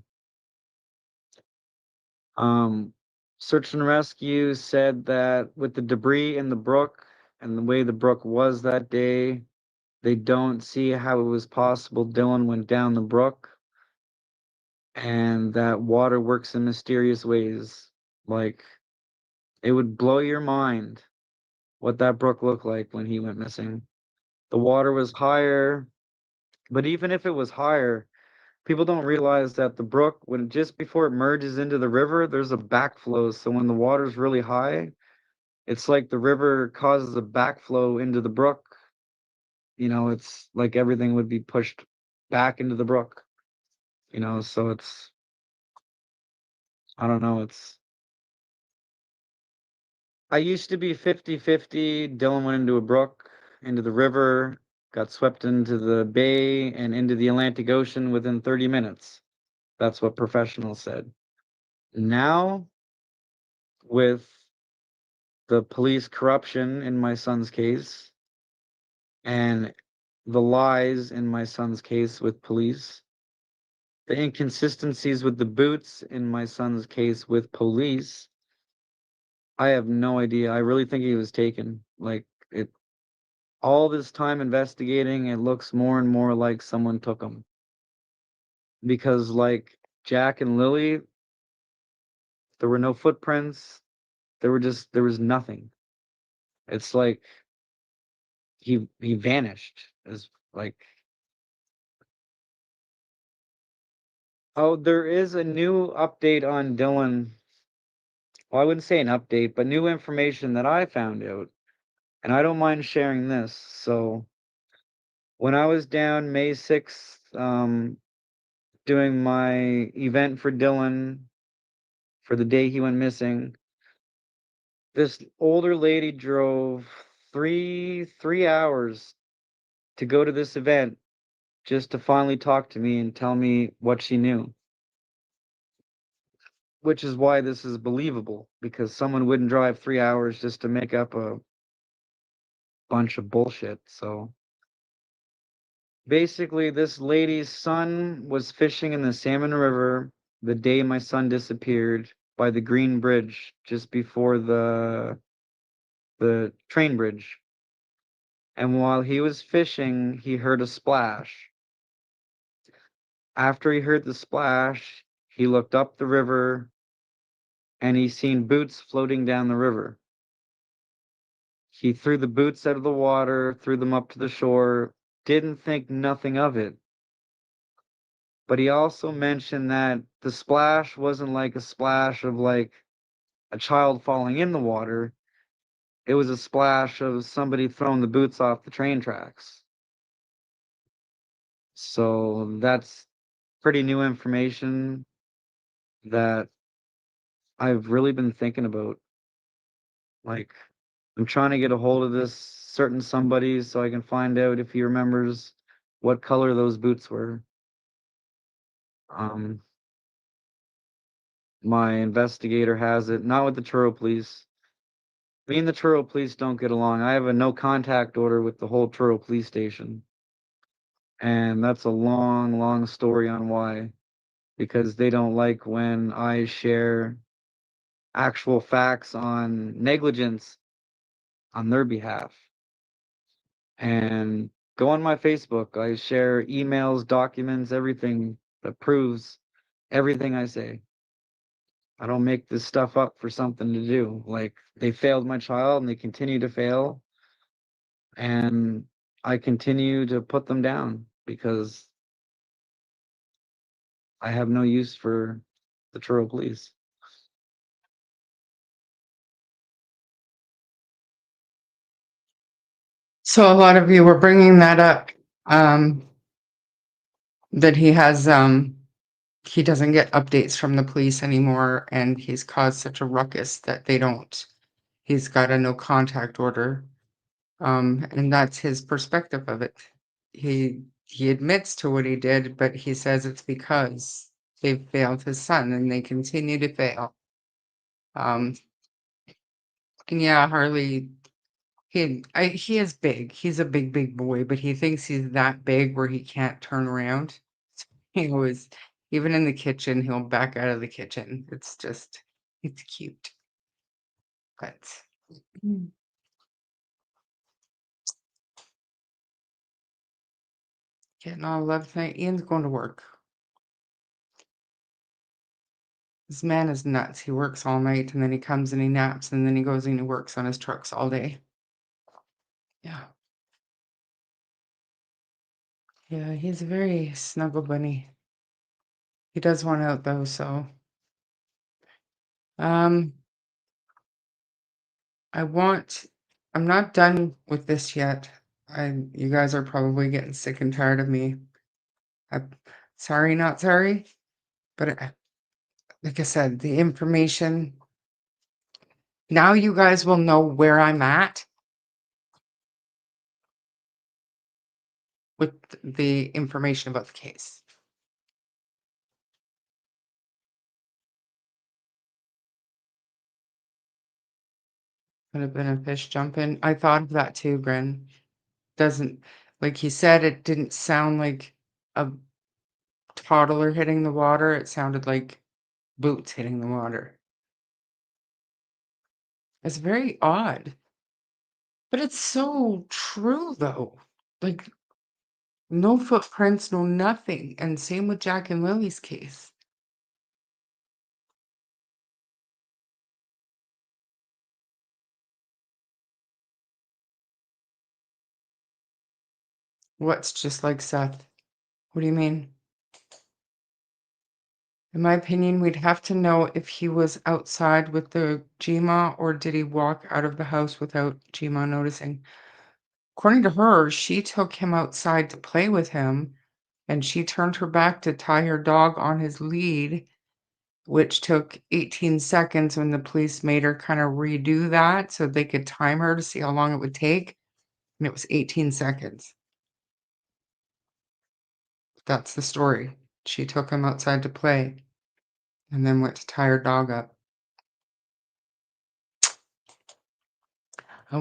search and rescue said that with the debris in the brook, and the way the brook was that day, they don't see how it was possible Dylan went down the brook, and that water works in mysterious ways. Like, it would blow your mind what that brook looked like when he went missing. The water was higher, but even if it was higher, people don't realize that the brook, when just before it merges into the river, there's a backflow. So when the water's really high, it's like the river causes a backflow into the brook. You know, it's like everything would be pushed back into the brook. You know, so it's, I don't know, it's, I used to be 50-50. Dylan went into a brook, into the river, got swept into the bay and into the Atlantic Ocean within 30 minutes. That's what professionals said. Now, with the police corruption in my son's case and the lies in my son's case with police, the inconsistencies with the boots in my son's case with police, I have no idea. I really think he was taken. Like, it, all this time investigating, it looks more and more like someone took him. Because like Jack and Lily, there were no footprints. There was nothing. It's like he vanished. As like, oh, there is a new update on Dylan. Well, I wouldn't say an update, but new information that I found out. And I don't mind sharing this. So when I was down May 6th, doing my event for Dylan for the day he went missing, this older lady drove three hours to go to this event just to finally talk to me and tell me what she knew. Which is why this is believable, because someone wouldn't drive 3 hours just to make up a bunch of bullshit. So basically, this lady's son was fishing in the Salmon River the day my son disappeared by the Green Bridge just before the train bridge. And while he was fishing, he heard a splash. After he heard the splash, he looked up the river and he seen boots floating down the river. He threw the boots out of the water, threw them up to the shore, didn't think nothing of it. But he also mentioned that the splash wasn't like a splash of like a child falling in the water. It was a splash of somebody throwing the boots off the train tracks. So that's pretty new information that I've really been thinking about. Like, I'm trying to get a hold of this certain somebody so I can find out if he remembers what color those boots were. Um, my investigator has it, not with the Truro police. Me and the Truro police don't get along. I have a no contact order with the whole Truro police station. And that's a long, long story on why. Because they don't like when I share actual facts on negligence on their behalf. And go on my Facebook. I share emails, documents, everything that proves everything I say. I don't make this stuff up for something to do. Like, they failed my child and they continue to fail. And I continue to put them down because I have no use for the Truro police. So a lot of you were bringing that up, that he doesn't get updates from the police anymore, and he's caused such a ruckus that he's got a no contact order. And that's his perspective of it. He admits to what he did, but he says it's because they failed his son and they continue to fail. And yeah, Harley, he is big. He's a big, big boy, but he thinks he's that big where he can't turn around. He was, even in the kitchen, he'll back out of the kitchen. It's cute. But Getting all love tonight. Ian's going to work. This man is nuts. He works all night and then he comes and he naps and then he goes and he works on his trucks all day. Yeah. Yeah, he's a very snuggle bunny. He does want out though, so I'm not done with this yet. You guys are probably getting sick and tired of me. Sorry, not sorry, but like I said, the information. Now you guys will know where I'm at with the information about the case. Could have been a fish jumping. I thought of that too, Gren. Doesn't, like he said, it didn't sound like a toddler hitting the water. It sounded like boots hitting the water. It's very odd. But it's so true though. Like no footprints, no nothing. And same with Jack and Lily's case. What's just like Seth? What do you mean? In my opinion, we'd have to know if he was outside with the Gma or did he walk out of the house without Gma noticing. According to her, she took him outside to play with him and she turned her back to tie her dog on his lead, which took 18 seconds when the police made her kind of redo that so they could time her to see how long it would take. And it was 18 seconds. That's the story. She took him outside to play and then went to tie her dog up. I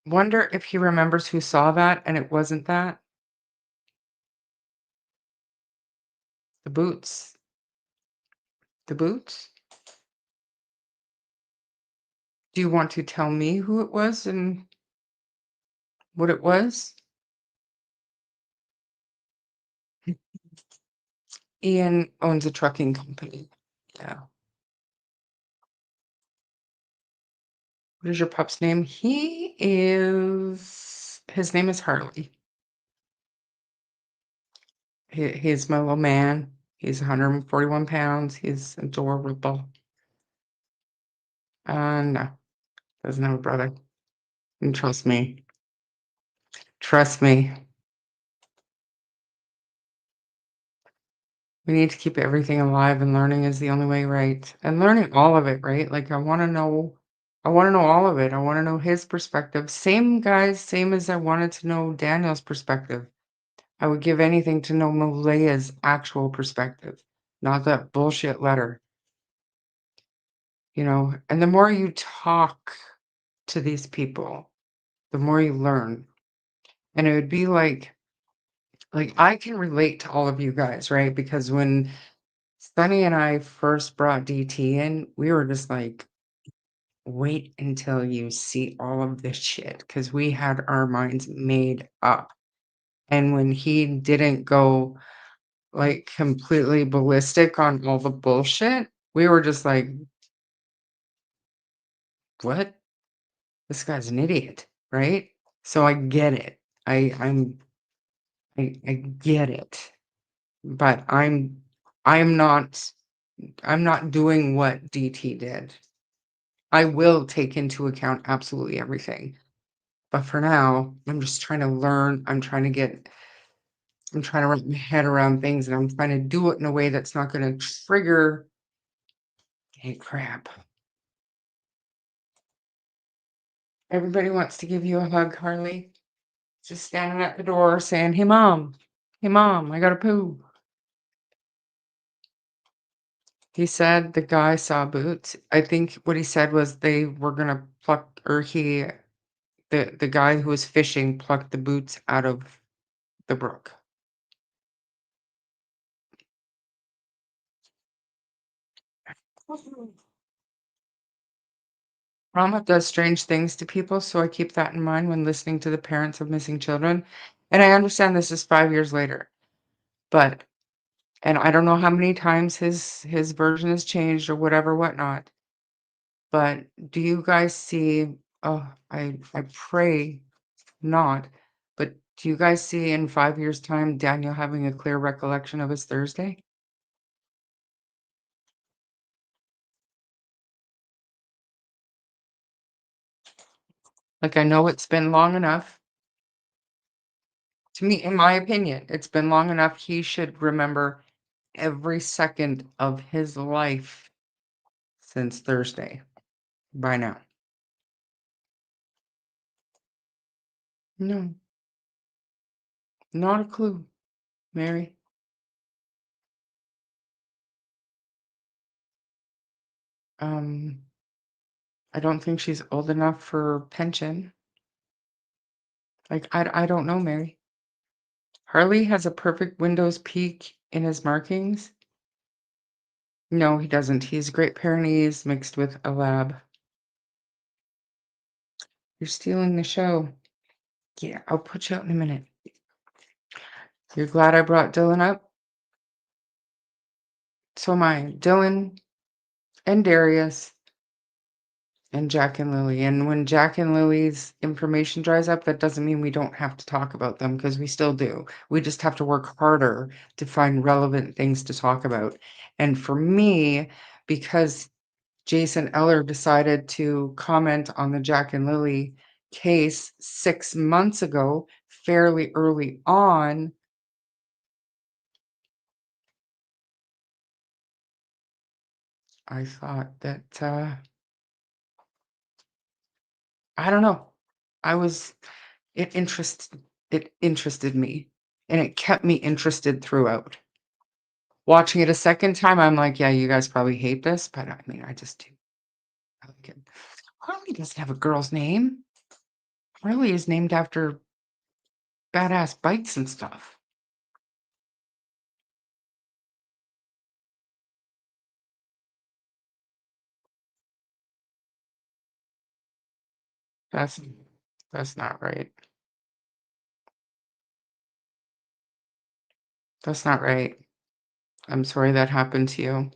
wonder if he remembers who saw that and it wasn't that. The boots. The boots? Do you want to tell me who it was and what it was? Ian owns a trucking company. Yeah. What is your pup's name? His name is Harley. He's my little man. He's 141 pounds. He's adorable. No, doesn't have a brother. And trust me. Trust me. We need to keep everything alive and learning is the only way, right? And learning all of it, right? Like I want to know all of it. I want to know his perspective. Same guys, same as I wanted to know Daniel's perspective. I would give anything to know Malea's actual perspective, not that bullshit letter. And the more you talk to these people, the more you learn. And it would be like I can relate to all of you guys, right? Because when Sunny and I first brought DT in, we were just like, wait until you see all of this shit, because we had our minds made up. And when he didn't go like completely ballistic on all the bullshit, we were just like, what? This guy's an idiot, right? So I get it. I get it. But I'm not doing what DT did. I will take into account absolutely everything. But for now, I'm just trying to learn. I'm trying to wrap my head around things and I'm trying to do it in a way that's not going to trigger. Hey, crap. Everybody wants to give you a hug, Harley. Just standing at the door saying, hey, mom, I got to poo. He said the guy saw boots. I think what he said was they were going to pluck, or the guy who was fishing plucked the boots out of the brook. Trauma does strange things to people, so I keep that in mind when listening to the parents of missing children. And I understand this is 5 years later, but and I don't know how many times his version has changed or whatever, whatnot. But do you guys see, oh, I pray not, but do you guys see in 5 years' time Daniel having a clear recollection of his Thursday? Like, I know it's been long enough. To me, in my opinion, it's been long enough. He should remember every second of his life since Thursday by now. No, not a clue, Mary. Um, I don't think she's old enough for pension. Like, I don't know, Mary. Harley has a perfect Windows peak in his markings. No, he doesn't. He's Great Pyrenees mixed with a lab. You're stealing the show. Yeah, I'll put you out in a minute. You're glad I brought Dylan up? So am I. Dylan and Darius and Jack and Lily. And when Jack and Lily's information dries up, that doesn't mean we don't have to talk about them, because we still do. We just have to work harder to find relevant things to talk about. And for me, because Jason Ehler decided to comment on the Jack and Lily case 6 months ago, fairly early on, I thought that, I don't know. I was it interested me, and it kept me interested throughout. Watching it a second time, I'm like, "Yeah, you guys probably hate this, but I mean, I just do. I like it." Harley doesn't have a girl's name. Harley is named after badass bikes and stuff. That's that's not right. That's not right. I'm sorry that happened to you.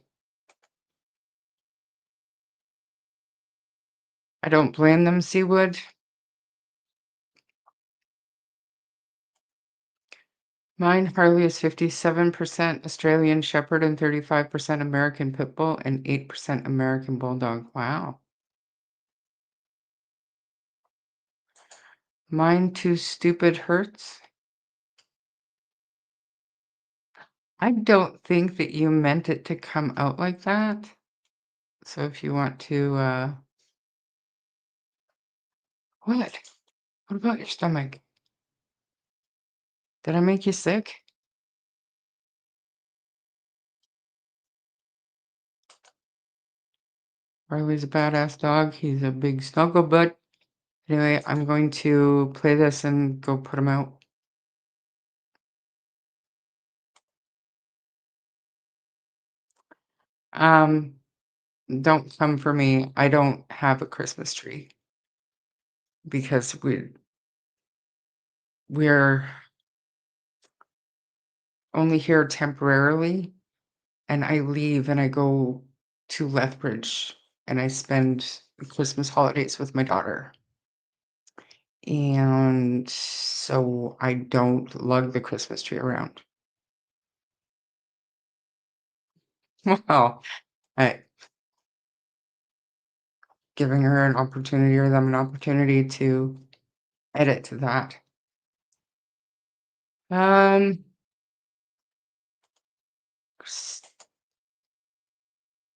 I don't blame them, Seawood. Mine, Harley, is 57% Australian Shepherd and 35% American Pit Bull and 8% American Bulldog. Wow. Mine, Too Stupid Hurts. I don't think that you meant it to come out like that. So if you want to, what? What about your stomach? Did I make you sick? Harley's a badass dog. He's a big snuggle butt. Anyway, I'm going to play this and go put him out. Don't come for me. I don't have a Christmas tree because we're only here temporarily, and I leave and I go to Lethbridge and I spend the Christmas holidays with my daughter. And so I don't lug the Christmas tree around. Well, I giving her an opportunity or them an opportunity to edit to that. Um,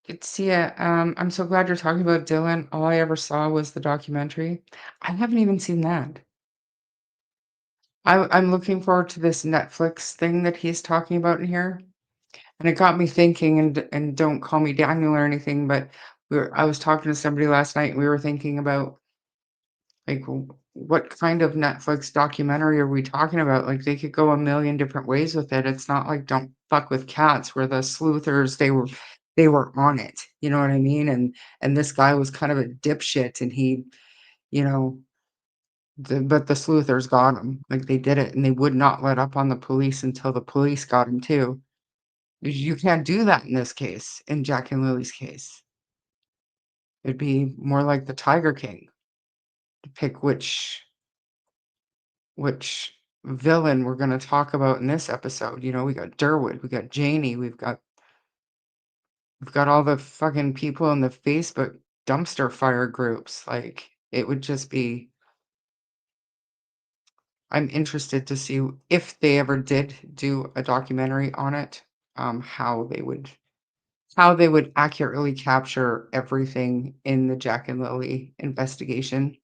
Good to see ya. I'm so glad you're talking about Dylan. All I ever saw was the documentary. I haven't even seen that. I'm looking forward to this Netflix thing that he's talking about in here, and it got me thinking. And don't call me Daniel or anything, but I was talking to somebody last night, and we were thinking about like what kind of Netflix documentary are we talking about? Like they could go a million different ways with it. It's not like Don't Fuck with Cats, where the sleuthers they were on it. You know what I mean? And this guy was kind of a dipshit, and he, you know, But the sleuthers got him. Like, they did it, and they would not let up on the police until the police got him too. You can't do that in this case, in Jack and Lily's case. It'd be more like the Tiger King to pick which villain we're gonna talk about in this episode. You know, we got Durwood, we got Janie, we've got all the fucking people in the Facebook dumpster fire groups. Like, it would just be. I'm interested to see if they ever did do a documentary on it, how they would accurately capture everything in the Jack and Lily investigation.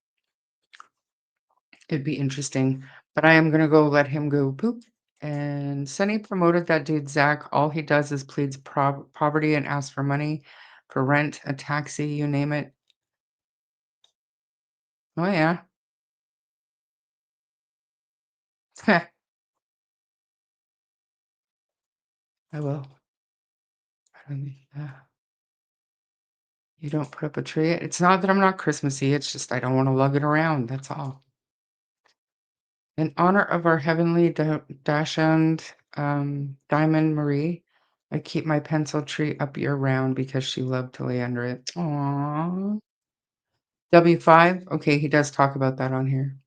It'd be interesting, but I am gonna go let him go poop. And Sonny promoted that dude Zach. All he does is pleads poverty and asks for money for rent, a taxi, you name it. Oh yeah. I will. I don't think, you don't put up a tree. It's not that I'm not Christmassy. It's just I don't want to lug it around. That's all. In honor of our heavenly Dachshund, Diamond Marie, I keep my pencil tree up year round because she loved to lay under it. Aww. W5. Okay, he does talk about that on here.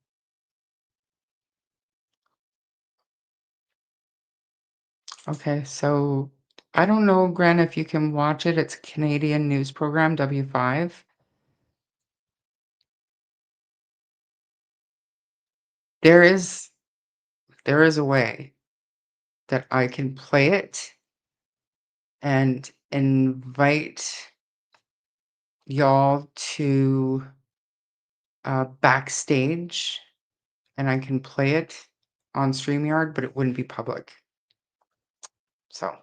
Okay, so I don't know, Gren, if you can watch it. It's a Canadian news program, W5. There is a way that I can play it and invite y'all to backstage, and I can play it on StreamYard, but it wouldn't be public. So if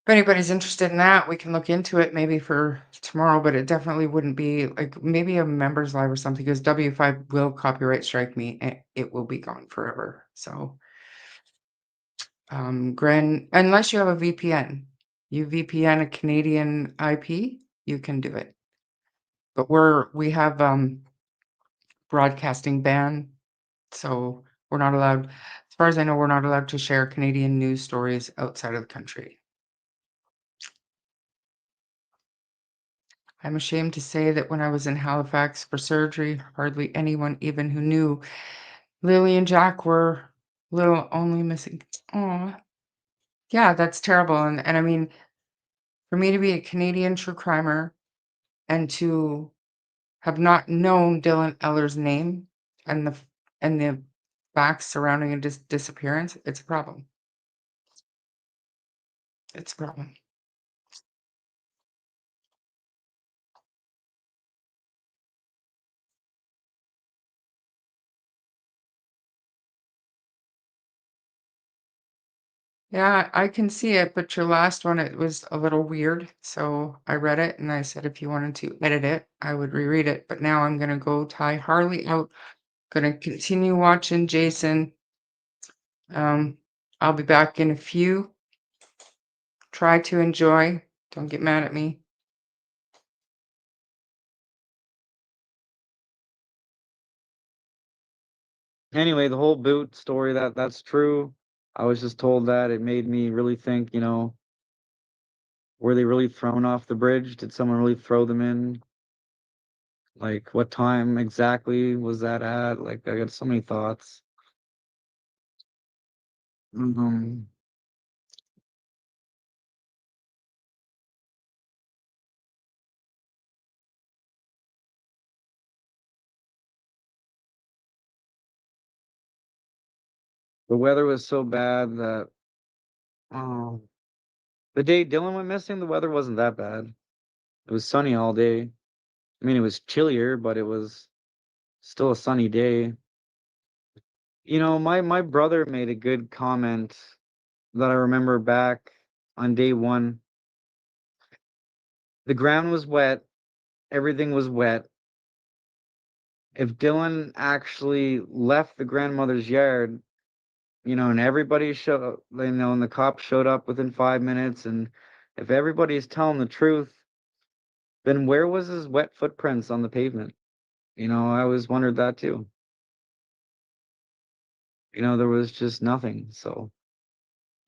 anybody's interested in that, we can look into it maybe for tomorrow, but it definitely wouldn't be like maybe a members live or something, because W5 will copyright strike me and it will be gone forever. So Gren, unless you have a VPN, you VPN a Canadian IP, you can do it. But we have broadcasting ban, so we're not allowed, as far as I know, we're not allowed to share Canadian news stories outside of the country. I'm ashamed to say that when I was in Halifax for surgery, hardly anyone even who knew Lily and Jack were little only missing. Aw. Yeah, that's terrible. And I mean, for me to be a Canadian true crimer and to have not known Dylan Eller's name and the facts surrounding a disappearance, it's a problem. It's a problem. Yeah, I can see it, but your last one, it was a little weird. So I read it and I said if you wanted to edit it, I would reread it. But now I'm gonna go tie Harley out. Gonna continue watching Jason. I'll be back in a few. Try to enjoy. Don't get mad at me. Anyway, the whole boot story, that's true. I was just told that. It made me really think, were they really thrown off the bridge? Did someone really throw them in? Like, what time exactly was that at? Like, I got so many thoughts. Um, the weather was so bad that, oh, the day Dylan went missing, the weather wasn't that bad. It was sunny all day. I mean, it was chillier, but it was still a sunny day. My brother made a good comment that I remember back on day one. The ground was wet, everything was wet. If Dylan actually left the grandmother's yard, and everybody showed, and the cops showed up within 5 minutes, and if everybody's telling the truth, then where was his wet footprints on the pavement? You know, I always wondered that too. You know, there was just nothing. So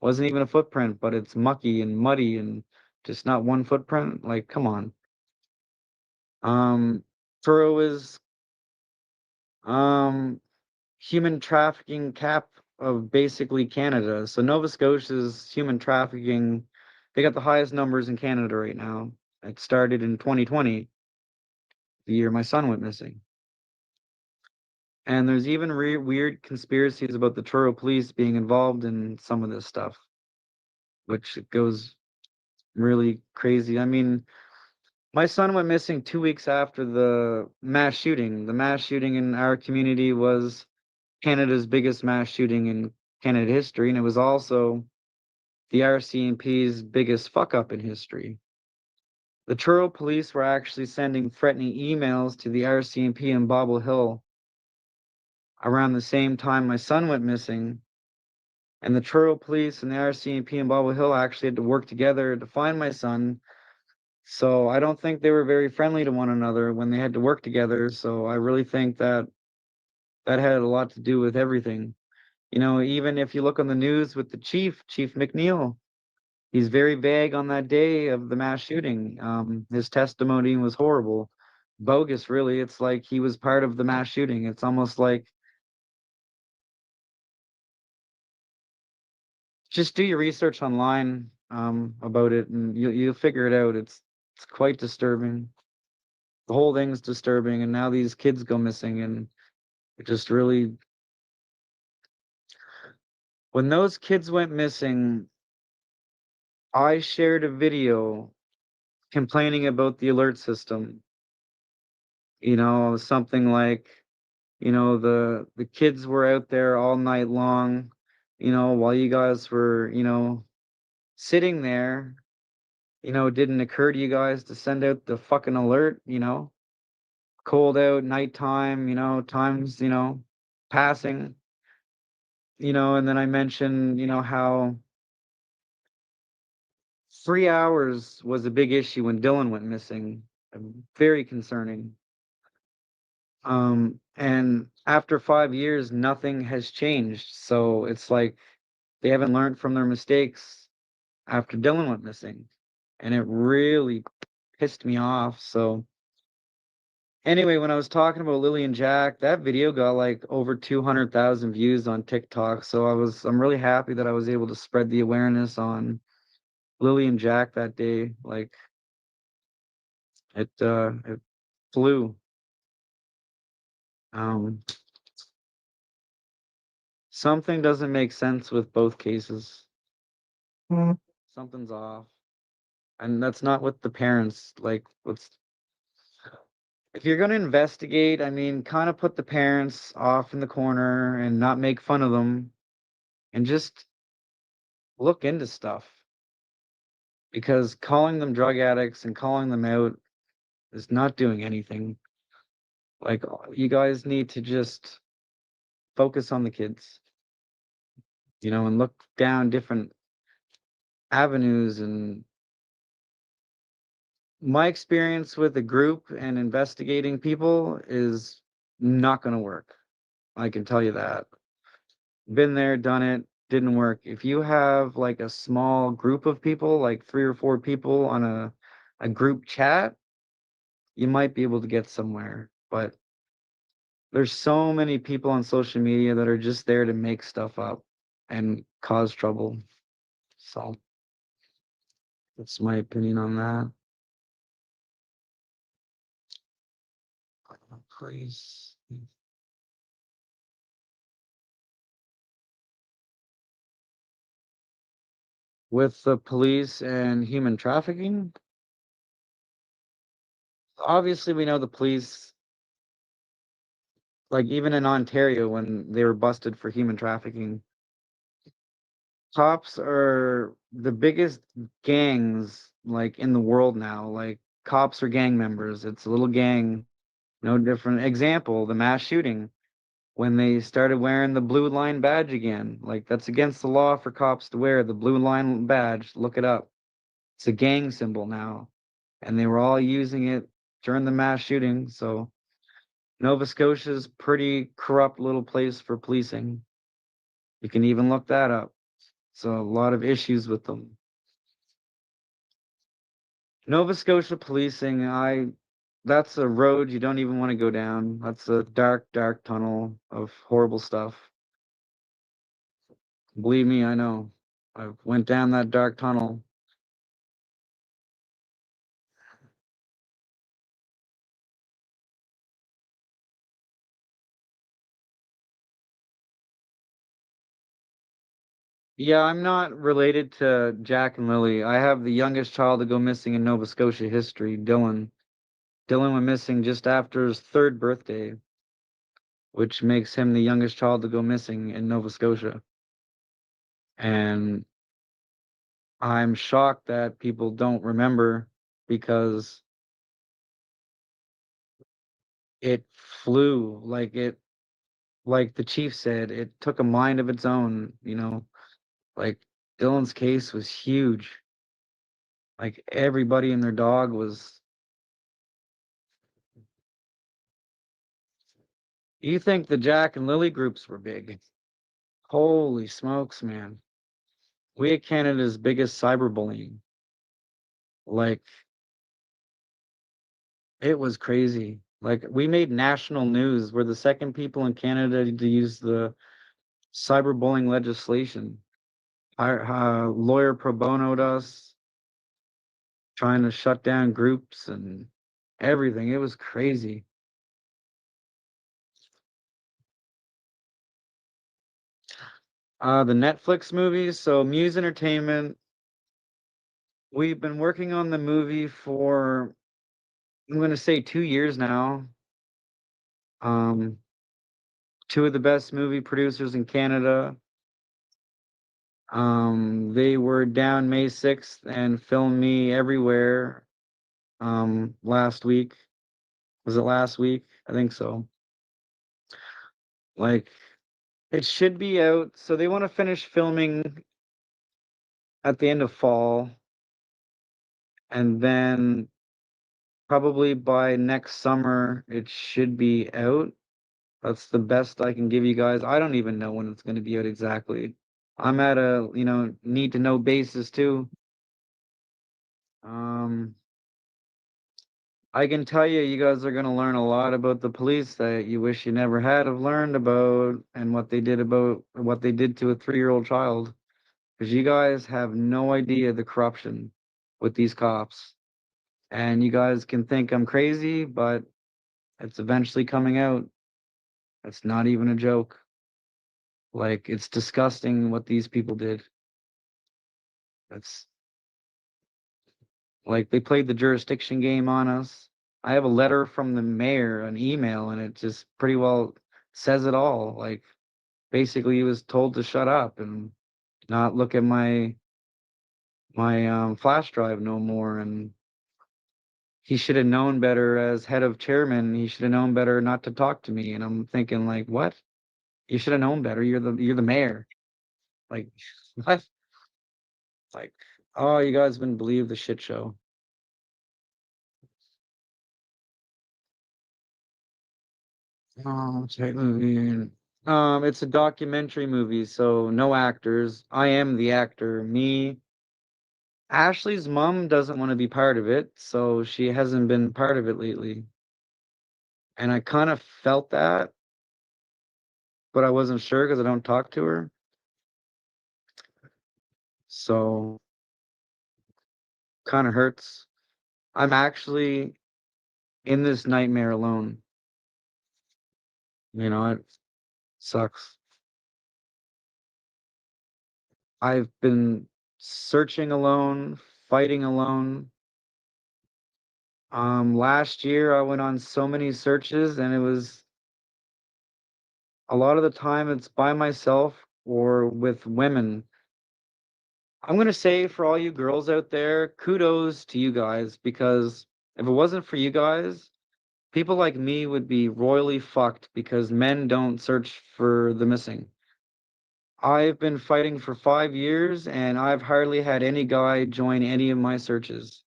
wasn't even a footprint, but it's mucky and muddy and just not one footprint. Like, come on. Truro is human trafficking cap of basically Canada. So Nova Scotia's human trafficking, they got the highest numbers in Canada right now. It started in 2020, the year my son went missing. And there's even weird conspiracies about the Truro police being involved in some of this stuff, which goes really crazy. I mean, my son went missing 2 weeks after the mass shooting. The mass shooting in our community was Canada's biggest mass shooting in Canada history, and it was also the RCMP's biggest fuck up in history. The Truro police were actually sending threatening emails to the RCMP in Bobble Hill around the same time my son went missing. And the Truro police and the RCMP in Bobble Hill actually had to work together to find my son. So I don't think they were very friendly to one another when they had to work together. So I really think that that had a lot to do with everything. You know, even if you look on the news with the Chief McNeil, he's very vague on that day of the mass shooting. His testimony was horrible, bogus, really. It's like he was part of the mass shooting. It's almost like just do your research online about it, and you'll figure it out. It's quite disturbing. The whole thing's disturbing, and now these kids go missing, and it just really. When those kids went missing, I shared a video complaining about the alert system. You know, something like, you know, the kids were out there all night long, you know, while you guys were, you know, sitting there, you know, it didn't occur to you guys to send out the fucking alert, you know, cold out, nighttime, you know, times, you know, passing, you know, and then I mentioned, you know, how 3 hours was a big issue when Dylan went missing, very concerning. And after 5 years, nothing has changed. So it's like they haven't learned from their mistakes after Dylan went missing. And it really pissed me off. So anyway, when I was talking about Lily and Jack, that video got like over 200,000 views on TikTok. So I'm really happy that I was able to spread the awareness on Lily and Jack that day. Like it flew. Um, Something doesn't make sense with both cases. Something's off. And that's not what the parents like. If you're going to investigate, I mean, kind of put the parents off in the corner and not make fun of them and just look into stuff. Because calling them drug addicts and calling them out is not doing anything. Like, you guys need to just focus on the kids, you know, and look down different avenues. And my experience with a group and investigating people is not going to work. I can tell you that. Been there, done it, didn't work. If you have like a small group of people, like 3 or 4 people on a group chat, you might be able to get somewhere. But there's so many people on social media that are just there to make stuff up and cause trouble. So that's my opinion on that. Please. With the police and human trafficking, obviously we know the police, like even in Ontario when they were busted for human trafficking, cops are the biggest gangs like in the world now. Like cops are gang members. It's a little gang, no different. Example, the mass shooting when they started wearing the blue line badge again. Like that's against the law for cops to wear the blue line badge. Look it up. It's a gang symbol now. And they were all using it during the mass shooting. So Nova Scotia's pretty corrupt little place for policing. You can even look that up. So a lot of issues with them. Nova Scotia policing, that's a road you don't even want to go down. That's a dark, dark tunnel of horrible stuff. Believe me, I know. I went down that dark tunnel. Yeah, I'm not related to Jack and Lily. I have the youngest child to go missing in Nova Scotia history, Dylan. Dylan went missing just after his 3rd birthday, which makes him the youngest child to go missing in Nova Scotia. And I'm shocked that people don't remember because it flew like the chief said, it took a mind of its own, you know. Like Dylan's case was huge. Like everybody and their dog was. You think the Jack and Lily groups were big? Holy smokes, man. We had Canada's biggest cyberbullying. Like it was crazy. Like we made national news. We're the second people in Canada to use the cyberbullying legislation. Our lawyer pro bonoed us, trying to shut down groups and everything. It was crazy. The Netflix movies, so Muse Entertainment, we've been working on the movie for, I'm going to say 2 years now. Um, Two of the best movie producers in Canada. They were down May 6th and filmed me everywhere last week. Was it last week? I think so. Like, it should be out. So they want to finish filming at the end of fall. And then probably by next summer, it should be out. That's the best I can give you guys. I don't even know when it's going to be out exactly. I'm at a, need to know basis too. Um, I can tell you, you guys are going to learn a lot about the police that you wish you never had have learned about and what they did to a 3-year-old child. Because you guys have no idea the corruption with these cops. And you guys can think I'm crazy, but it's eventually coming out. It's not even a joke. Like, it's disgusting what these people did. It's like they played the jurisdiction game on us. I have a letter from the mayor, an email, and it just pretty well says it all. Like, basically, he was told to shut up and not look at my flash drive no more. And he should have known better as head of chairman. He should have known better not to talk to me. And I'm thinking, like, what? You should have known better. You're the mayor. Like, what? Like, oh, you guys wouldn't believe the shit show. Oh, type movie. It's a documentary movie, so no actors. I am the actor. Me. Ashley's mom doesn't want to be part of it, so she hasn't been part of it lately. And I kind of felt that, but I wasn't sure because I don't talk to her. So kind of hurts. I'm actually in this nightmare alone. It sucks. I've been searching alone, fighting alone. Last year I went on so many searches and it was a lot of the time it's by myself or with women. I'm gonna say for all you girls out there, kudos to you guys because if it wasn't for you guys, people like me would be royally fucked because men don't search for the missing. I've been fighting for 5 years and I've hardly had any guy join any of my searches.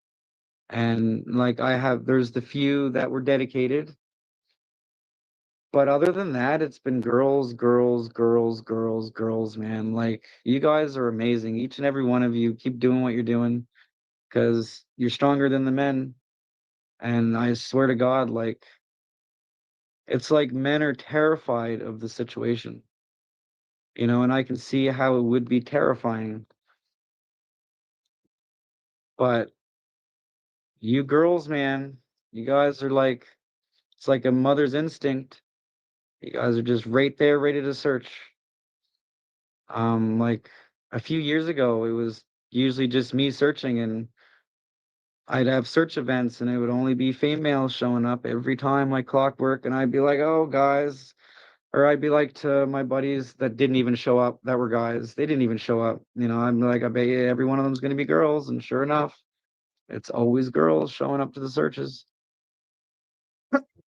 And like there's the few that were dedicated. But other than that, it's been girls, girls, girls, girls, girls, man. Like, you guys are amazing. Each and every one of you, keep doing what you're doing because you're stronger than the men. And I swear to God, like, it's like men are terrified of the situation, and I can see how it would be terrifying. But you girls, man, you guys are like, it's like a mother's instinct. You guys are just right there, ready to search. Like a few years ago, it was usually just me searching, and I'd have search events, and it would only be females showing up every time, like clockwork. And I'd be like, "Oh, guys," or I'd be like to my buddies that didn't even show up, that were guys, they didn't even show up. I'm like, I bet you every one of them's going to be girls, and sure enough, it's always girls showing up to the searches.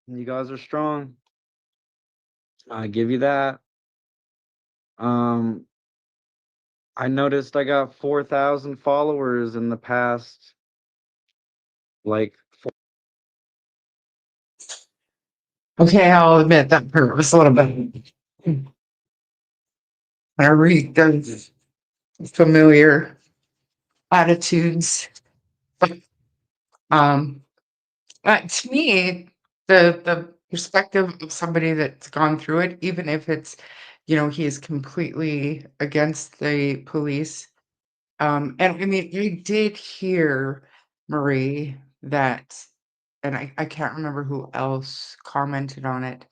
You guys are strong. I give you that. Um, I noticed I got 4,000 followers in the past, like, Okay, I'll admit that part was a little bit. I read those familiar attitudes. Um, to me, the perspective of somebody that's gone through it, even if it's, he is completely against the police. And I mean, you did hear, Marie, that, and I can't remember who else commented on it,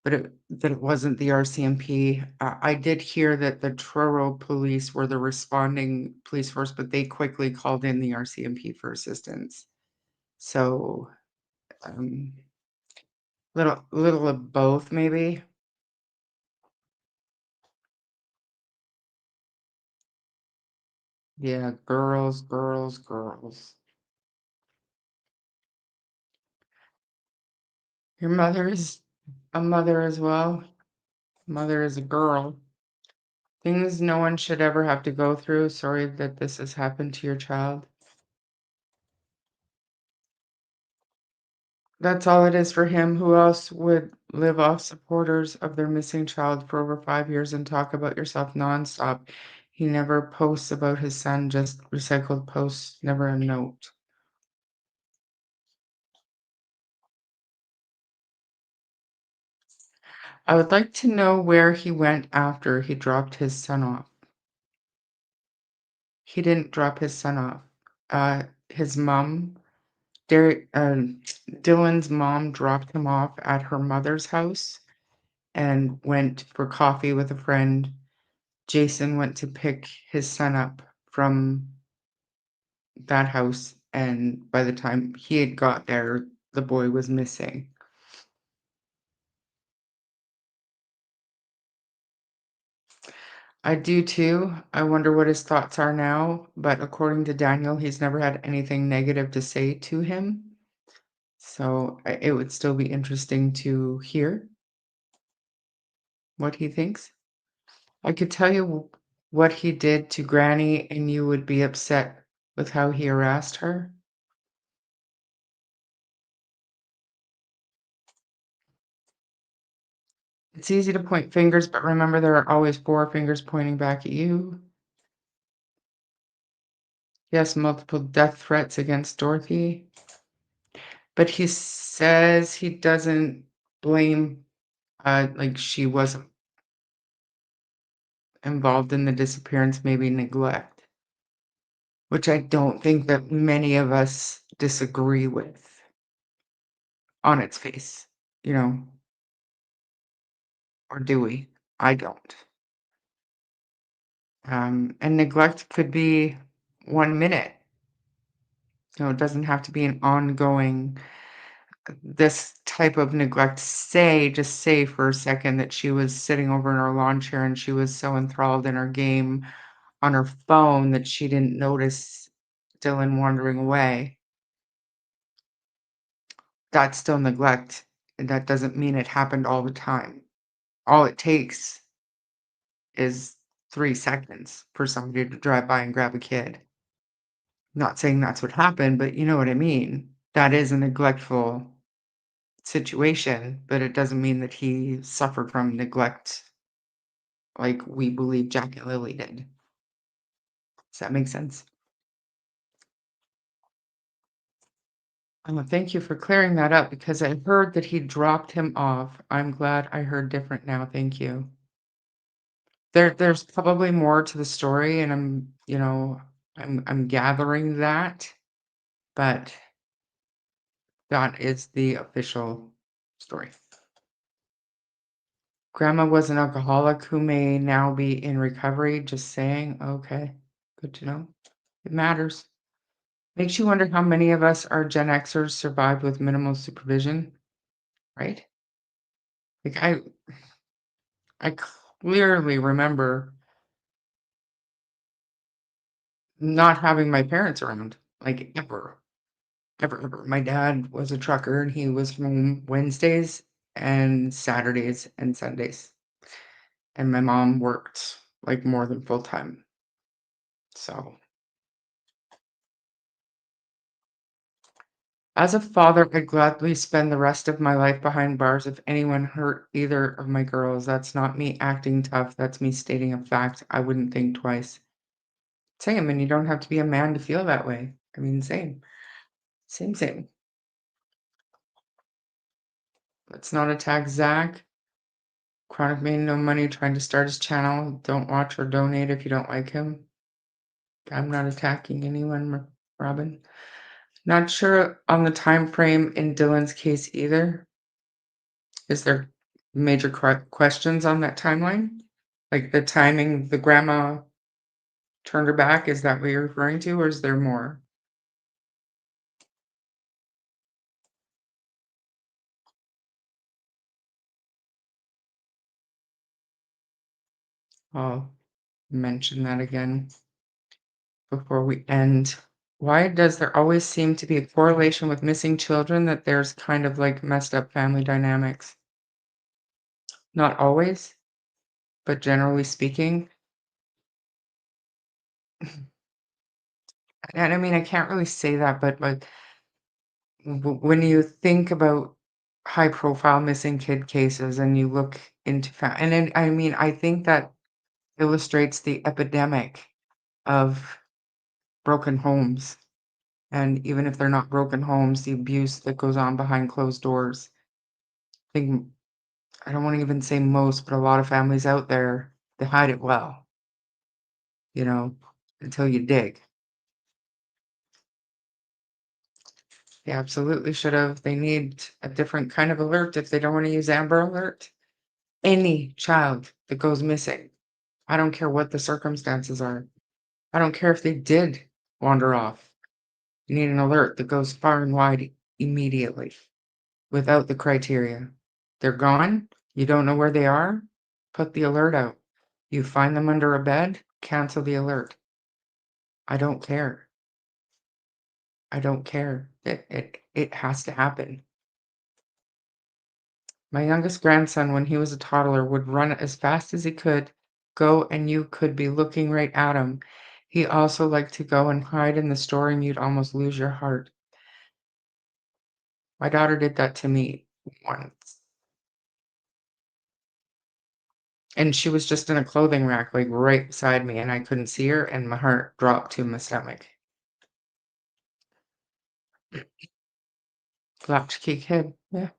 but that it wasn't the RCMP. I did hear that the Truro police were the responding police force, but they quickly called in the RCMP for assistance. So, um, little of both, maybe. Yeah, girls, girls, girls. Your mother is a mother as well. Mother is a girl. Things no one should ever have to go through. Sorry that this has happened to your child. That's all it is for him. Who else would live off supporters of their missing child for over 5 years and talk about yourself nonstop? He never posts about his son, just recycled posts, never a note. I would like to know where he went after he dropped his son off. He didn't drop his son off. His mom, Dylan's mom, dropped him off at her mother's house and went for coffee with a friend. Jason went to pick his son up from that house, and by the time he had got there, the boy was missing. I do too. I wonder what his thoughts are now, but according to Daniel, he's never had anything negative to say to him. So it would still be interesting to hear what he thinks. I could tell you what he did to Granny, and you would be upset with how he harassed her. It's easy to point fingers, but remember there are always 4 fingers pointing back at you. Yes, multiple death threats against Dorothy. But he says he doesn't blame, like she wasn't involved in the disappearance, maybe neglect, which I don't think that many of us disagree with on its face, you know, or do we? I don't. And neglect could be 1 minute. It doesn't have to be an ongoing, this type of neglect. Just say for a second that she was sitting over in her lawn chair and she was so enthralled in her game on her phone that she didn't notice Dylan wandering away. That's still neglect, and that doesn't mean it happened all the time. All it takes is 3 seconds for somebody to drive by and grab a kid. Not saying that's what happened, but you know what I mean. That is a neglectful situation, but it doesn't mean that he suffered from neglect like we believe Jack and Lily did. Does that make sense? Thank you for clearing that up because I heard that he dropped him off. I'm glad I heard different now. Thank you. There's probably more to the story, and I'm gathering that, but that is the official story. Grandma was an alcoholic who may now be in recovery. Just saying. Okay, good to know. It matters. Makes you wonder how many of us are Gen Xers survived with minimal supervision, right? Like I clearly remember not having my parents around, like ever, ever, ever. My dad was a trucker and he was home Wednesdays and Saturdays and Sundays. And my mom worked like more than full time. So, as a father, I'd gladly spend the rest of my life behind bars if anyone hurt either of my girls. That's not me acting tough. That's me stating a fact. I wouldn't think twice. Same, and you don't have to be a man to feel that way. I mean, same. Same, same. Let's not attack Zach. Chronic made no money trying to start his channel. Don't watch or donate if you don't like him. I'm not attacking anyone, Robin. Not sure on the time frame in Dylan's case either. Is there major questions on that timeline? Like the timing, the grandma turned her back? Is that what you're referring to, or is there more? I'll mention that again before we end. Why does there always seem to be a correlation with missing children that there's kind of like messed up family dynamics? Not always, but generally speaking. And I mean, I can't really say that, but like when you think about high profile missing kid cases and you look into and then, I mean, I think that illustrates the epidemic of broken homes. And even if they're not broken homes, the abuse that goes on behind closed doors. I think I don't want to even say most, but a lot of families out there, they hide it well, you know, until you dig. They absolutely should have. They need a different kind of alert if they don't want to use Amber Alert. Any child that goes missing, I don't care what the circumstances are. I don't care if they did wander off. You need an alert that goes far and wide immediately without the criteria. They're gone. You don't know where they are. Put the alert out. You find them under a bed, cancel the alert. I don't care. I don't care. It has to happen. My youngest grandson, when he was a toddler, would run as fast as he could, go, and you could be looking right at him. He also liked to go and hide in the store, and you'd almost lose your heart. My daughter did that to me once. And she was just in a clothing rack, like right beside me, and I couldn't see her, and my heart dropped to my stomach. Latchkey kid. Yeah.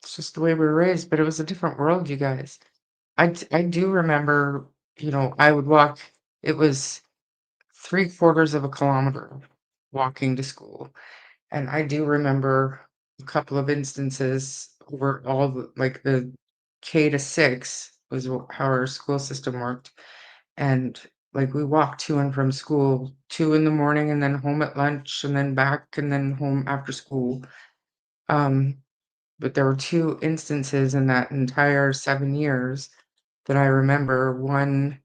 It's just the way we were raised, but it was a different world, you guys. I do remember, I would walk, it was 3/4 of a kilometer walking to school. And I do remember a couple of instances where like the K to 6 was how our school system worked. And like we walked to and from school 2 in the morning and then home at lunch and then back and then home after school. But there were 2 instances in that entire 7 years that I remember. One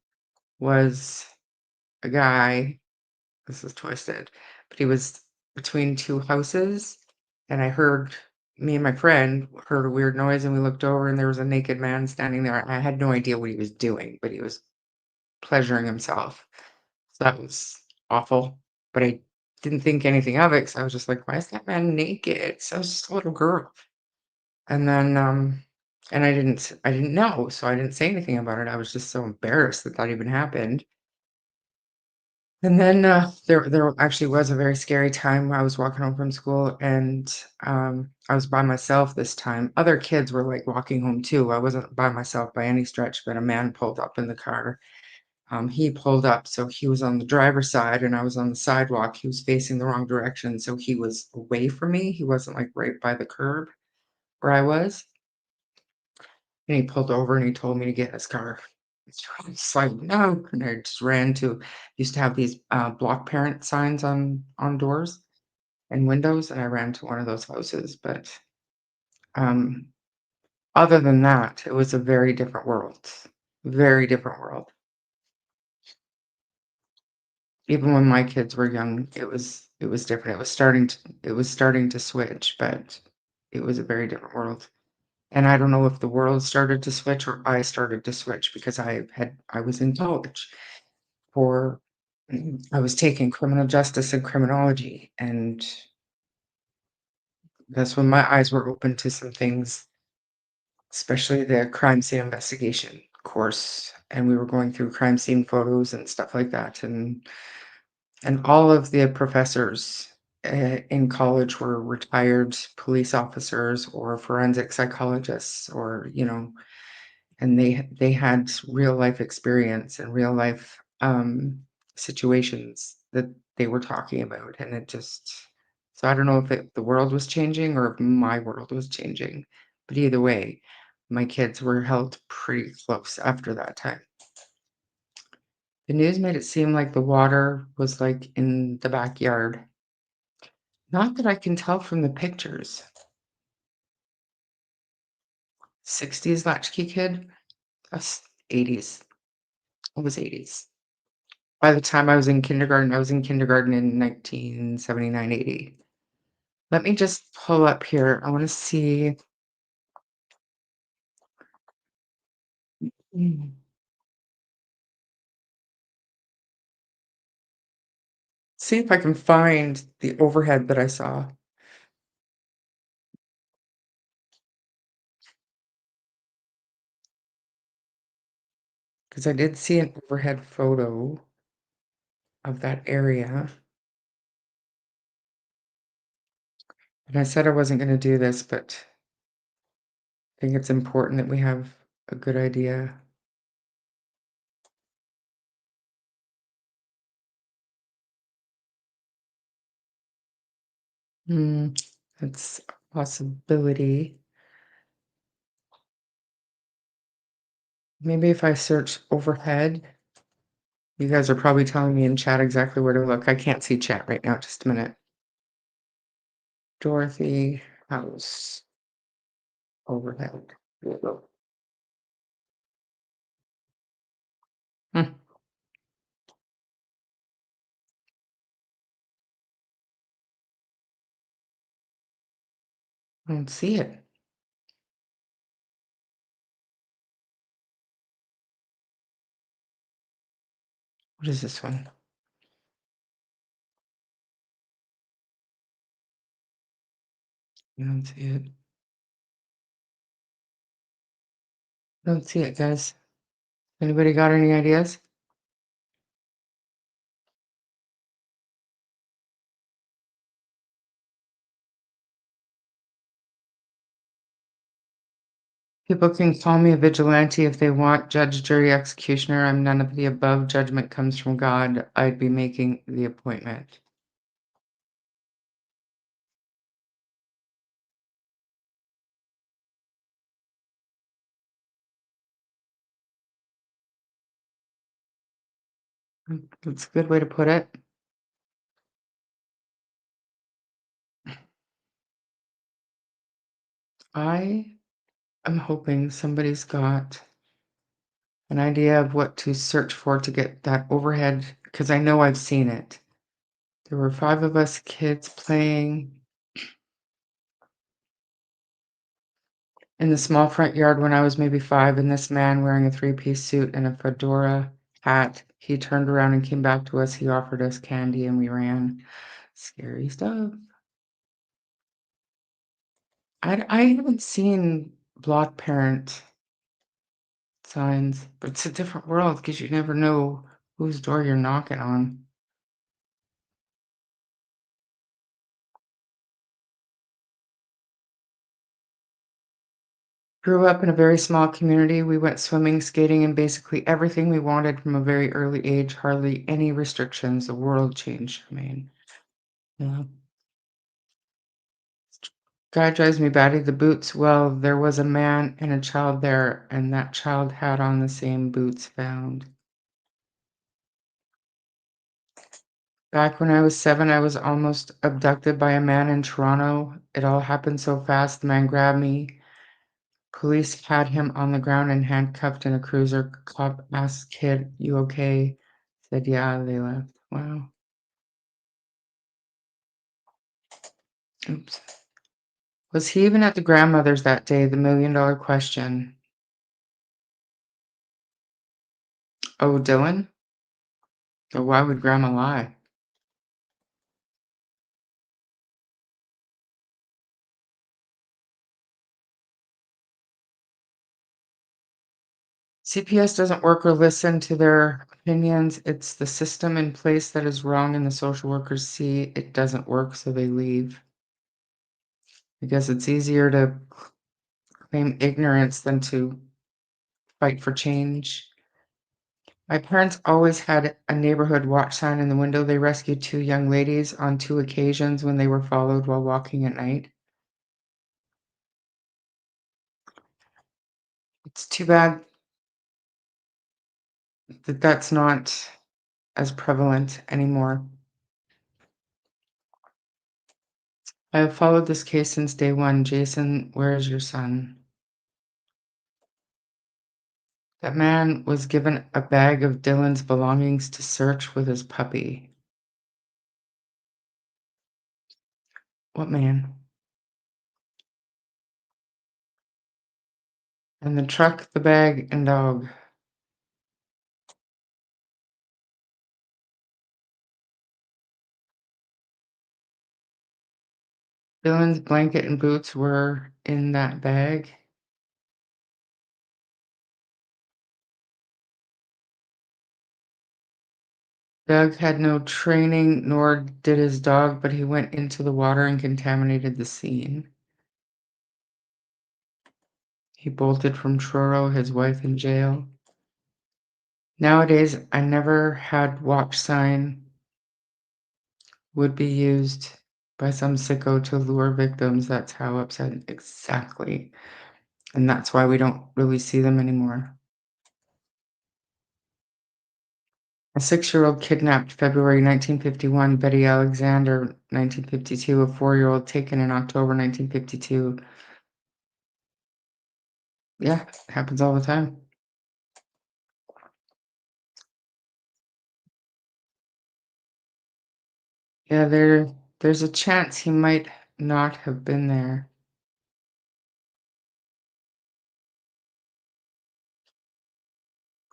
was a guy, this is twisted, but he was between 2 houses, and me and my friend heard a weird noise, and we looked over, and there was a naked man standing there, and I had no idea what he was doing, but he was pleasuring himself. So that was awful, but I didn't think anything of it because I was just like, why is that man naked? So I was just a little girl. And then, and I didn't know, so I didn't say anything about it. I was just so embarrassed that that even happened. And then there actually was a very scary time. I was walking home from school, and I was by myself this time. Other kids were like walking home too. I wasn't by myself by any stretch, but a man pulled up in the car. He pulled up, so he was on the driver's side, and I was on the sidewalk. He was facing the wrong direction, so he was away from me. He wasn't like right by the curb where I was. And he pulled over and he told me to get in his car. So I was like, no. And I just ran to, used to have these block parent signs on doors and windows, and I ran to one of those houses. But um, other than that, it was a very different world. Very different world. Even when my kids were young, it was different. It was starting to switch, but it was a very different world. And I don't know if the world started to switch or I started to switch because I was in college for I was taking criminal justice and criminology, and that's when my eyes were open to some things, especially the crime scene investigation course. And we were going through crime scene photos and stuff like that, and all of the professors in college were retired police officers or forensic psychologists, or and they had real life experience and real life situations that they were talking about, and it just so I don't know if the world was changing or if my world was changing, but either way, my kids were held pretty close after that time. The news made it seem like the water was like in the backyard. Not that I can tell from the pictures. 60s latchkey kid? That's 80s. It was 80s. By the time I was in kindergarten in 1979, 80. Let me just pull up here. I want to see. See if I can find the overhead that I saw. Because I did see an overhead photo of that area. And I said I wasn't going to do this, but I think it's important that we have a good idea. That's a possibility. Maybe if I search overhead, you guys are probably telling me in chat exactly where to look. I can't see chat right now. Just a minute. Dorothy House overhead. There we go. Hmm, I don't see it. What is this one? I don't see it. Don't see it, guys. Anybody got any ideas? People can call me a vigilante if they want. Judge, jury, executioner. I'm none of the above. Judgment comes from God. I'd be making the appointment. That's a good way to put it. I am hoping somebody's got an idea of what to search for to get that overhead, because I know I've seen it. There were 5 of us kids playing in the small front yard when I was maybe 5, and this man wearing a 3-piece suit and a fedora hat, he turned around and came back to us. He offered us candy and we ran. Scary stuff. I haven't seen block parent signs, but it's a different world because you never know whose door you're knocking on. Grew up in a very small community. We went swimming, skating, and basically everything we wanted from a very early age. Hardly any restrictions. The world changed. I mean, yeah. Guy drives me batty. The boots. Well, there was a man and a child there, and that child had on the same boots found. Back when I was 7, I was almost abducted by a man in Toronto. It all happened so fast. The man grabbed me. Police had him on the ground and handcuffed in a cruiser. Cop asked kid, "You okay?" Said, "Yeah." They left. Wow. Oops. Was he even at the grandmother's that day? The $1,000,000 question. Oh, Dylan? So why would grandma lie? CPS doesn't work or listen to their opinions. It's the system in place that is wrong, and the social workers see it doesn't work, so they leave. I guess it's easier to claim ignorance than to fight for change. My parents always had a neighborhood watch sign in the window. They rescued 2 young ladies on 2 occasions when they were followed while walking at night. It's too bad that that's not as prevalent anymore. I have followed this case since day 1. Jason, where is your son? That man was given a bag of Dylan's belongings to search with his puppy. What man? And the truck, the bag, and dog. Dylan's blanket and boots were in that bag. Doug had no training, nor did his dog, but he went into the water and contaminated the scene. He bolted from Truro, his wife in jail. Nowadays, I never had watch sign would be used by some sicko to lure victims. That's how upset exactly. And that's why we don't really see them anymore. A 6-year-old kidnapped February 1951, Betty Alexander 1952, a 4-year-old taken in October 1952. Yeah, it happens all the time. Yeah, there's a chance he might not have been there.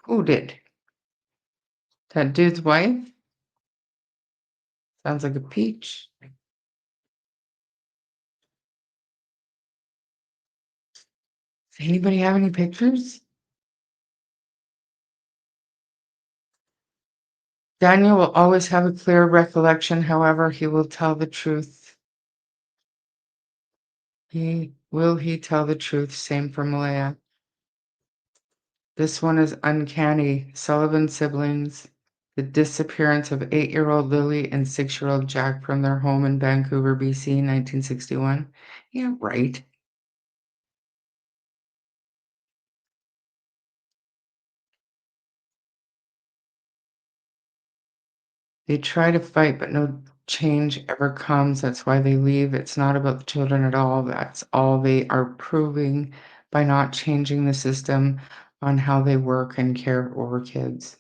Who did? That dude's wife? Sounds like a peach. Does anybody have any pictures? Daniel will always have a clear recollection, however, he will tell the truth. Will he tell the truth? Same for Malaya. This one is uncanny. Sullivan siblings. The disappearance of 8-year-old Lily and 6-year-old Jack from their home in Vancouver, BC, 1961. Yeah, right. They try to fight, but no change ever comes. That's why they leave. It's not about the children at all. That's all they are proving by not changing the system on how they work and care over kids.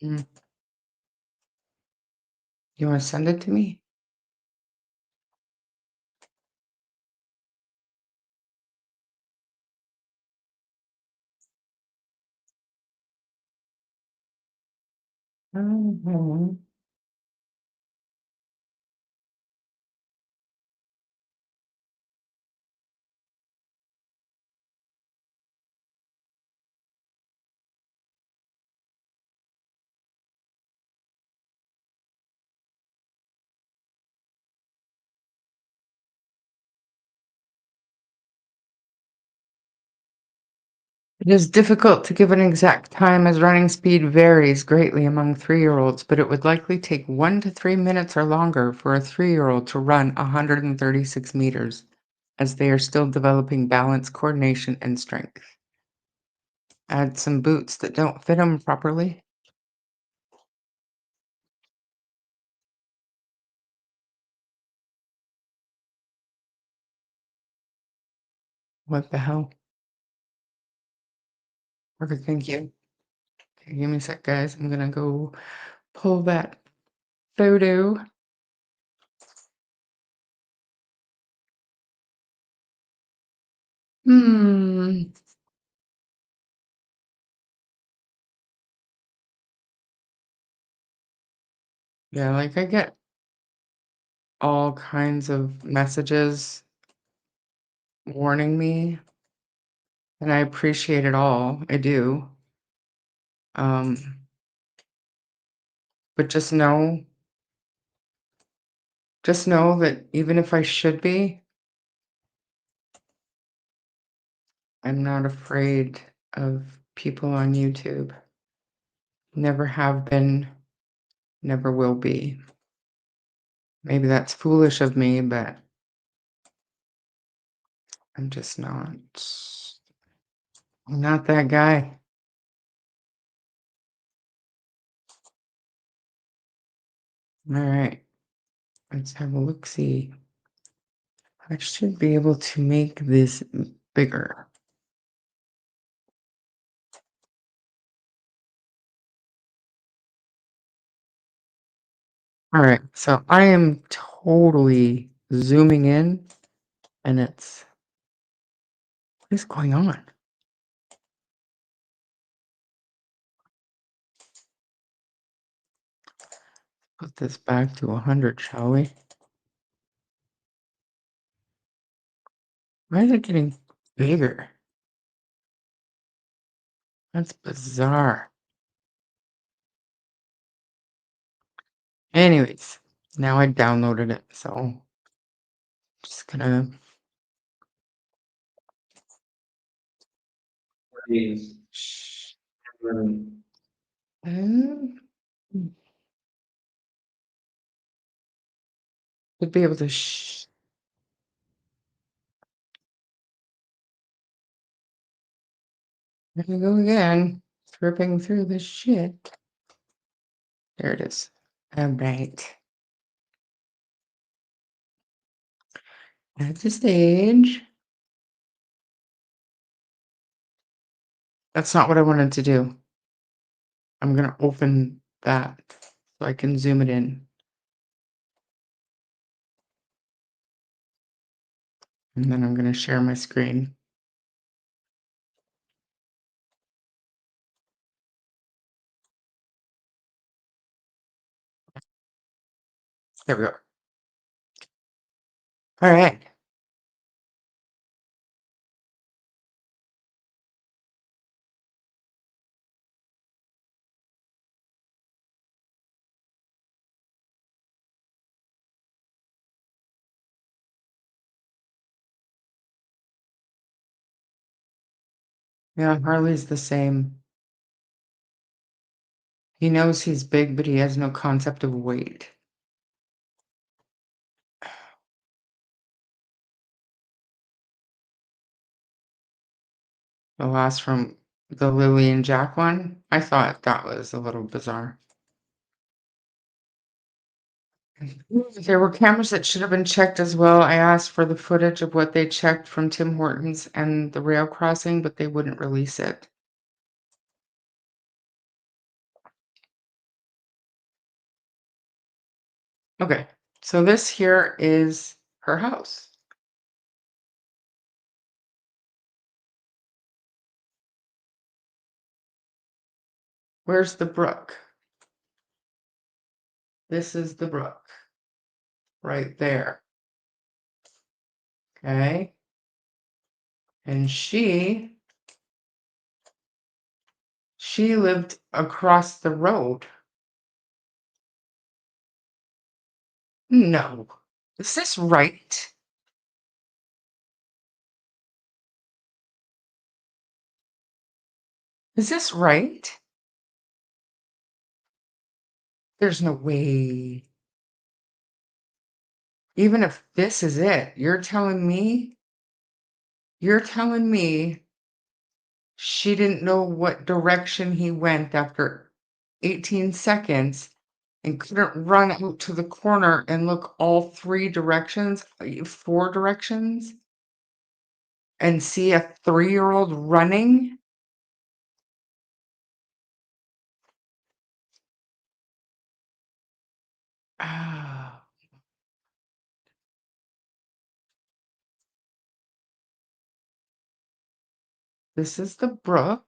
Mm. You want to send it to me? Mhm. It is difficult to give an exact time as running speed varies greatly among 3-year-olds, but it would likely take 1 to 3 minutes or longer for a 3-year-old to run 136 meters, as they are still developing balance, coordination, and strength. Add some boots that don't fit them properly. What the hell? Perfect, thank you. Okay, give me a sec, guys. I'm gonna go pull that photo. Hmm. Yeah, like I get all kinds of messages warning me, and I appreciate it all. I do. Um, but just know that even if I should be, I'm not afraid of people on YouTube. Never have been, never will be. Maybe that's foolish of me, but I'm just not. I'm not that guy. All right, let's have a look see. I should be able to make this bigger. All right, so I am totally zooming in, and it's, what is going on? Put this back to 100, shall we? Why is it getting bigger? That's bizarre. Anyways, now I downloaded it, so just gonna um, would be able to there we go again, ripping through the shit. There it is. All right. That's the stage. That's not what I wanted to do. I'm gonna open that so I can zoom it in. And then I'm gonna share my screen. There we go. All right. Yeah, Harley's the same. He knows he's big, but he has no concept of weight. The last from the Lily and Jack one, I thought that was a little bizarre. There were cameras that should have been checked as well. I asked for the footage of what they checked from Tim Hortons and the rail crossing, but they wouldn't release it. Okay, so this here is her house. Where's the brook? This is the brook. Right there. Okay. And she lived across the road. No. Is this right? Is this right? There's no way. Even if this is it, you're telling me she didn't know what direction he went after 18 seconds and couldn't run out to the corner and look all 3 directions, 4 directions, and see a 3-year-old running? Ah, this is the brook.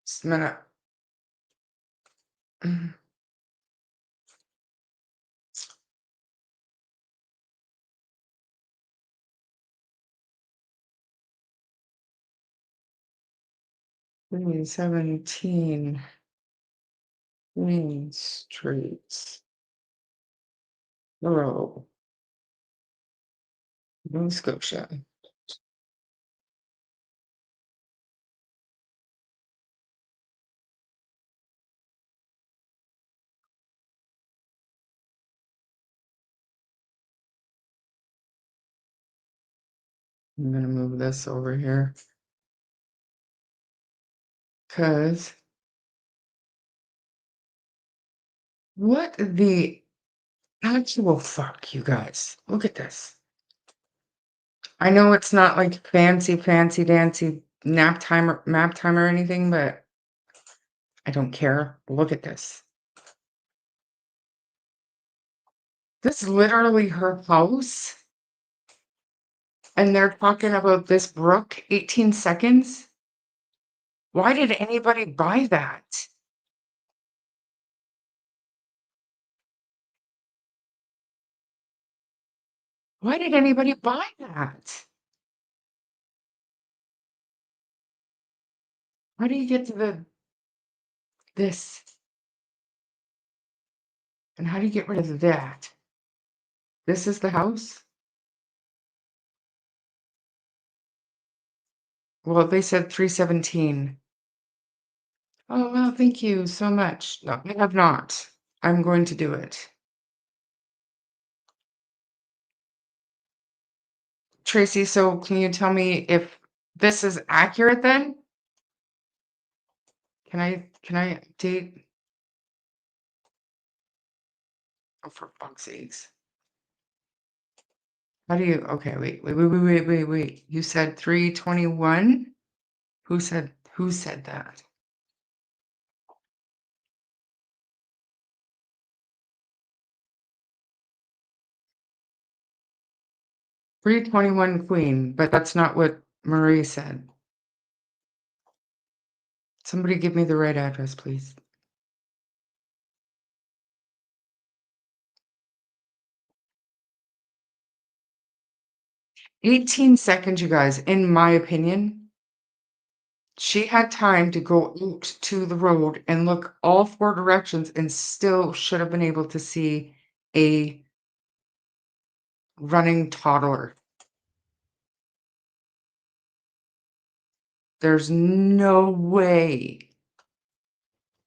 Just a minute. 17 Main Street. Row, Nova Scotia. I'm gonna move this over here. Cause what the actual fuck, you guys? Look at this. I know it's not like fancy dancy map time or anything, but I don't care. Look at this. This is literally her house. And they're talking about this brook 18 seconds. Why did anybody buy that? Why did anybody buy that? How do you get to this? And how do you get rid of that? This is the house? Well, they said 317. Oh, well, thank you so much. No, I have not. I'm going to do it. Tracy, so can you tell me if this is accurate then? Can I update? Oh, for fuck's sakes. How do you, okay, wait. You said 321? Who said that? "321 Queen," but that's not what Marie said. Somebody give me the right address, please. "18 seconds, you guys, in my opinion. She had time to go out to the road and look all 4 directions and still should have been able to see a running toddler. There's no way.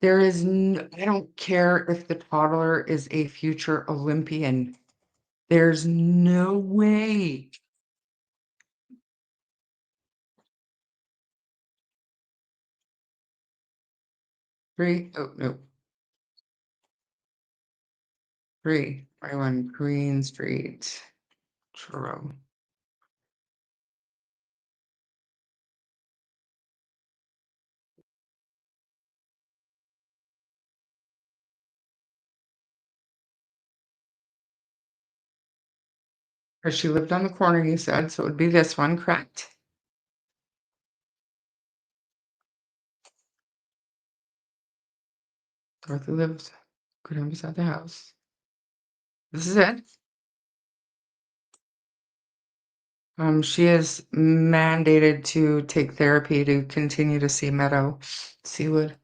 There is I don't care if the toddler is a future Olympian. There's no way. Oh, no. 321 Green Street, Truro. Because she lived on the corner, you said, so it would be this one, correct? Dorothy lives good on beside the house. This is it. She is mandated to take therapy to continue to see Seawood.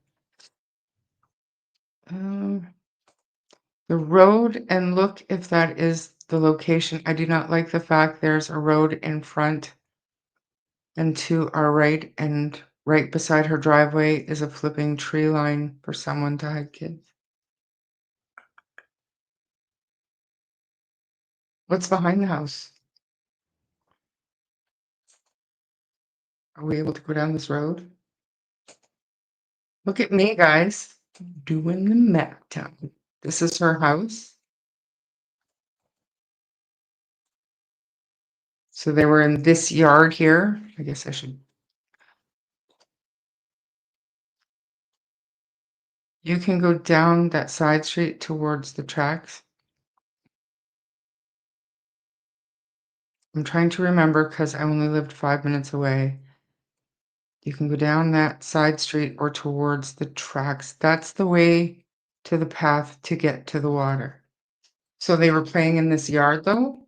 The road, and look if that is the location. I do not like the fact there's a road in front and to our right, and right beside her driveway is a flipping tree line for someone to hide kids. What's behind the house? Are we able to go down this road? Look at me, guys, doing the map town. This is her house. So they were in this yard here. I guess I should. You can go down that side street towards the tracks. I'm trying to remember because I only lived 5 minutes away. You can go down that side street or towards the tracks. That's the way to the path to get to the water. So they were playing in this yard though?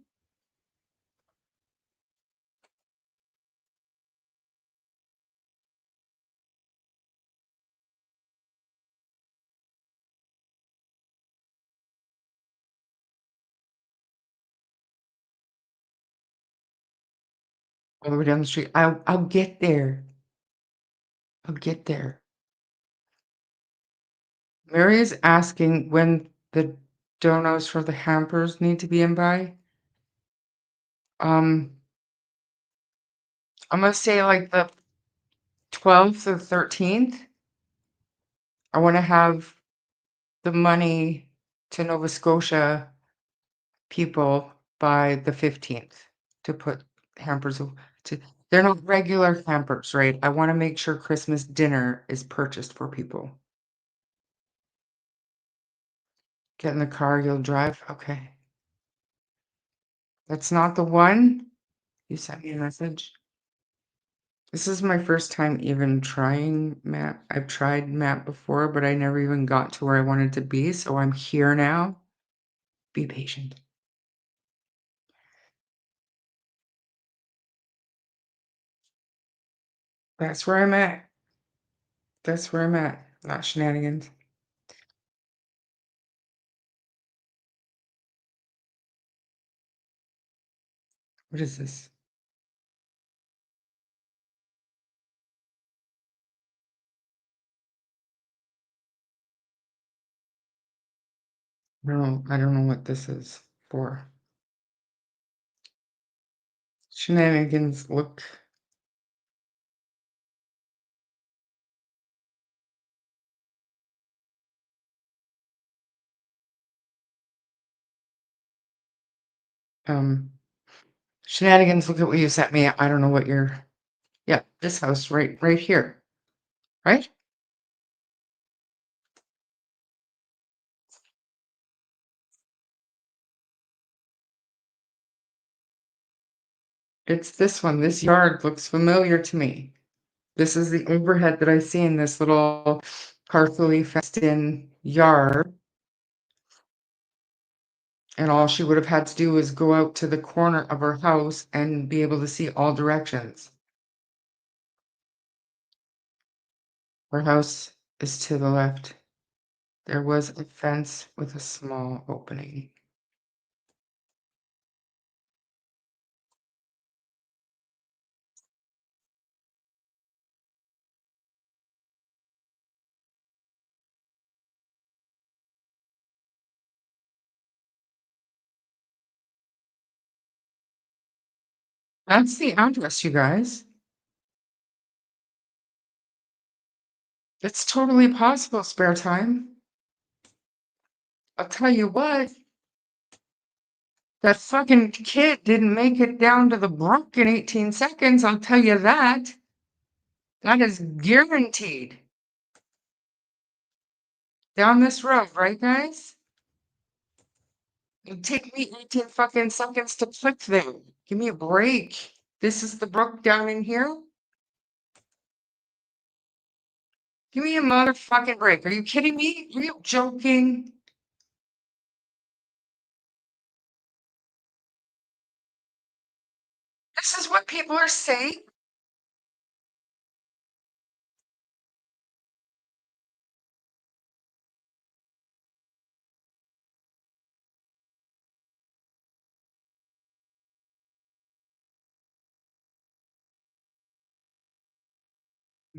All the way down the street. I'll get there. I'll get there. Mary is asking when the donos for the hampers need to be in by. I'm gonna say like the 12th or 13th. I want to have the money to Nova Scotia people by the 15th to put hampers to. They're not regular hampers, right? I want to make sure Christmas dinner is purchased for people. Get in the car, you'll drive. Okay. That's not the one. You sent me a message. This is my first time even trying map. I've tried map before, but I never even got to where I wanted to be. So I'm here now. Be patient. That's where I'm at. That's where I'm at. Not shenanigans. What is this? No, I don't know what this is for. Shenanigans look. Shenanigans, look at what you sent me. I don't know what you're. Yeah, this house right here. Right? It's this one. This yard looks familiar to me. This is the overhead that I see in this little partially fenced in yard. And all she would have had to do was go out to the corner of her house and be able to see all directions. Her house is to the left. There was a fence with a small opening. That's the address, you guys. It's totally possible, spare time. I'll tell you what, that fucking kid didn't make it down to the brook in 18 seconds, I'll tell you that. That is guaranteed. Down this road, right, guys? It'd take me 18 fucking seconds to click there. Give me a break. This is the brook down in here? Give me a motherfucking break. Are you kidding me? Are you joking? This is what people are saying?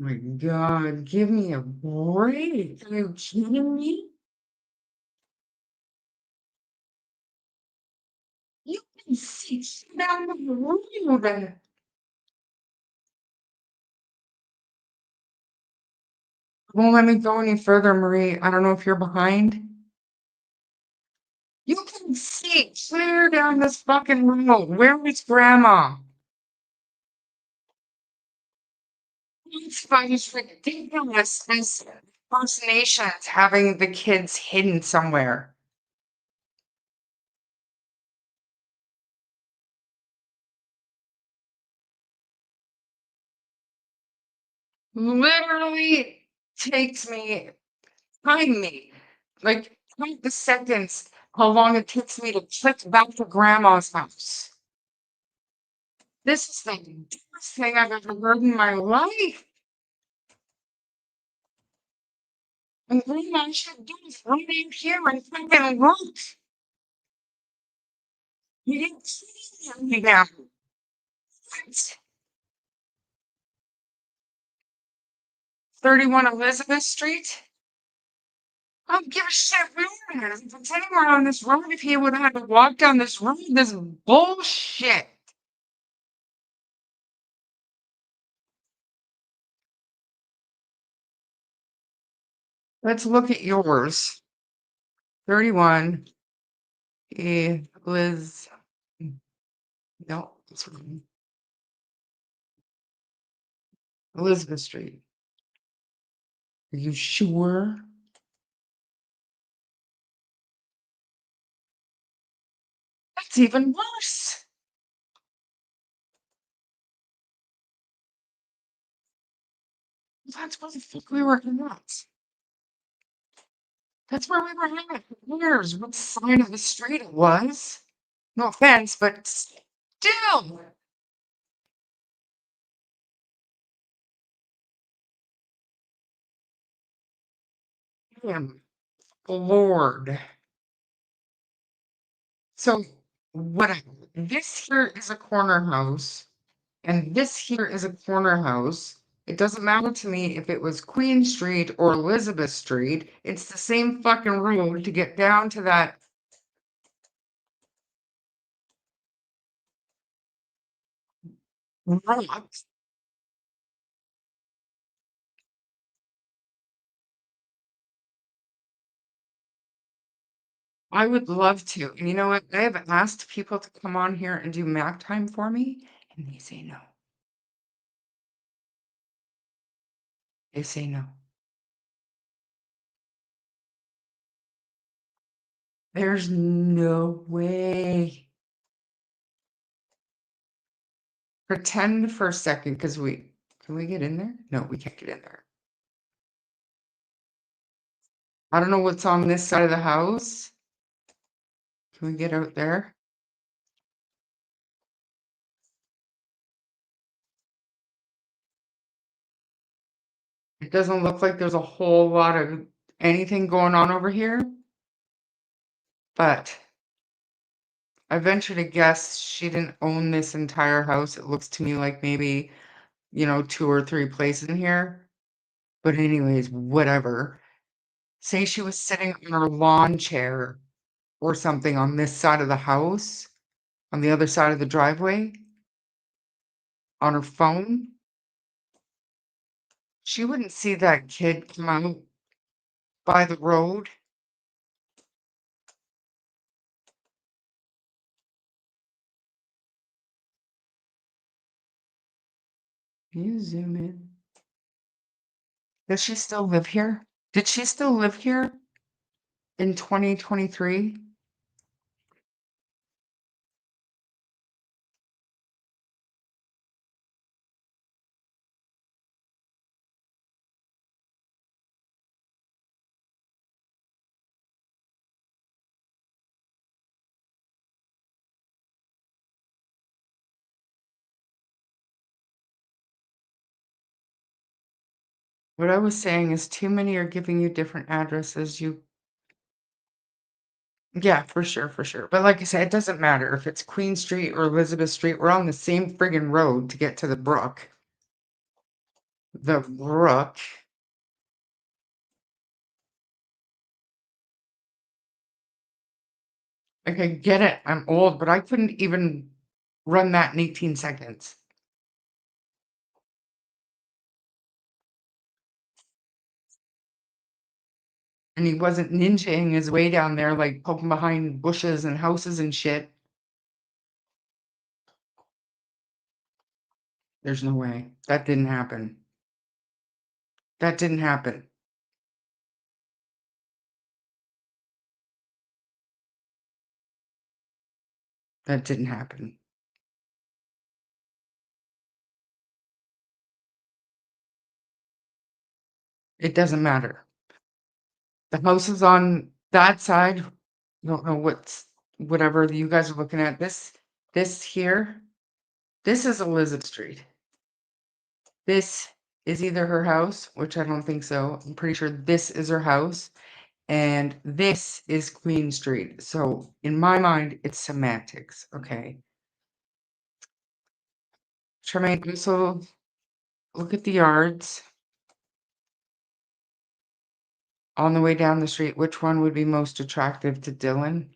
My God, give me a break. Are you kidding me? You can see down the road. Won't let me go any further, Marie. I don't know if you're behind. You can see clear down this fucking road. Where is Grandma? It's fun. It's ridiculous. This First Nations having the kids hidden somewhere. Literally takes me, time me, like count the seconds how long it takes me to click back to Grandma's house. This is the dumbest thing I've ever heard in my life. And Grandma should do is run in here and fucking look. You didn't see me now. What? 31 Elizabeth Street? I don't give a shit where it is. If it's anywhere on this road, if he would have had to walk down this road, this bullshit. Let's look at yours. 31 Liz. No, it's wrong. Elizabeth Street. Are you sure? That's even worse. That's where the fuck we were at. That's where we were at. Who cares what side of the street it was? No offense, but still. Damn, Lord. So, whatever. This here is a corner house, and this here is a corner house. It doesn't matter to me if it was Queen Street or Elizabeth Street. It's the same fucking road to get down to that rock. I would love to. And you know what? I have asked people to come on here and do map time for me, and they say no. They say no. There's no way. Pretend for a second, because can we get in there? No, we can't get in there. I don't know what's on this side of the house. Can we get out there? It doesn't look like there's a whole lot of anything going on over here. But I venture to guess she didn't own this entire house. It looks to me like maybe, 2 or 3 places in here. But anyways, whatever. Say she was sitting on her lawn chair or something on this side of the house, on the other side of the driveway, on her phone. She wouldn't see that kid come out by the road. Can you zoom in? Does she still live here? Did she still live here in 2023? What I was saying is too many are giving you different addresses. Yeah, for sure, for sure. But like I said, it doesn't matter if it's Queen Street or Elizabeth Street. We're on the same friggin' road to get to the brook. the brook. Like, I get it, I'm old, but I couldn't even run that in 18 seconds. And he wasn't ninjaing his way down there, like, poking behind bushes and houses and shit. There's no way. That didn't happen. That didn't happen. That didn't happen. It doesn't matter. The house is on that side. Don't know whatever you guys are looking at. This here, this is Elizabeth Street. This is either her house, which I don't think so. I'm pretty sure this is her house. And this is Queen Street. So in my mind, it's semantics, okay? Charmaine, also look at the yards on the way down the street. Which one would be most attractive to Dylan?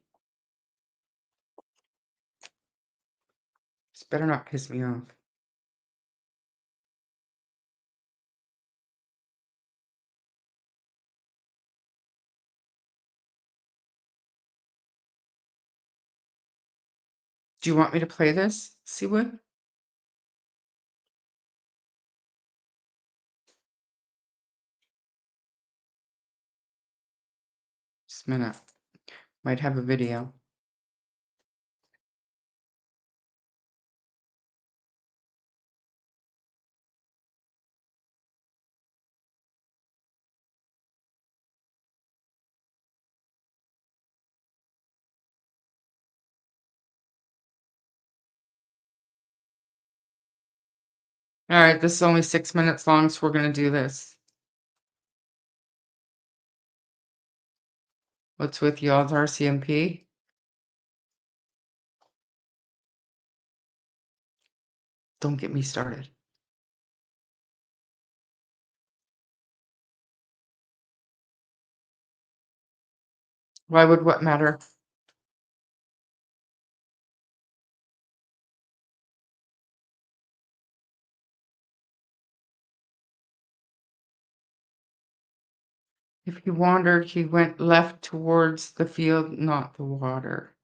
This better not piss me off. Do you want me to play this, Seawood? Just a minute. Might have a video. All right, this is only 6 minutes long, so we're gonna do this. What's with y'all's RCMP? Don't get me started. Why would what matter? If he wandered, he went left towards the field, not the water.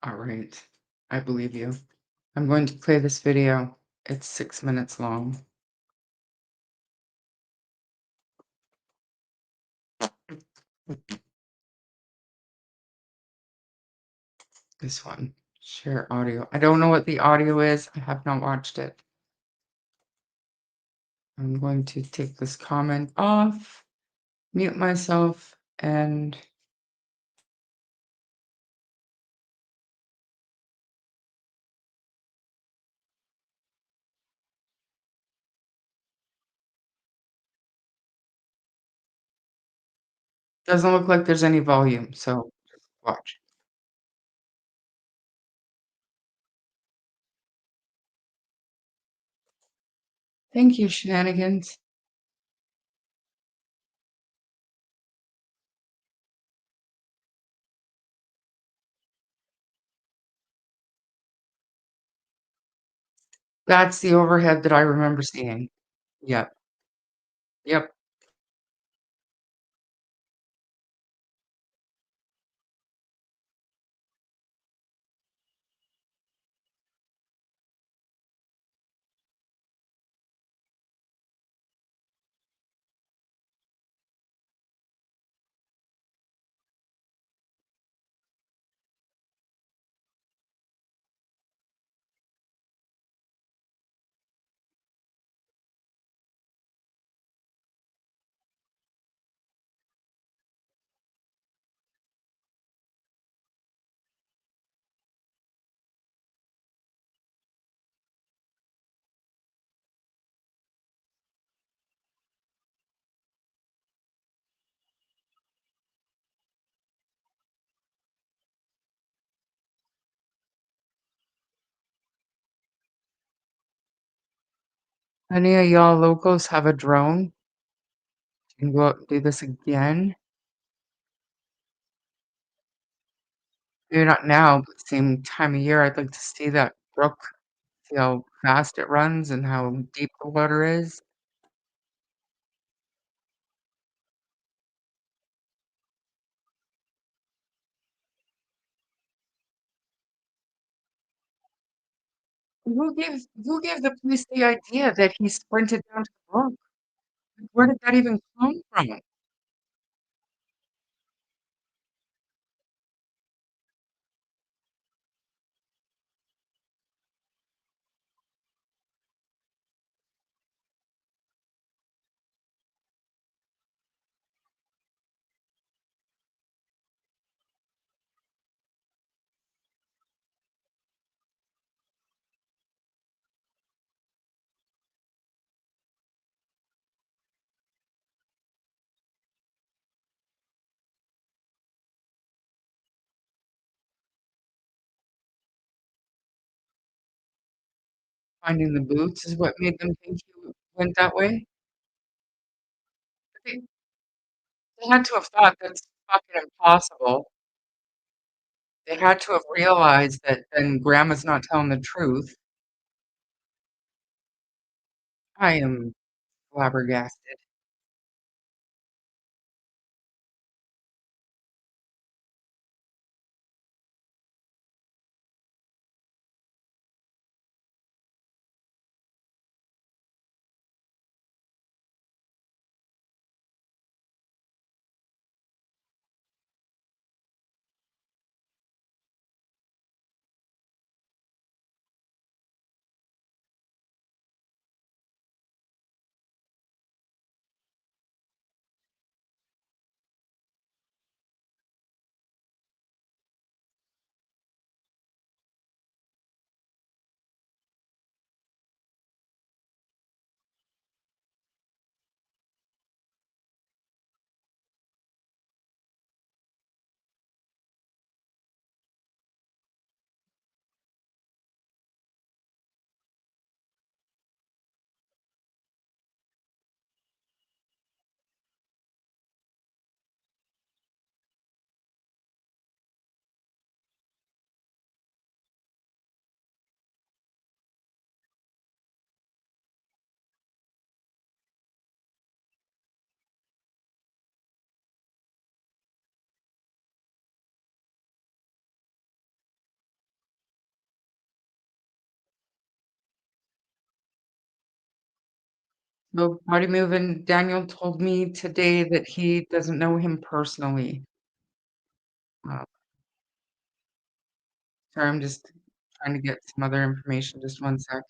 All right, I believe you. I'm going to play this video. It's 6 minutes long. This one, share audio. I don't know what the audio is. I have not watched it. I'm going to take this comment off, mute myself, and doesn't look like there's any volume, so watch. Thank you, shenanigans. That's the overhead that I remember seeing. Yep. Yep. Any of y'all locals have a drone? You can go out and do this again? Maybe not now, but same time of year. I'd like to see that brook, see how fast it runs and how deep the water is. Who gave the police the idea that he sprinted down to the brook? Like, where did that even come from? Finding the boots is what made them think he went that way? But they had to have thought that's fucking impossible. They had to have realized that then grandma's not telling the truth. I am flabbergasted. So Body Moving Daniel told me today that he doesn't know him personally. Uh, sorry, I'm just trying to get some other information. Just one sec.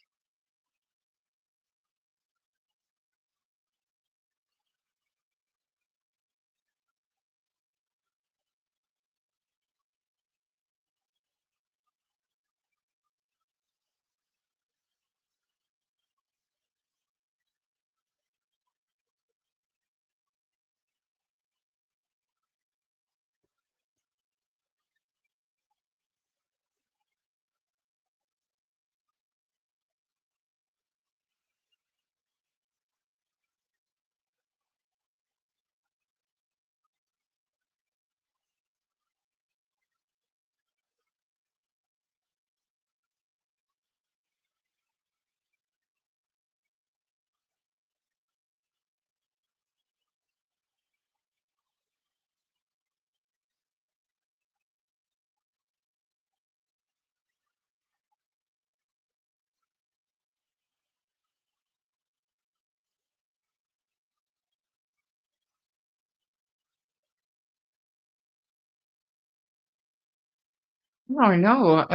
No, I know.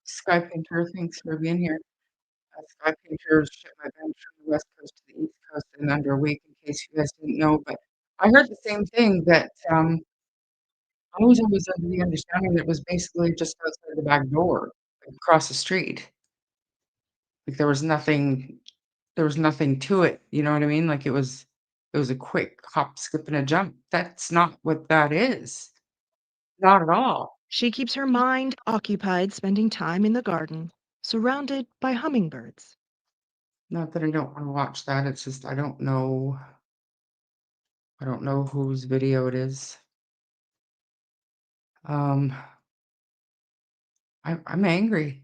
Sky Painter, thanks for being here. Sky Painter shipped my bench from the West Coast to the East Coast in under a week, in case you guys didn't know. But I heard the same thing that I was always under the understanding that it was basically just outside the back door, like across the street. Like there was nothing to it. You know what I mean? Like it was a quick hop, skip, and a jump. That's not what that is. Not at all. She keeps her mind occupied spending time in the garden, surrounded by hummingbirds. Not that I don't want to watch that. It's just I don't know. I don't know whose video it is. I'm angry.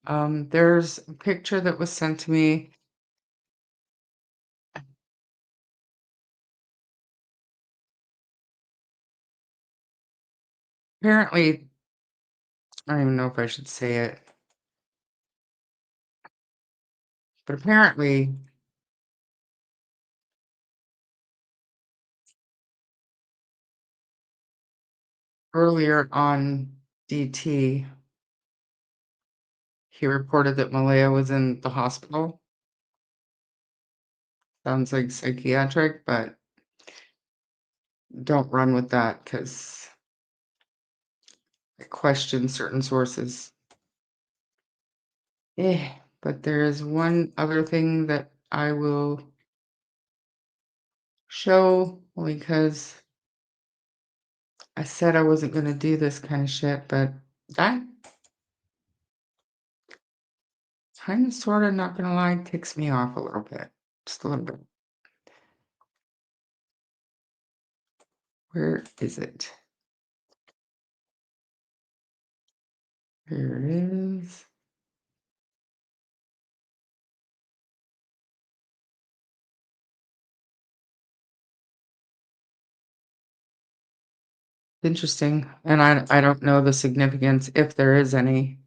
There's a picture that was sent to me. Apparently, I don't even know if I should say it, but apparently, earlier on DT, he reported that Malaya was in the hospital. Sounds like psychiatric, but don't run with that because I question certain sources. But there is one other thing that I will show because I said I wasn't going to do this kind of shit, but that kind of sort of, not going to lie, ticks me off a little bit. Just a little bit. Where is it? Here it is. Interesting. And I don't know the significance, if there is any.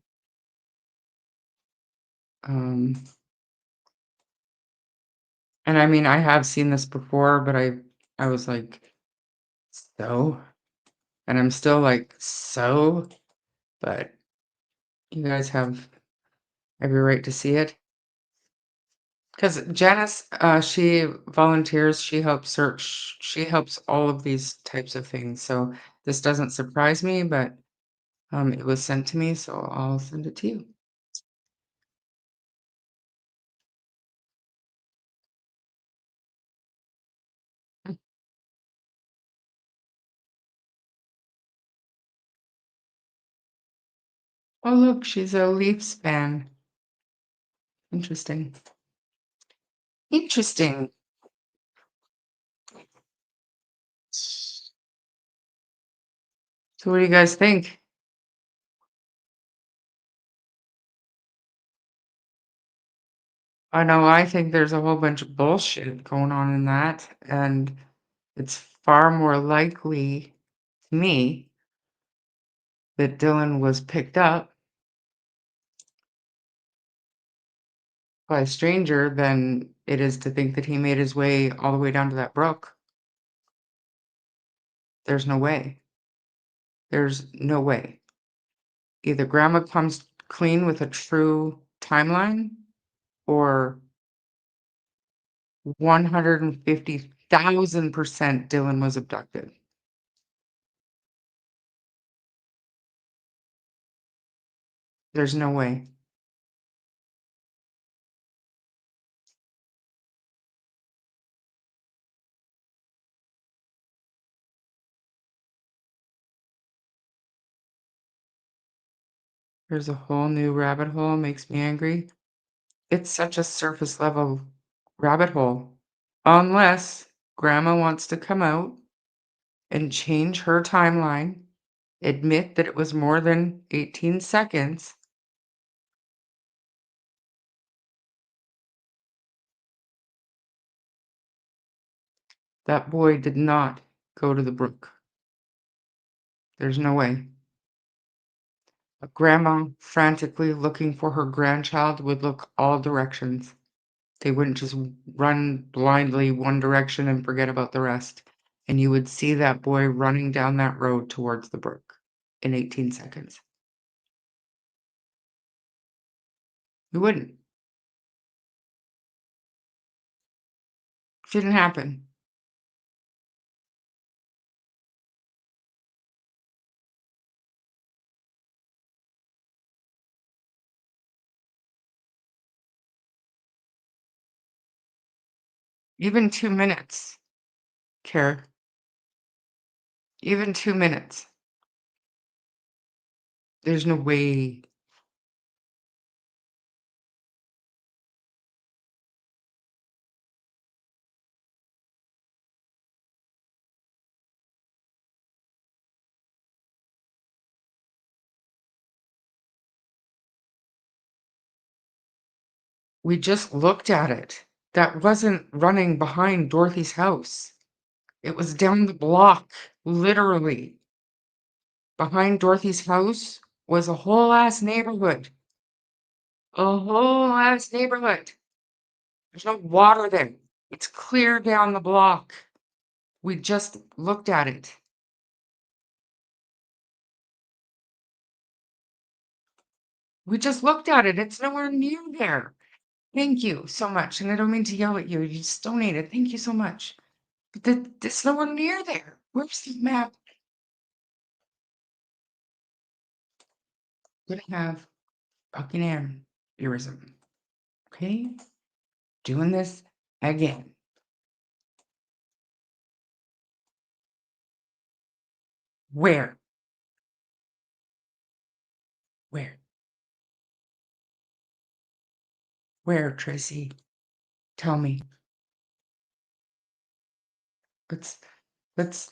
And I mean, I have seen this before, but I was like, so? And I'm still like, so? But you guys have every right to see it. Because Janice, she volunteers, she helps search, she helps all of these types of things. So this doesn't surprise me, but it was sent to me, so I'll send it to you. Oh, look, she's a Leafs fan. Interesting. Interesting. So what do you guys think? I know I think there's a whole bunch of bullshit going on in that, and it's far more likely to me that Dylan was picked up by a stranger than it is to think that he made his way all the way down to that brook. There's no way. There's no way. Either grandma comes clean with a true timeline, or 150,000% Dylan was abducted. There's no way. There's a whole new rabbit hole, makes me angry. It's such a surface level rabbit hole. Unless grandma wants to come out and change her timeline, admit that it was more than 18 seconds. That boy did not go to the brook. There's no way. A grandma frantically looking for her grandchild would look all directions. They wouldn't just run blindly one direction and forget about the rest. And you would see that boy running down that road towards the brook in 18 seconds. You wouldn't. Didn't happen. Even 2 minutes, Care. Even 2 minutes. There's no way. We just looked at it. That wasn't running behind Dorothy's house. It was down the block, literally. Behind Dorothy's house was a whole ass neighborhood. A whole ass neighborhood. There's no water there. It's clear down the block. We just looked at it. We just looked at it. It's nowhere near there. Thank you so much. And I don't mean to yell at you. You just donated. Thank you so much. But it's nowhere near there. Where's the map? Gonna have Buckingham-erism. Okay? Doing this again. Where? Where? Where, Tracy? Tell me. Let's let's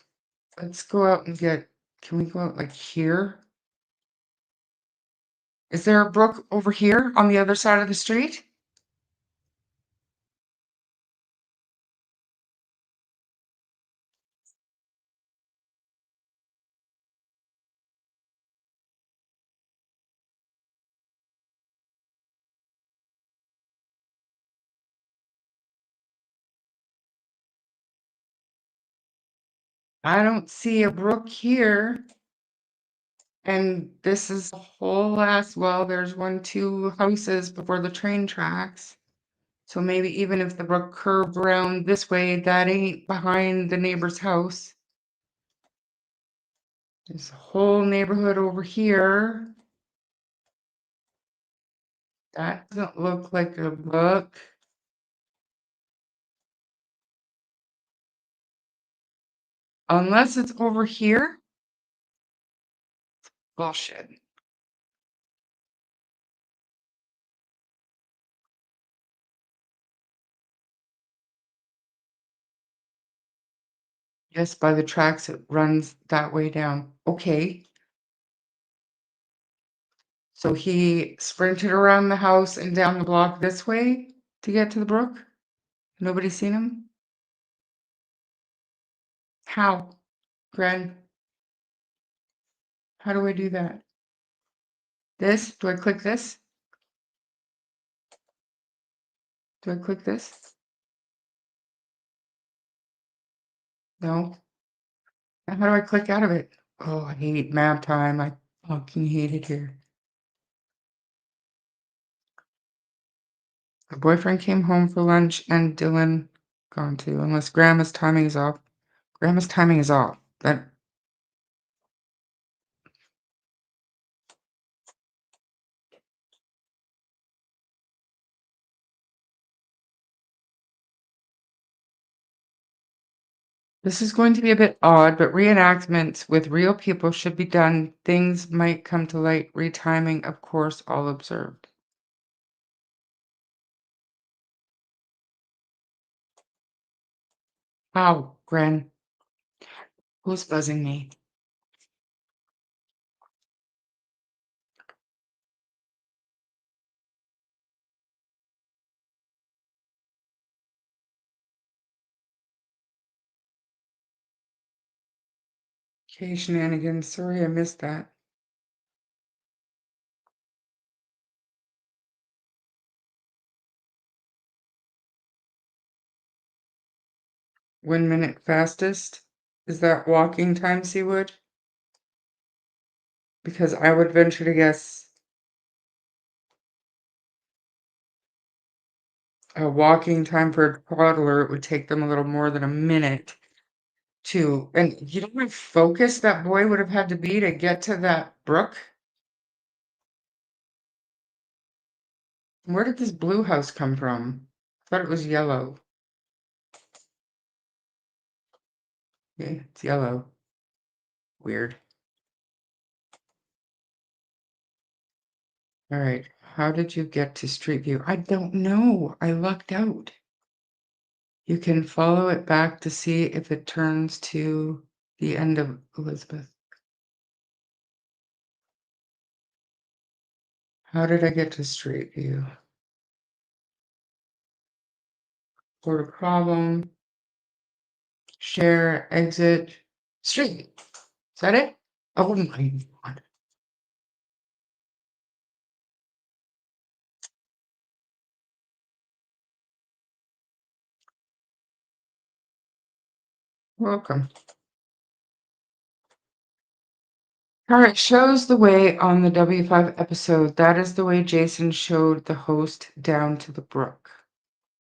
let's go out and get. Can we go out like here? Is there a brook over here on the other side of the street? I don't see a brook here. And this is a whole ass, well, there's 2 houses before the train tracks. So maybe even if the brook curved around this way, that ain't behind the neighbor's house. There's a whole neighborhood over here. That doesn't look like a brook. Unless it's over here. Bullshit. Yes, by the tracks, it runs that way down. Okay. So he sprinted around the house and down the block this way to get to the brook? Nobody seen him? How? Gren? How do I do that? This? Do I click this? Do I click this? No. And how do I click out of it? Oh, I hate map time. I fucking hate it here. My boyfriend came home for lunch and Dylan gone too, unless Grandma's timing is off. Grandma's timing is off. That this is going to be a bit odd, but reenactments with real people should be done. Things might come to light. Retiming, of course, all observed. How, Gren? Who's buzzing me? Okay, shenanigans. Sorry, I missed that. One-minute fastest? Is that walking time, Seawood? Because I would venture to guess a walking time for a toddler, it would take them a little more than a minute to. And you know how focused that boy would have had to be to get to that brook? Where did this blue house come from? I thought it was yellow. Yeah, it's yellow. Weird. All right. How did you get to Street View? I don't know. I lucked out. You can follow it back to see if it turns to the end of Elizabeth. How did I get to Street View? Report a problem. Share, exit, stream. Is that it? Oh my god. Welcome. All right, shows the way on the W5 episode. That is the way Jason showed the host down to the brook.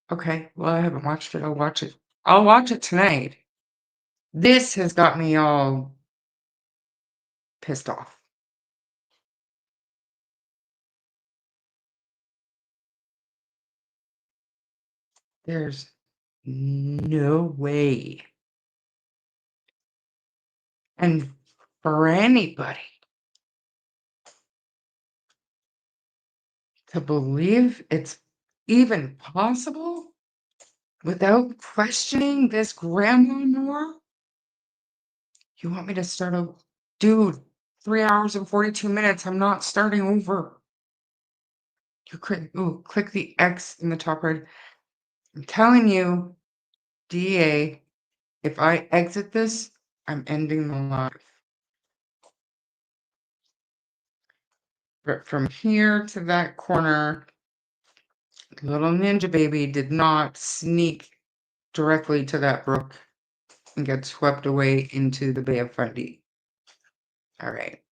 Okay, well, I haven't watched it. I'll watch it. I'll watch it tonight. This has got me all pissed off. There's no way. And for anybody to believe it's even possible without questioning this grandma more? You want me to start a dude, 3 hours and 42 minutes. I'm not starting over. You click the X in the top right. I'm telling you, DA, if I exit this, I'm ending the live. But from here to that corner, little ninja baby did not sneak directly to that brook and get swept away into the Bay of Fundy. All right.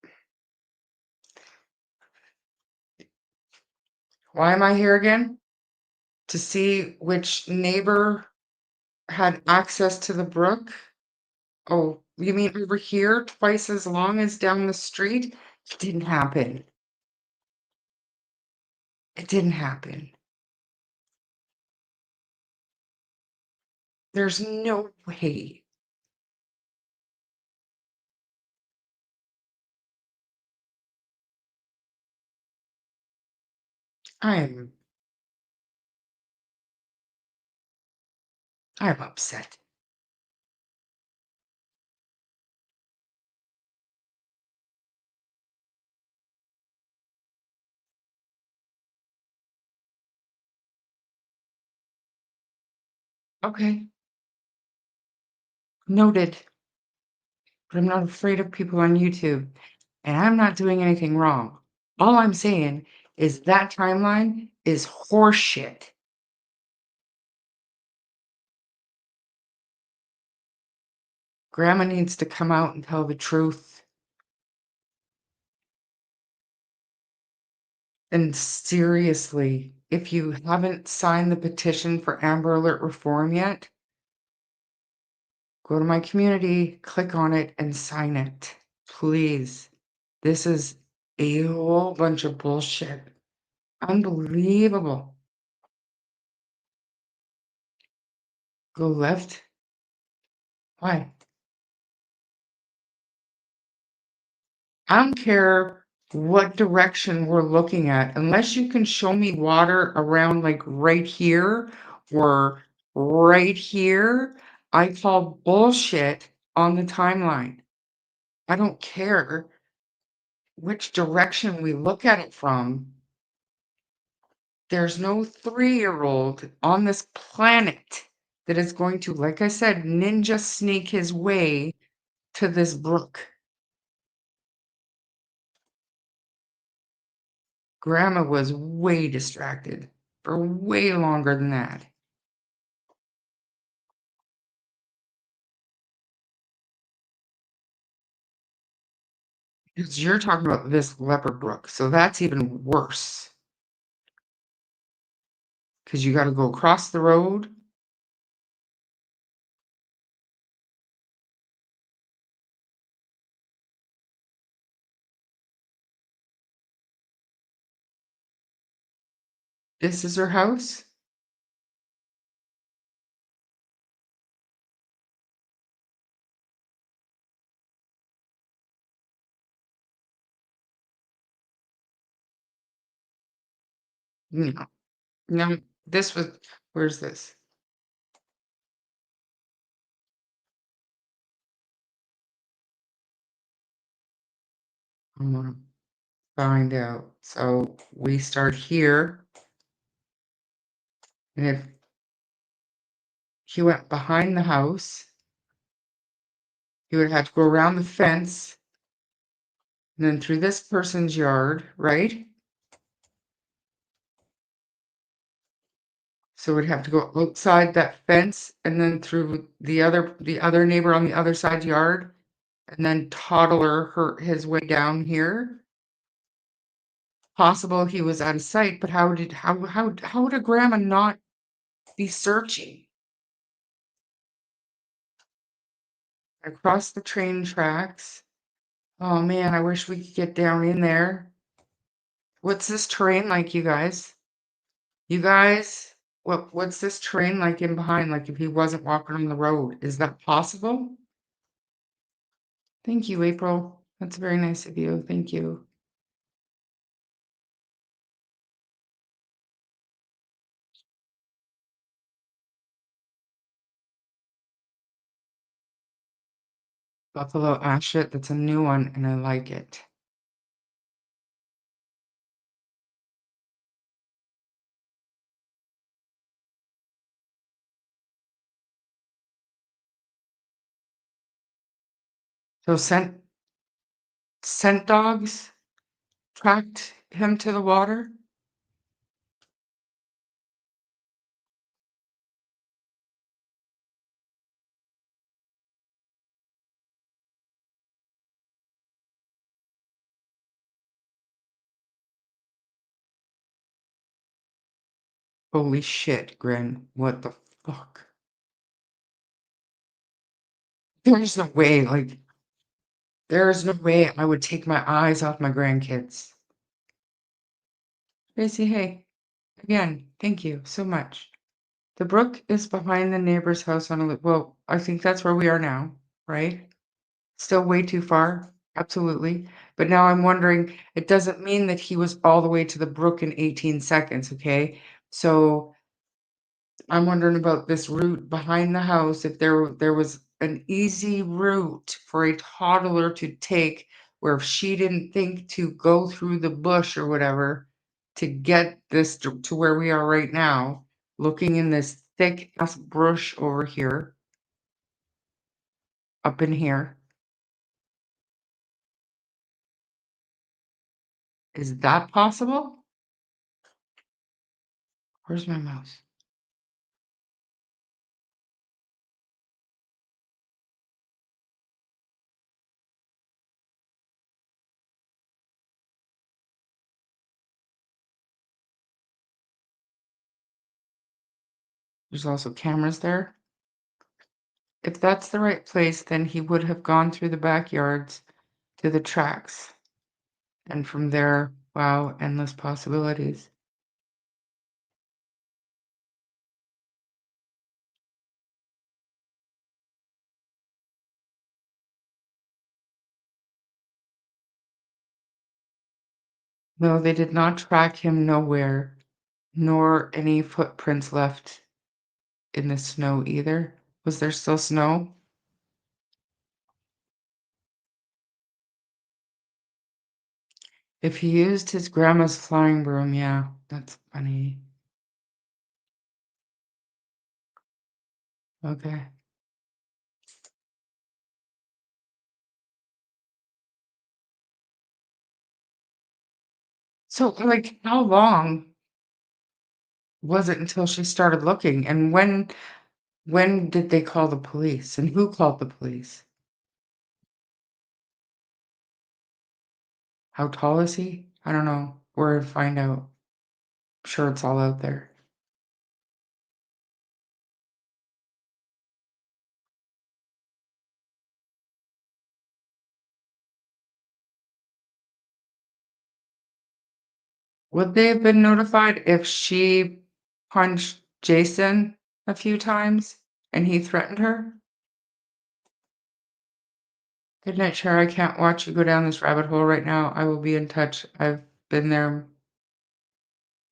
Why am I here again? To see which neighbor had access to the brook? Oh, you mean over here, twice as long as down the street? It didn't happen. It didn't happen. There's no way. I'm upset. Okay. Noted. But I'm not afraid of people on YouTube. And I'm not doing anything wrong. All I'm saying is that timeline is horseshit. Grandma needs to come out and tell the truth. And seriously, if you haven't signed the petition for Amber Alert reform yet, go to my community, click on it, and sign it. Please. This is a whole bunch of bullshit. Unbelievable. Go left? Why? I don't care what direction we're looking at, unless you can show me water around like right here or right here. I call bullshit on the timeline. I don't care which direction we look at it from. There's no 3-year-old on this planet that is going to, like I said, ninja sneak his way to this brook. Grandma was way distracted for way longer than that. Because you're talking about this leopard brook, so that's even worse. Because you got to go across the road. This is her house. No, no, this was, where's this? I'm gonna find out. So we start here. And if he went behind the house. He would have to go around the fence and then through this person's yard, right? So we'd have to go outside that fence and then through the other neighbor on the other side's yard and then toddler hurt his way down here. Possible he was out of sight, but how would a grandma not be searching? Across the train tracks. Oh man, I wish we could get down in there. What's this terrain like, you guys? You guys, what's this terrain like in behind? Like if he wasn't walking on the road, is that possible? Thank you, April. That's very nice of you. Thank you. Buffalo ash shit, that's a new one and I like it. So scent dogs tracked him to the water? Holy shit, Grin. What the fuck? There's no way, like, there is no way I would take my eyes off my grandkids. Tracy, hey. Again, thank you so much. The brook is behind the neighbor's house on a well, I think that's where we are now, right? Still way too far, absolutely. But now I'm wondering, it doesn't mean that he was all the way to the brook in 18 seconds, okay? So I'm wondering about this route behind the house, if there was an easy route for a toddler to take where if she didn't think to go through the bush or whatever to get this to where we are right now, looking in this thick ass brush over here, up in here. Is that possible? Where's my mouse? There's also cameras there. If that's the right place, then he would have gone through the backyards to the tracks. And from there, wow, endless possibilities. No, they did not track him nowhere, nor any footprints left in the snow either. Was there still snow? If he used his grandma's flying broom, yeah, that's funny. Okay. So, like, how long was it until she started looking? And when did they call the police? And who called the police? How tall is he? I don't know. Where to find out. I'm sure it's all out there. Would they have been notified if she punched Jason a few times and he threatened her? Good night, Cher. I can't watch you go down this rabbit hole right now. I will be in touch. I've been there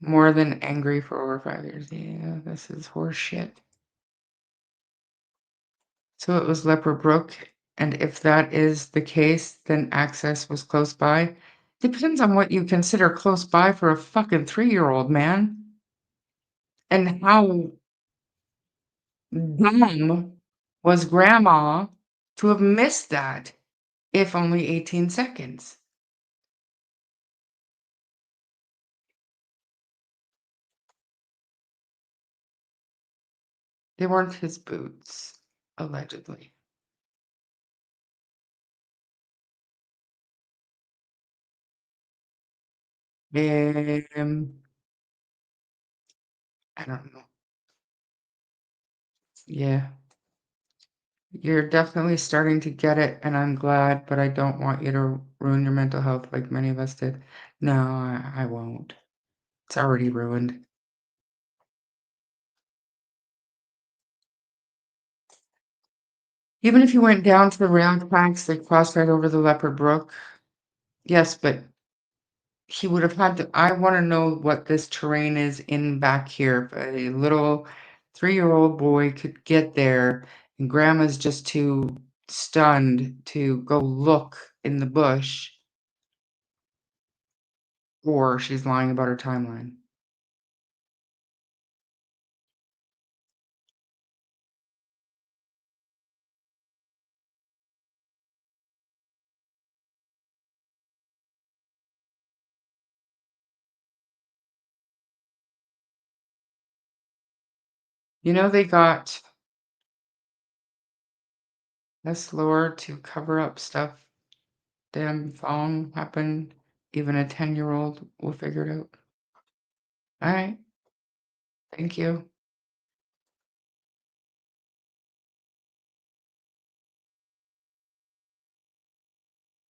more than angry for over 5 years. Yeah, this is horse shit. So it was Leper Brook, and if that is the case, then access was close by. Depends on what you consider close by for a fucking 3-year-old, man. And how Dumb was Grandma to have missed that, if only 18 seconds. They weren't his boots, allegedly. I don't know. Yeah. You're definitely starting to get it, and I'm glad, but I don't want you to ruin your mental health like many of us did. No, I won't. It's already ruined. Even if you went down to the rail tracks that crossed right over the Leopard Brook, yes, but he would have had to. I want to know what this terrain is in back here. If a little 3-year-old boy could get there, and Grandma's just too stunned to go look in the bush, or she's lying about her timeline. You know, they got S. Lord to cover up stuff. Damn phone happened. Even a 10-year-old will figure it out. All right. Thank you.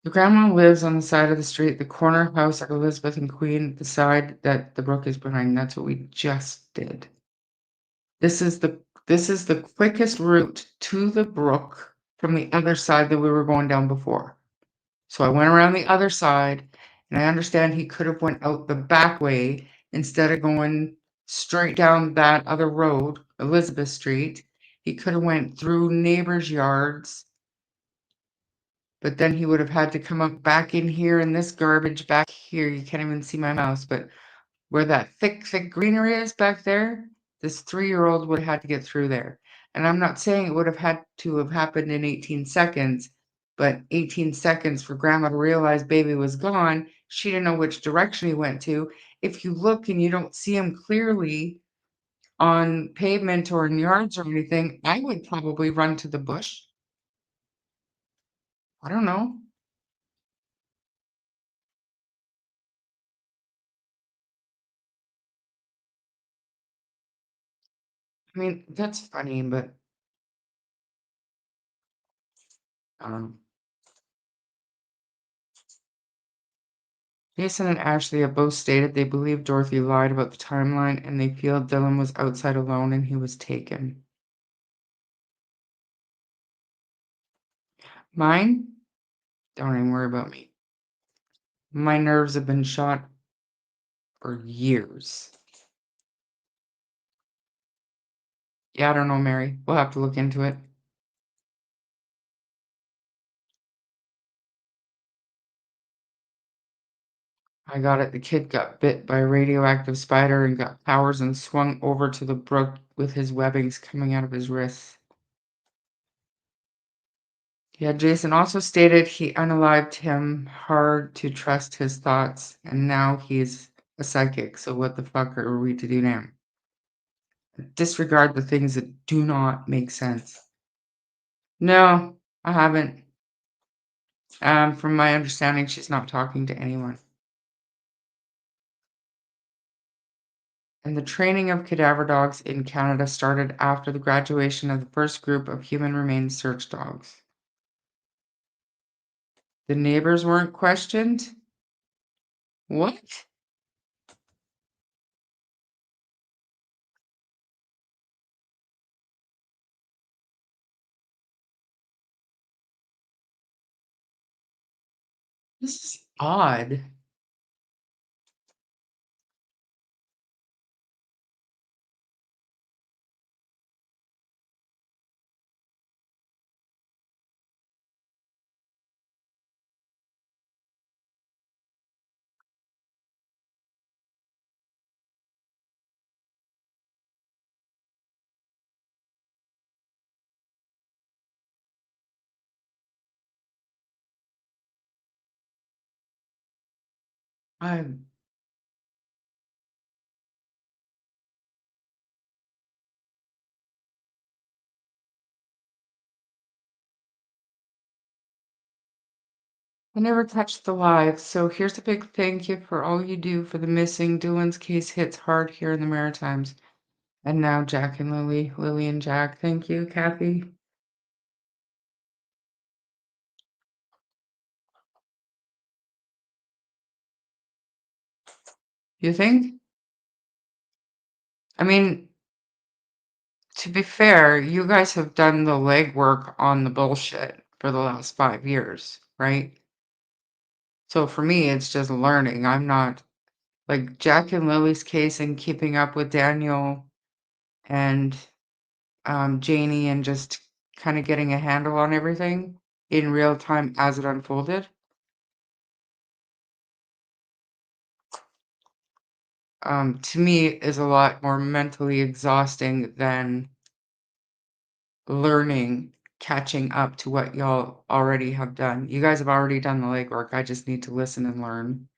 The grandma lives on the side of the street, the corner house at Elizabeth and Queen, the side that the brook is behind. That's what we just did. This is the quickest route to the brook from the other side that we were going down before. So I went around the other side, and I understand he could have went out the back way instead of going straight down that other road, Elizabeth Street. He could have went through neighbors' yards, but then he would have had to come up back in here in this garbage back here. You can't even see my mouse, but where that thick greenery is back there, this 3-year-old would have had to get through there. And I'm not saying it would have had to have happened in 18 seconds, but 18 seconds for grandma to realize baby was gone. She didn't know which direction he went to. If you look and you don't see him clearly on pavement or in yards or anything, I would probably run to the bush. I don't know. I mean, that's funny, but Jason and Ashley have both stated they believe Dorothy lied about the timeline and they feel Dylan was outside alone and he was taken. Mine? Don't even worry about me. My nerves have been shot for years. Yeah, I don't know, Mary. We'll have to look into it. I got it. The kid got bit by a radioactive spider and got powers and swung over to the brook with his webbings coming out of his wrists. Yeah, Jason also stated he unalived him hard to trust his thoughts, and now he's a psychic, so what the fuck are we to do now? Disregard the things that do not make sense. No, I haven't. From my understanding, she's not talking to anyone. And the training of cadaver dogs in Canada started after the graduation of the first group of human remains search dogs. The neighbors weren't questioned? What? This is odd. I never touched the live, so here's a big thank you for all you do for the missing. Dylan's case hits hard here in the Maritimes. And now Jack and Lily, Lily and Jack. Thank you, Kathy. You think? I mean, to be fair, you guys have done the legwork on the bullshit for the last 5 years, right? So for me, it's just learning. I'm not like Jack and Lily's case and keeping up with Daniel and Janie and just kind of getting a handle on everything in real time as it unfolded. To me, is a lot more mentally exhausting than learning, catching up to what y'all already have done. You guys have already done the legwork. I just need to listen and learn.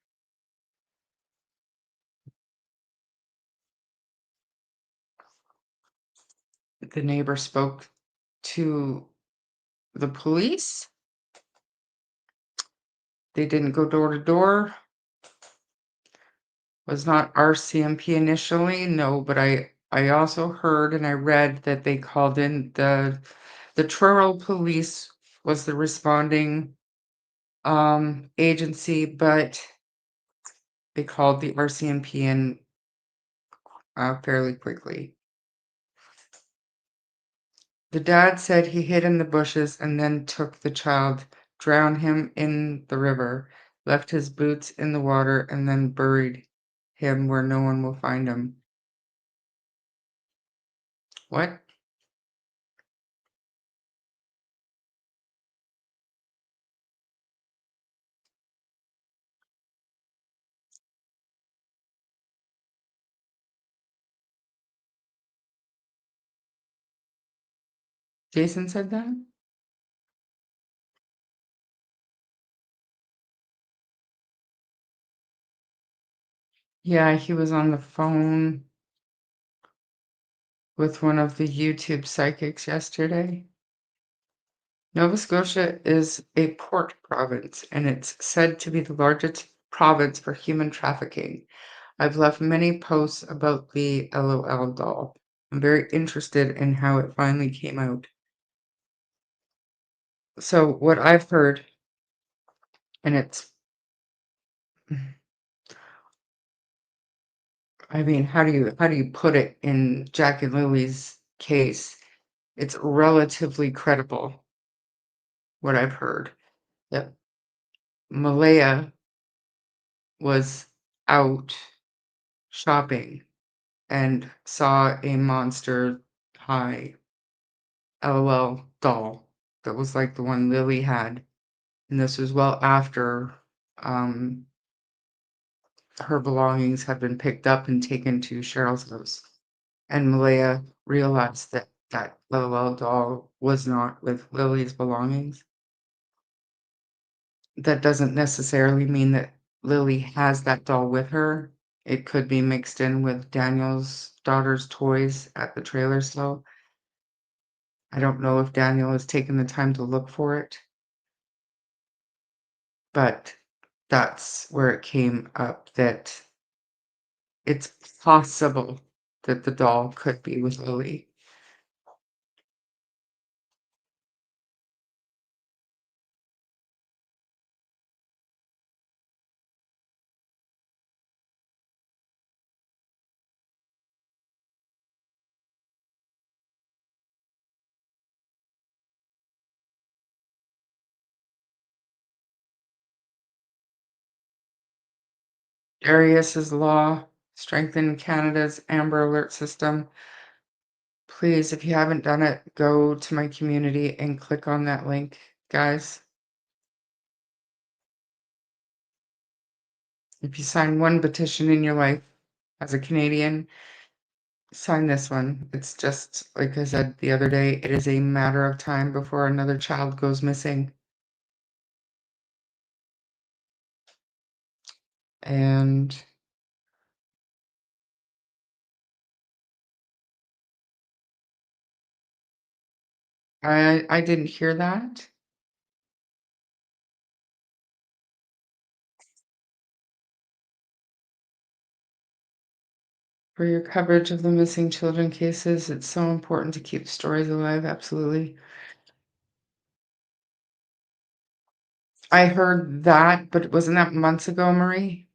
The neighbor spoke to the police. They didn't go door to door. Was not RCMP initially, no, but I also heard and I read that they called in the Truro police was the responding agency, but they called the RCMP in fairly quickly. The dad said he hid in the bushes and then took the child, drowned him in the river, left his boots in the water, and then buried him where no one will find him. What? Jason said that? Yeah, he was on the phone with one of the YouTube psychics yesterday. Nova Scotia is a port province, and it's said to be the largest province for human trafficking. I've left many posts about the LOL doll. I'm very interested in how it finally came out. So what I've heard, and it's, I mean, how do you put it in Jack and Lily's case? It's relatively credible, what I've heard, that Malaya was out shopping and saw a monster high LOL doll that was like the one Lily had. And this was well after um, her belongings had been picked up and taken to Cheryl's house. And Malaya realized that that LOL doll was not with Lily's belongings. That doesn't necessarily mean that Lily has that doll with her. It could be mixed in with Daniel's daughter's toys at the trailer sale. I don't know if Daniel has taken the time to look for it, but that's where it came up that it's possible that the doll could be with Lily. Darius's law strengthened Canada's Amber Alert system. Please, if you haven't done it, go to my community and click on that link, guys. If you sign one petition in your life as a Canadian, sign this one. It's just, like I said the other day, it is a matter of time before another child goes missing. And I didn't hear that. For your coverage of the missing children cases, it's so important to keep stories alive. Absolutely. I heard that, but wasn't that months ago, Marie?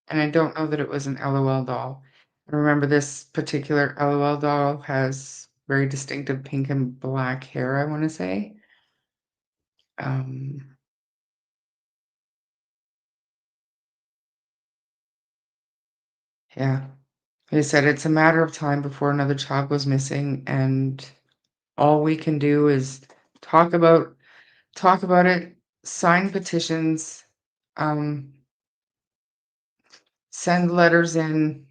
And I don't know that it was an LOL doll. I remember this particular LOL doll has very distinctive pink and black hair, I want to say. Um, yeah. Like I said, it's a matter of time before another child goes missing, and all we can do is talk about it, sign petitions, um, send letters in.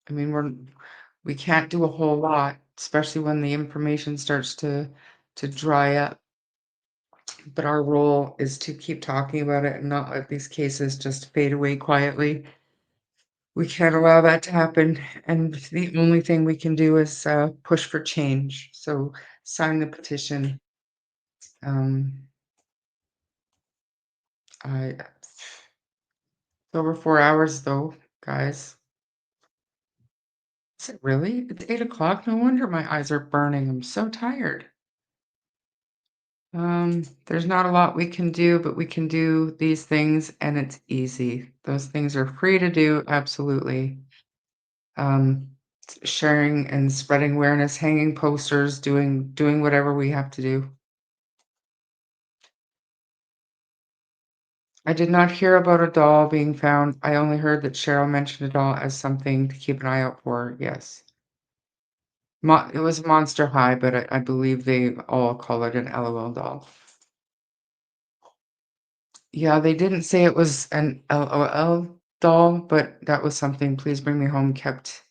I mean, we can't do a whole lot, especially when the information starts to dry up. But our role is to keep talking about it and not let these cases just fade away quietly. We can't allow that to happen, and the only thing we can do is push for change. So sign the petition. Um, it's over 4 hours though, guys. Is it really? It's 8 o'clock. No wonder my eyes are burning. I'm so tired. There's not a lot we can do, but we can do these things, and it's easy. Those things are free to do, absolutely. Sharing and spreading awareness, hanging posters, doing whatever we have to do. I did not hear about a doll being found. I only heard that Cheryl mentioned a doll as something to keep an eye out for. Yes. It was Monster High, but I believe they all call it an LOL doll. Yeah, they didn't say it was an LOL doll, but that was something Please Bring Me Home kept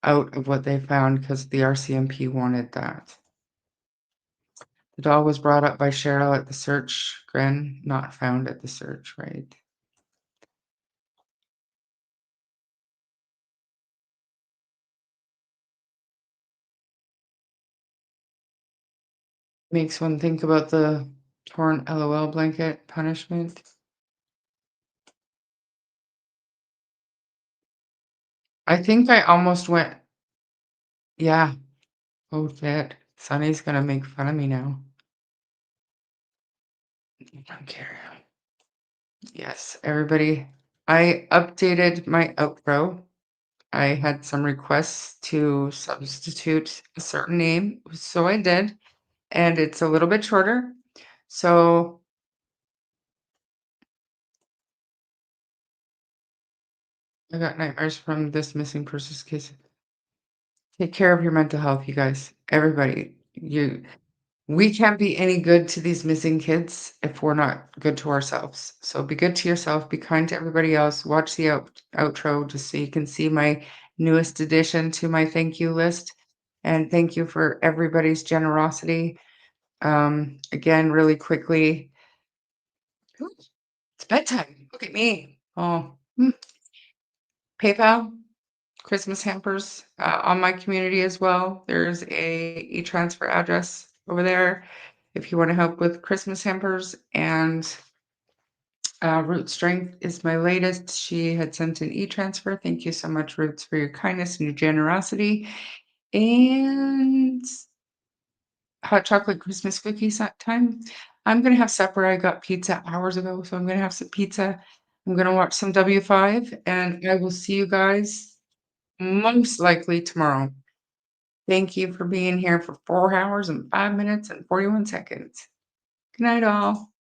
out of what they found because the RCMP wanted that. The doll was brought up by Cheryl at the search, Gren, not found at the search, right? Makes one think about the torn LOL blanket punishment. I think I almost went, yeah. Oh shit. Sunny's gonna make fun of me now. I don't care. Yes, everybody. I updated my outro. I had some requests to substitute a certain name, so I did, and it's a little bit shorter. So I got nightmares from this missing persons case. Take care of your mental health, you guys. Everybody, we can't be any good to these missing kids if we're not good to ourselves. So be good to yourself, be kind to everybody else. Watch the outro just so you can see my newest addition to my thank you list. And thank you for everybody's generosity. Again, really quickly, ooh, it's bedtime. Look at me. Oh, PayPal, Christmas hampers on my community as well. There's a e-transfer address over there if you want to help with Christmas hampers. And Root Strength is my latest. She had sent an e-transfer. Thank you so much, Roots, for your kindness and your generosity. And hot chocolate Christmas cookies time. I'm gonna have supper. I got pizza hours ago, so I'm gonna have some pizza. I'm gonna watch some W5, and I will see you guys most likely tomorrow. Thank you for being here for 4 hours and 5 minutes and 41 seconds. Good night, all.